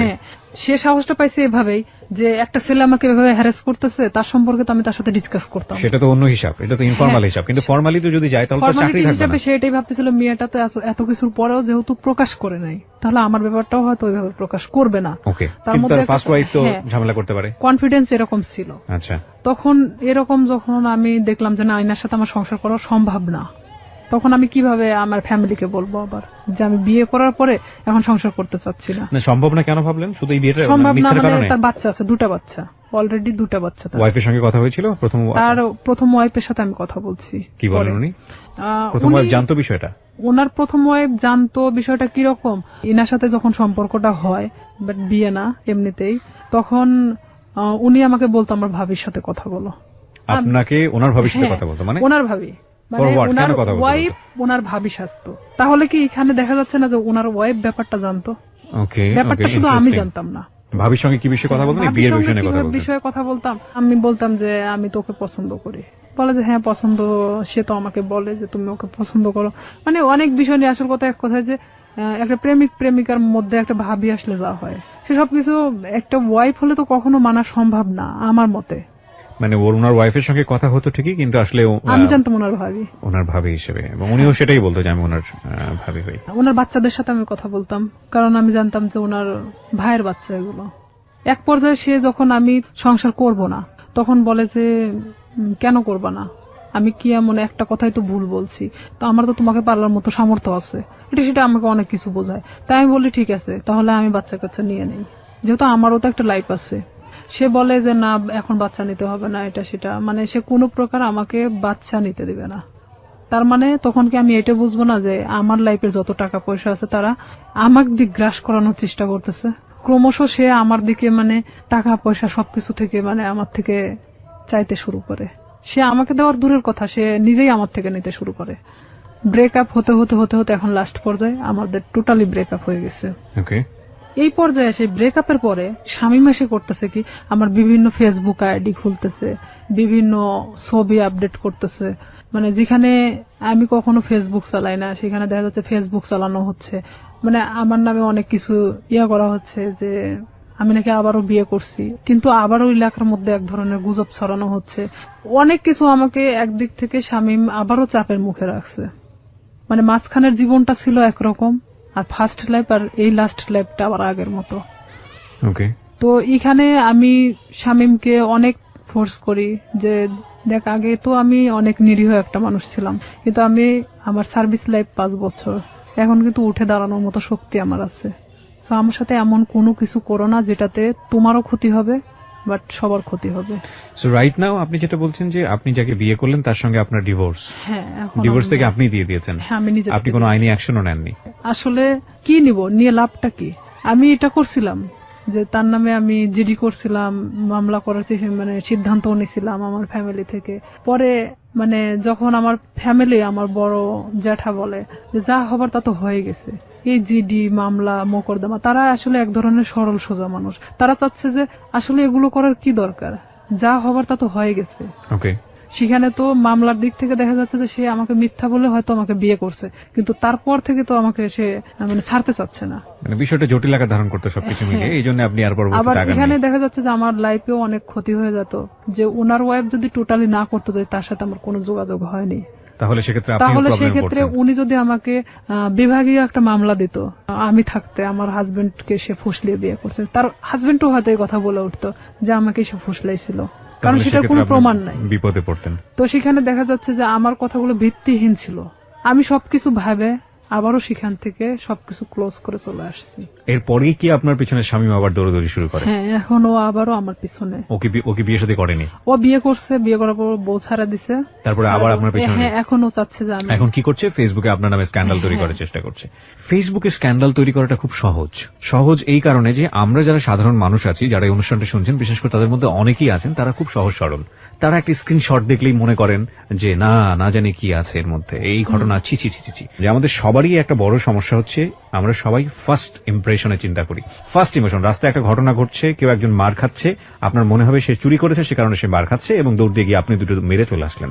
A: সে সাহসটা পাইছে এভাবেই যে একটা ছেলে আমাকে এভাবে হ্যারাস করতেছে, তার সম্পর্কে তো আমি তার সাথে ডিসকাস করতাম।
B: সেটা তো অন্য হিসাব, এটা তো ইনফরমাল হিসাব। কিন্তু ফর্মালি তো যদি যায় তাহলে তো চাকরি থাকবে না।
A: সে এটাই ভাবতেছিল মেয়েটা তো এত কিছুর পরেও যেহেতু প্রকাশ করে নাই, তাহলে আমার ব্যাপারটাও হয়তো ওইভাবে প্রকাশ করবে না।
B: ওকে, কিন্তু তার ফার্স্ট ওয়াইফ তো ঝামেলা করতে পারে,
A: কনফিডেন্স এরকম ছিল।
B: আচ্ছা,
A: তখন এরকম যখন আমি দেখলাম যে না আইনার সাথে আমার সংসার করা সম্ভব না, তখন আমি কিভাবে আমার ফ্যামিলিকে বলবো আবার যে আমি বিয়ে করার পরে এখন সংসার করতে চাচ্ছি না।
B: সম্ভব না কেন ভাবলেন? শুধু এই বিয়েটা
A: সম্ভব না মানে তার বাচ্চা আছে, 2টা বাচ্চা, অলরেডি 2টা বাচ্চা।
B: ওয়াইফের সঙ্গে কথা হয়েছিল?
A: প্রথম ওয়াইফের সাথে আমি কথা বলছি।
B: কি বলেন উনি? প্রথম ওয়াইফ জানতো বিষয়টা? ওনার
A: প্রথম ওয়াইফ জানতো বিষয়টা কিরকম, ইনার সাথে যখন সম্পর্কটা হয়, বাট বিয়ে না এমনিতেই, তখন উনি আমাকে বলতো আমার ভাবির সাথে কথা বলো।
B: আপনাকে ওনার ভাবির সাথে কথা বলতো? মানে
A: ওনার ভাবি মানে ওনার ওয়াইফ ওনার ভাবি সাজতো। তাহলে কি এখানে দেখা যাচ্ছে না যে ওনার ওয়াইফ ব্যাপারটা জানতো?
B: ওকে,
A: ব্যাপারটা শুধু আমি জানতাম না।
B: ভাবির সঙ্গে কি বিষয়ে কথা বলতেন? বিয়ের
A: বিষয়ে কথা বলতাম। আমি বলতাম যে আমি তোকে পছন্দ করি, বলে যে হ্যাঁ পছন্দ। সে তো আমাকে বলে যে তুমি ওকে পছন্দ করো, মানে অনেক বিষয় নিয়ে। আসল কথা এক কথায় যে একটা প্রেমিক প্রেমিকার মধ্যে একটা ভাবি আসলে যা হয়, সে সবকিছু একটা ওয়াইফ হলে তো কখনো মানা সম্ভব না আমার মতে।
B: মানে ওনার ওয়াইফের সঙ্গে কথা হতো ঠিকই, কিন্তু আসলে
A: আমি জানতাম ওনার ভাবি
B: হিসেবে, এবং উনিও সেটাই বলতো যে আমি ওনার ভাবি হই।
A: ওনার বাচ্চাদের সাথে আমি কথা বলতাম, কারণ আমি জানতাম যে ওনার ভাইয়ের বাচ্চা এগুলো। এক পর্যায়ে সে যখন আমি সংসার করব না, তখন বলে যে কেন করবা না, আমি কি এমন একটা কথাই তো ভুল বলছি, তো আমার তো তোমাকে পালার মতো সামর্থ্য আছে, এটা সেটা আমাকে অনেক কিছু বোঝায়। তাই আমি বলি ঠিক আছে তাহলে আমি বাচ্চা কাচ্চা নিয়ে নেই, যেহেতু আমারও তো একটা লাইফ আছে। সে বলে যে না এখন বাচ্চা নিতে হবে না, এটা সেটা, মানে সে কোনো প্রকার আমাকে বাচ্চা নিতে দিবে না। তার মানে তখন কি আমি এটা বুঝবো না যে আমার লাইফের যত টাকা পয়সা আছে তারা আমার দিক গ্রাস করানোর চেষ্টা করতেছে? ক্রমশ সে আমার দিকে মানে টাকা পয়সা সবকিছু থেকে মানে আমার থেকে চাইতে শুরু করে। সে আমাকে দেওয়ার দূরের কথা, সে নিজেই আমার থেকে নিতে শুরু করে। ব্রেকআপ হতে হতে হতে হতে এখন লাস্ট পর্যায়ে আমাদের টোটালি ব্রেকআপ হয়ে গেছে। এই পর্যায়ে সেই ব্রেকআপের পরে শামীম এসে করতেছে কি, আমার বিভিন্ন ফেসবুক আইডি খুলতেছে, বিভিন্ন ছবি আপডেট করতেছে, মানে যেখানে আমি কখনো ফেসবুক চালাই না সেখানে দেখা যাচ্ছে ফেসবুক চালানো হচ্ছে। মানে আমার নামে অনেক কিছু করা হচ্ছে যে আমি নাকি আবারও বিয়ে করছি, কিন্তু আবারও এলাকার মধ্যে এক ধরনের গুজব ছড়ানো হচ্ছে। অনেক কিছু আমাকে একদিক থেকে শামীম আবারও চাপের মুখে রাখছে। মানে মাঝখানের জীবনটা ছিল একরকম, আর ফার্স্ট লাইফ আর এই লাস্ট লাইফটা আবার আগের মতো। তো এখানে আমি শামীমকে অনেক ফোর্স করি যে দেখ আগে তো আমি অনেক নিরীহ একটা মানুষ ছিলাম, কিন্তু আমি আমার সার্ভিস লাইফ 5 বছর, এখন কিন্তু উঠে দাঁড়ানোর মতো শক্তি আমার আছে। তো আমার সাথে এমন কোনো কিছু করো না যেটাতে তোমারও ক্ষতি হবে বাট সবার ক্ষতি হবে।
B: সো রাইট নাও আপনি যেটা বলছেন যে আপনি যাকে বিয়ে করলেন তার সঙ্গে আপনার ডিভোর্স।
A: হ্যাঁ,
B: ডিভোর্স থেকে আপনি দিয়ে দিয়েছেন?
A: হ্যাঁ, আমি নিজে।
B: আপনি কোনো আইনি অ্যাকশনও নেননি?
A: আসলে কি নিব, নিয়ে লাভটা কি? আমি এটা করছিলাম যে তার নামে আমি জিডি করছিলাম, মামলা করার মানে সিদ্ধান্ত নিয়েছিলাম আমার ফ্যামিলি থেকে। পরে মানে যখন আমার ফ্যামিলি, আমার বড় জ্যাঠা বলে যে যা হবার তা তো হয়ে গেছে, এই জিডি মামলা মোকদ্দমা, তারা আসলে এক ধরনের সরল সোজা মানুষ, তারা চাচ্ছে যে আসলে এগুলো করার কি দরকার, যা হবার তা তো হয়ে গেছে।
B: ওকে,
A: সেখানে তো মামলার দিক থেকে দেখা যাচ্ছে যে সে আমাকে মিথ্যা বলে হয়তো আমাকে বিয়ে করছে, কিন্তু তারপর থেকে তো আমাকে সে মানে ছাড়তে চাচ্ছে না।
B: মানে বিষয়টা জটিল আকার ধারণ করতে সবকিছু মিলে, এই জন্য আপনি আর পরবর্তীতে
A: আবার
B: আগান
A: এখানে
B: নাই।
A: দেখা যাচ্ছে যে আমার লাইফেও অনেক ক্ষতি হয়ে যেত, যে ওনার ওয়াইফ যদি টোটালি না করতে যায়, তার সাথে আমার কোনো যোগাযোগ হয়নি।
B: তাহলে সেক্ষেত্রে আপনি
A: তাহলে
B: প্রবলেমে
A: সেক্ষেত্রে
B: পড়তেন।
A: উনি যদি আমাকে বিভাগীয় একটা মামলা দিত, আমি থাকতে আমার হাজবেন্ডকে সে ফুসলিয়ে বিয়ে করছে, তার হাজবেন্ডও হয়তো এই কথা বলে উঠতো যে আমাকে সে ফুসলাইছিল, কারণ
B: তাহলে
A: সেটার
B: সেক্ষেত্রে
A: কোনো
B: আপনি
A: প্রমাণ নাই।
B: বিপদে পড়তেন।
A: তো সেখানে দেখা যাচ্ছে যে আমার কথাগুলো ভিত্তিহীন ছিল, আমি সবকিছু ভাবে আবারও সেখান থেকে সবকিছু ক্লোজ করে চলে আসছি।
B: এরপরেই কি আপনার পিছনে শামীম আবার দৌড়াদৌড়ি শুরু করে?
A: হ্যাঁ, এখন ও আবারও আমার পিছনে।
B: ওকে বিয়ে শাদী করেনি?
A: ও বিয়ে করছে, বিয়ে করার পর বউ ছাড়া দিছে,
B: তারপরে আবার আপনার পিছনে?
A: হ্যাঁ, এখন ও চাচ্ছে যে আমি।
B: এখন কি করছে? ফেসবুকে আপনার নামে স্ক্যান্ডাল তৈরি করার চেষ্টা করছে। ফেসবুকে স্ক্যান্ডাল তৈরি করাটা খুব সহজ এই কারণে যে আমরা যারা সাধারণ মানুষ আছি, যারা এই অনুষ্ঠানটা শুনছেন, বিশেষ করে তাদের মধ্যে অনেকেই আছেন তারা খুব সহজ সরল। তারা একটা স্ক্রিনশট দেখলেই মনে করেন যে না জানি কি আছে এর মধ্যে, এই ঘটনা ছি। যে আমাদের সবারই একটা বড় সমস্যা হচ্ছে, আমরা সবাই ফার্স্ট ইমপ্রেশনে চিন্তা করি। ফার্স্ট ইমোশন, রাস্তায় একটা ঘটনা ঘটছে, কেউ একজন মার খাচ্ছে, আপনার মনে হবে সে চুরি করেছে, সে কারণে সে মার খাচ্ছে, এবং দৌড় দিয়ে গিয়ে আপনি দুটো মেরে চলে আসলেন।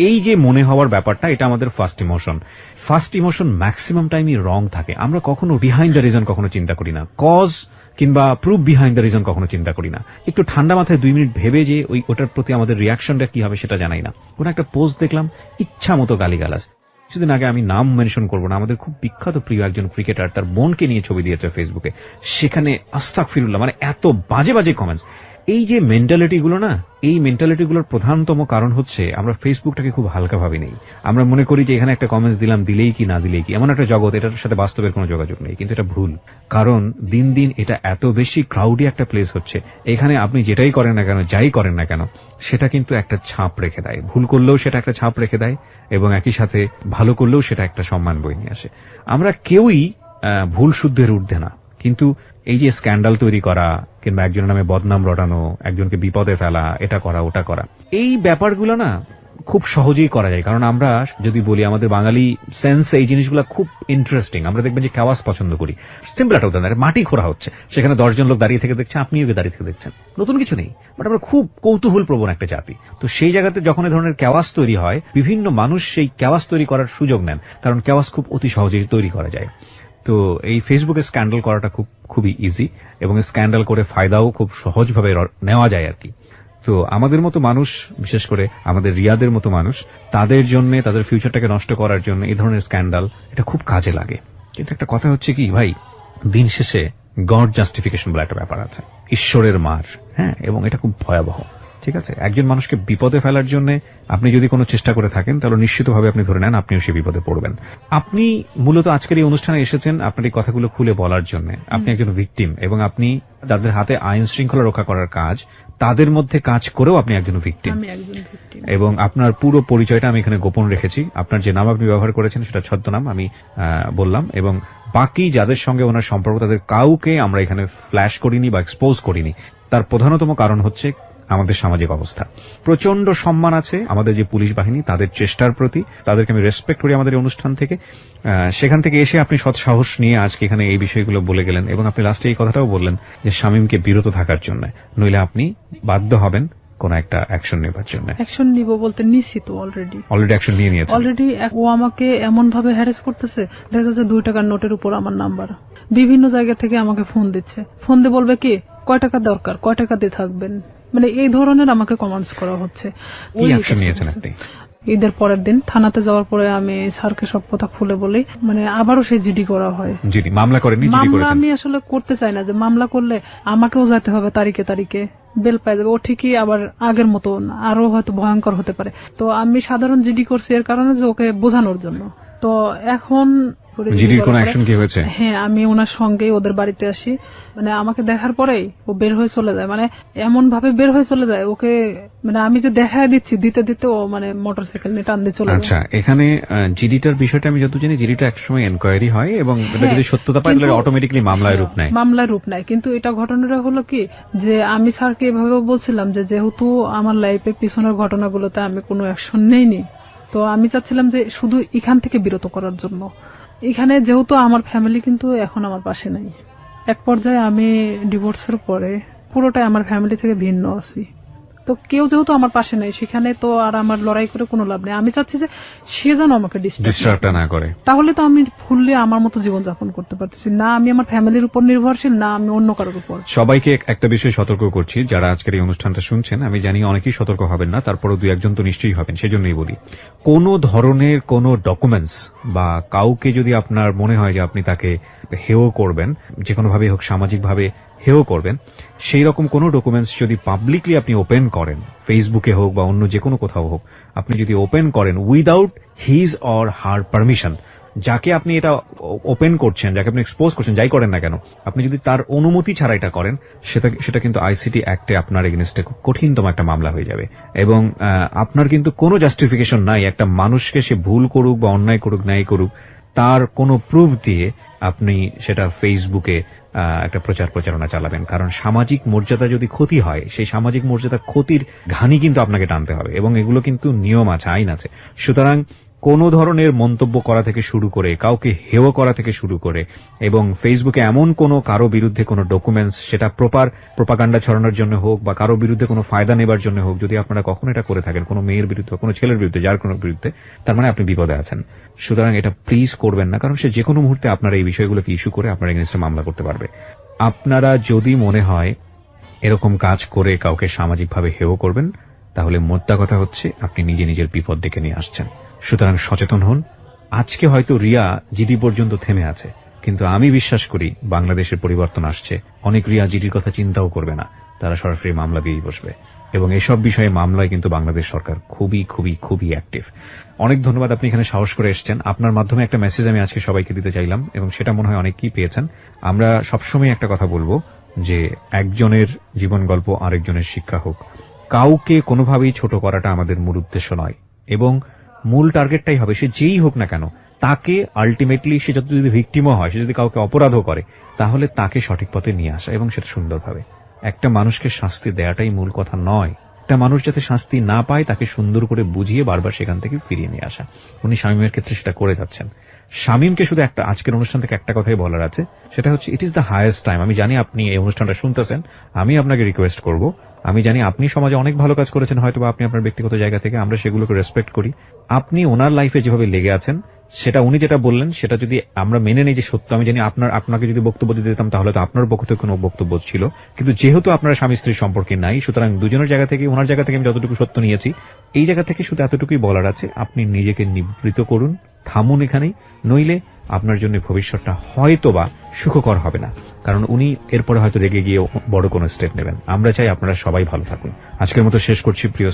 B: এই যে মনে হওয়ার ব্যাপারটা, এটা আমাদের ফার্স্ট ইমোশন ম্যাক্সিমাম টাইমই রং থাকে। আমরা কখনো বিহাইন্ড দ্য রিজন কখনো চিন্তা করি না, কজ কিংবা প্রুফ বিহাইন্ড দ্য রিজন কখনো চিন্তা করি না। একটু ঠান্ডা মাথায় 2 মিনিট ভেবে যে ওটার প্রতি আমাদের রিয়াকশনটা কি হবে সেটা জানাই না। কোন একটা পোস্ট দেখলাম, ইচ্ছা মতো গালিগালাজ। কিছুদিন আগে, আমি নাম মেনশন করবো না, আমাদের খুব বিখ্যাত প্রিয় একজন ক্রিকেটার তার বোনকে নিয়ে ছবি দিয়েছে ফেসবুকে, সেখানে আস্তাগফিরুল্লাহ, মানে এত বাজে কমেন্টস। এই যে মেন্টালিটিগুলো না, এই মেন্টালিটিগুলোর প্রধানতম কারণ হচ্ছে আমরা ফেসবুকটাকে খুব হালকাভাবে নেই। আমরা মনে করি যে এখানে একটা কমেন্টস দিলাম, দিলেই কি না দিলেই কি, এমন একটা জগৎ, এটার সাথে বাস্তবের কোনো যোগাযোগ নেই। কিন্তু এটা ভুল, কারণ দিন দিন এটা এত বেশি ক্রাউডি একটা প্লেস হচ্ছে, এখানে আপনি যেটাই করেন না কেন, যাই করেন না কেন, সেটা কিন্তু একটা ছাপ রেখে দেয়। ভুল করলেও সেটা একটা ছাপ রেখে দেয়, এবং একই সাথে ভালো করলেও সেটা একটা সম্মান বয়ে নিয়ে আসে। আমরা কেউই ভুল শুদ্ধের ঊর্ধ্বে না, কিন্তু এই যে স্ক্যান্ডাল তৈরি করা কিংবা একজনের নামে বদনাম রটানো, একজনকে বিপদে ফেলা, এটা করা ওটা করা, এই ব্যাপারগুলো না খুব সহজেই করা যায়। কারণ আমরা যদি বলি, আমাদের বাঙালি সেন্স এই জিনিসগুলো খুব ইন্টারেস্টিং। আমরা দেখবেন যে কেওয়াস পছন্দ করি। সিম্পল একটা উদাহরণ, মাটি খোঁড়া হচ্ছে, সেখানে 10 জন লোক দাঁড়িয়ে থেকে দেখছে, আপনিও দাঁড়িয়ে থেকে দেখছেন, নতুন কিছু নেই, বাট আমরা খুব কৌতূহল প্রবণ একটা জাতি। তো সেই জায়গাতে যখন এই ধরনের কেওয়াস তৈরি হয়, বিভিন্ন মানুষ সেই কেওয়াস তৈরি করার সুযোগ নেন, কারণ কেওয়াস খুব অতি সহজেই তৈরি করা যায়। তো এই ফেসবুকে স্ক্যান্ডাল করাটা খুবই ইজি, এবং স্ক্যান্ডাল করে ফায়দাও খুব সহজভাবে নেওয়া যায় আর কি। তো আমাদের মতো মানুষ, বিশেষ করে আমাদের রিয়াদের মতো মানুষ, তাদের জন্য, তাদের ফিউচারটাকে নষ্ট করার জন্য এই ধরনের স্ক্যান্ডাল এটা খুব কাজে লাগে। কিন্তু একটা কথা হচ্ছে কি ভাই, দিন শেষে গড জাস্টিফিকেশন বলে একটা ব্যাপার আছে, ঈশ্বরের মার, হ্যাঁ, এবং এটা খুব ভয়াবহ। ঠিক আছে, একজন মানুষকে বিপদে ফেলার জন্য আপনি যদি কোনো চেষ্টা করে থাকেন, তাহলে নিশ্চিতভাবে আপনি ধরে নেন আপনিও সেই বিপদে পড়বেন। আপনি মূলত আজকের এই অনুষ্ঠানে এসেছেন আপনার এই কথাগুলো খুলে বলার জন্য। আপনি একজন ভিকটিম, এবং আপনি যাদের হাতে আইন শৃঙ্খলা রক্ষা করার কাজ, তাদের মধ্যে কাজ করেও আপনি একজন ভিকটিম। এবং আপনার পুরো পরিচয়টা আমি এখানে গোপন রেখেছি। আপনার যে নাম আপনি ব্যবহার করেছেন সেটা ছদ্মনাম আমি বললাম, এবং বাকি যাদের সঙ্গে ওনার সম্পর্ক, তাদের কাউকে আমরা এখানে ফ্ল্যাশ করিনি বা এক্সপোজ করিনি। তার প্রধানতম কারণ হচ্ছে আমাদের সামাজিক অবস্থা। প্রচন্ড সম্মান আছে আমাদের যে পুলিশ বাহিনী, তাদের চেষ্টার প্রতি, তাদেরকে আমি রেসপেক্ট করি আমাদের এই অনুষ্ঠান থেকে। সেখান থেকে এসে আপনি সৎ সাহস নিয়ে আজকে এখানে এই বিষয়গুলো বলে গেলেন, এবং আপনি লাস্টে এই কথাটাও বললেন যে শামীমকে বিরত থাকার জন্য, নইলে আপনি বাধ্য হবেন কোন একটা অ্যাকশন নেবার জন্য।
A: অ্যাকশন নিব বলতে নিছি তো, অলরেডি
B: অ্যাকশন নিয়ে নিয়েছে।
A: অলরেডি ও আমাকে এমন ভাবে হ্যারাস করতেছে, দেখা যাচ্ছে 2 টাকার নোটের উপর আমার নাম্বার, বিভিন্ন জায়গা থেকে আমাকে ফোন দিচ্ছে, ফোন দিয়ে বলবে কি কয় টাকা দরকার, কয় টাকা দিয়ে থাকবেন, মানে এই ধরনের আমাকে কমেন্টস করা হচ্ছে।
B: কি অ্যাকশন নিয়েছেন আপনি?
A: ঈদের পরের দিন থানাতে যাওয়ার পরে আমি স্যারকে সব কথা খুলে বলি, মানে আবারও সেই জিডি করা হয়।
B: জিডি মামলা করেননি? জিডি
A: মামলা
B: করেছেন?
A: আমি আসলে করতে চাই না, যে মামলা করলে আমাকেও যেতে হবে তারিখে বেল পাই যাবে, ও ঠিকই আবার আগের মতো আরো হয়তো ভয়ঙ্কর হতে পারে। তো আমি সাধারণ জিডি করছি এর কারণে যে ওকে বোঝানোর জন্য। তো এখন
B: জিডির কোনো অ্যাকশন কি হয়েছে?
A: হ্যাঁ, আমি ওনার সঙ্গে ওদের বাড়িতে আসি, মানে আমাকে দেখার পরেই ও বের হয়ে চলে যায়, মানে এমন ভাবে বের হয়ে চলে যায়, ওকে মানে আমি যে দেখা দিচ্ছি দিতে দিতে ও মানে মোটরসাইকেল নিয়ে টান দিয়ে চলে যায়।
B: আচ্ছা, এখানে জিডিটার বিষয়টা আমি যত জানি, জিডিটা একটা সময় এনকোয়ারি হয় এবং এটা যদি সত্যতা পায় তাহলে অটোমেটিক্যালি মামলায় রূপ নেয়।
A: মামলায় রূপ নেয়, কিন্তু এটা ঘটনাটা হলো কি যে আমি স্যারকে এভাবে বলছিলাম যে যেহেতু আমার লাইফের পিছনের ঘটনাগুলোতে আমি কোনো অ্যাকশন নেইনি, তো আমি চাচ্ছিলাম যে শুধু এখান থেকে বিরত করার জন্য। এখানে যেহেতু আমার ফ্যামিলি কিন্তু এখন আমার পাশে নাই, এক পর্যায়ে আমি ডিভোর্সের পরে পুরোটাই আমার ফ্যামিলি থেকে ভিন্ন আছি, তো কেউ যেহেতু আমার পাশে নাই সেখানে তো আর আমার লড়াই করে কোনো লাভ নেই। আমি চাচ্ছি যে সে যেন আমাকে ডিস্টার্ব
B: না করে,
A: তাহলে তো আমি ফুললি আমার মতো জীবনযাপন করতে পারতেছি না। আমি আমার ফ্যামিলির উপর নির্ভরশীল না, আমি অন্য কারোর উপর।
B: সবাইকে একটা বিষয় সতর্ক করছি, যারা আজকের এই অনুষ্ঠানটা শুনছেন, আমি জানি অনেকেই সতর্ক হবেন না, তারপরও দুই একজন তো নিশ্চয়ই হবেন, সেজন্যই বলি কোন ধরনের কোন ডকুমেন্টস বা কাউকে যদি আপনার মনে হয় যে আপনি তাকে হেয় করবেন, যে কোনোভাবে হোক সামাজিকভাবে হেয় করবেন, সেই রকম কোন ডকুমেন্টস যদি পাবলিকলি আপনি ওপেন করেন, ফেসবুকে হোক বা অন্য যে কোনো কোথাও হোক, আপনি যদি ওপেন করেন without his or her permission, যাকে আপনি এটা ওপেন করছেন, যাকে আপনি এক্সপোজ করছেন, যাই করেন না কেন, আপনি যদি তার অনুমতি ছাড়া এটা করেন, সেটা কিন্তু আইসিটি অ্যাক্টে আপনার এগেইনস্টে খুব কঠিনতম একটা মামলা হয়ে যাবে। এবং আপনার কিন্তু কোনো জাস্টিফিকেশন নাই একটা মানুষকে, সে ভুল করুক বা অন্যায় করুক, ন্যায় করুক, তার কোনো প্রুফ দিয়ে আপনি সেটা ফেসবুকে একটা প্রচারণা চালাবেন। কারণ সামাজিক মর্যাদা যদি ক্ষতি হয়, সেই সামাজিক মর্যাদা ক্ষতির ঘানি কিন্তু আপনাকে টানতে হবে, এবং এগুলো কিন্তু নিয়ম আছে, আইন আছে। সুতরাং কোন ধরনের মন্তব্য করা থেকে শুরু করে, কাউকে হেয় করা থেকে শুরু করে, এবং ফেসবুকে এমন কোন কারো বিরুদ্ধে কোনো ডকুমেন্টস, সেটা প্রোপাগান্ডা ছড়ানোর জন্য হোক বা কারো বিরুদ্ধে কোনো ফায়দা নেবার জন্য হোক, যদি আপনারা কখনো এটা করে থাকেন কোনো মেয়ের বিরুদ্ধে, কোনো ছেলের বিরুদ্ধে, যার কোনো বিরুদ্ধে, তার মানে আপনি বিপদে আছেন। সুতরাং এটা প্লিজ করবেন না, কারণ সে যে কোনো মুহূর্তে আপনার এই বিষয়গুলোকে ইস্যু করে আপনার এগেইনস্টে মামলা করতে পারবে। আপনারা যদি মনে হয় এরকম কাজ করে কাউকে সামাজিকভাবে হেয় করবেন, তাহলে মোদ্দা কথা হচ্ছে আপনি নিজে নিজের বিপদ ডেকে নিয়ে আসছেন। সুতরাং সচেতন হন। আজকে হয়তো রিয়া জিডি পর্যন্ত থেমে আছে, কিন্তু আমি বিশ্বাস করি বাংলাদেশের পরিবর্তন আসছে, অনেক রিয়া জিডির কথা চিন্তাও করবে না, তারা সরাসরি মামলা দিয়েই বসবে। এবং এসব বিষয়ে মামলায় কিন্তু বাংলাদেশ সরকার খুবই খুবই খুবই অ্যাক্টিভ। অনেক ধন্যবাদ, আপনি এখানে সাহস করে এসেছেন। আপনার মাধ্যমে একটা মেসেজ আমি আজকে সবাইকে দিতে চাইলাম, এবং সেটা মনে হয় অনেকেই পেয়েছেন। আমরা সবসময় একটা কথা বলবো যে একজনের জীবন গল্প আরেকজনের শিক্ষা হোক। কাউকে কোনোভাবেই ছোট করাটা আমাদের মূল উদ্দেশ্য নয়, এবং মূল টার্গেটটাই হবে সে যেই হোক না কেন, তাকে আলটিমেটলি, সে যত যদি ভিকটিমও হয়, সে যদি কাউকে অপরাধও করে, তাহলে তাকে সঠিক পথে নিয়ে আসা, এবং সেটা সুন্দরভাবে। একটা মানুষকে শাস্তি দেওয়াটাই মূল কথা নয়, একটা মানুষ যাতে শাস্তি না পায় তাকে সুন্দর করে বুঝিয়ে বারবার সেখান থেকে ফিরিয়ে নিয়ে আসা। উনি শামীমের ক্ষেত্রে সেটা করে যাচ্ছেন। শামীমকে শুধু একটা আজকের অনুষ্ঠান থেকে একটা কথাই বলার আছে, সেটা হচ্ছে it is the highest time. আমি জানি আপনি এই অনুষ্ঠানটা শুনতেছেন, আমি আপনাকে রিকোয়েস্ট করব, আমি জানি আপনি সমাজে অনেক ভালো কাজ করেছেন, হয়তো বা আপনি আপনার ব্যক্তিগত জায়গা থেকে, আমরা সেগুলোকে রেসপেক্ট করি। আপনি ওনার লাইফে যেভাবে লেগে আছেন, সেটা উনি যেটা বললেন সেটা যদি আমরা মেনে নেই যে সত্য, আমি জানি আপনাকে যদি বক্তব্য দিতে দিতাম তাহলে তো আপনার পক্ষ থেকে কোনো বক্তব্য ছিল, কিন্তু যেহেতু আপনারা স্বামী স্ত্রীর সম্পর্কে নাই, সুতরাং দুজনের জায়গা থেকে, ওনার জায়গা থেকে আমি যতটুকু সত্য নিয়েছি, এই জায়গা থেকে শুধু এতটুকুই বলার আছে, আপনি নিজেকে নিবৃত করুন, থামুন এখানেই, নইলে আপনার জন্য ভবিষ্যৎটা হয়তোবা সুখকর হবে না। কারণ উনি এরপরে হয়তো রেগে গিয়ে বড় কোনো স্টেপ নেবেন। আমরা চাই আপনারা সবাই ভালো থাকুন। আজকের মতো শেষ করছি প্রিয়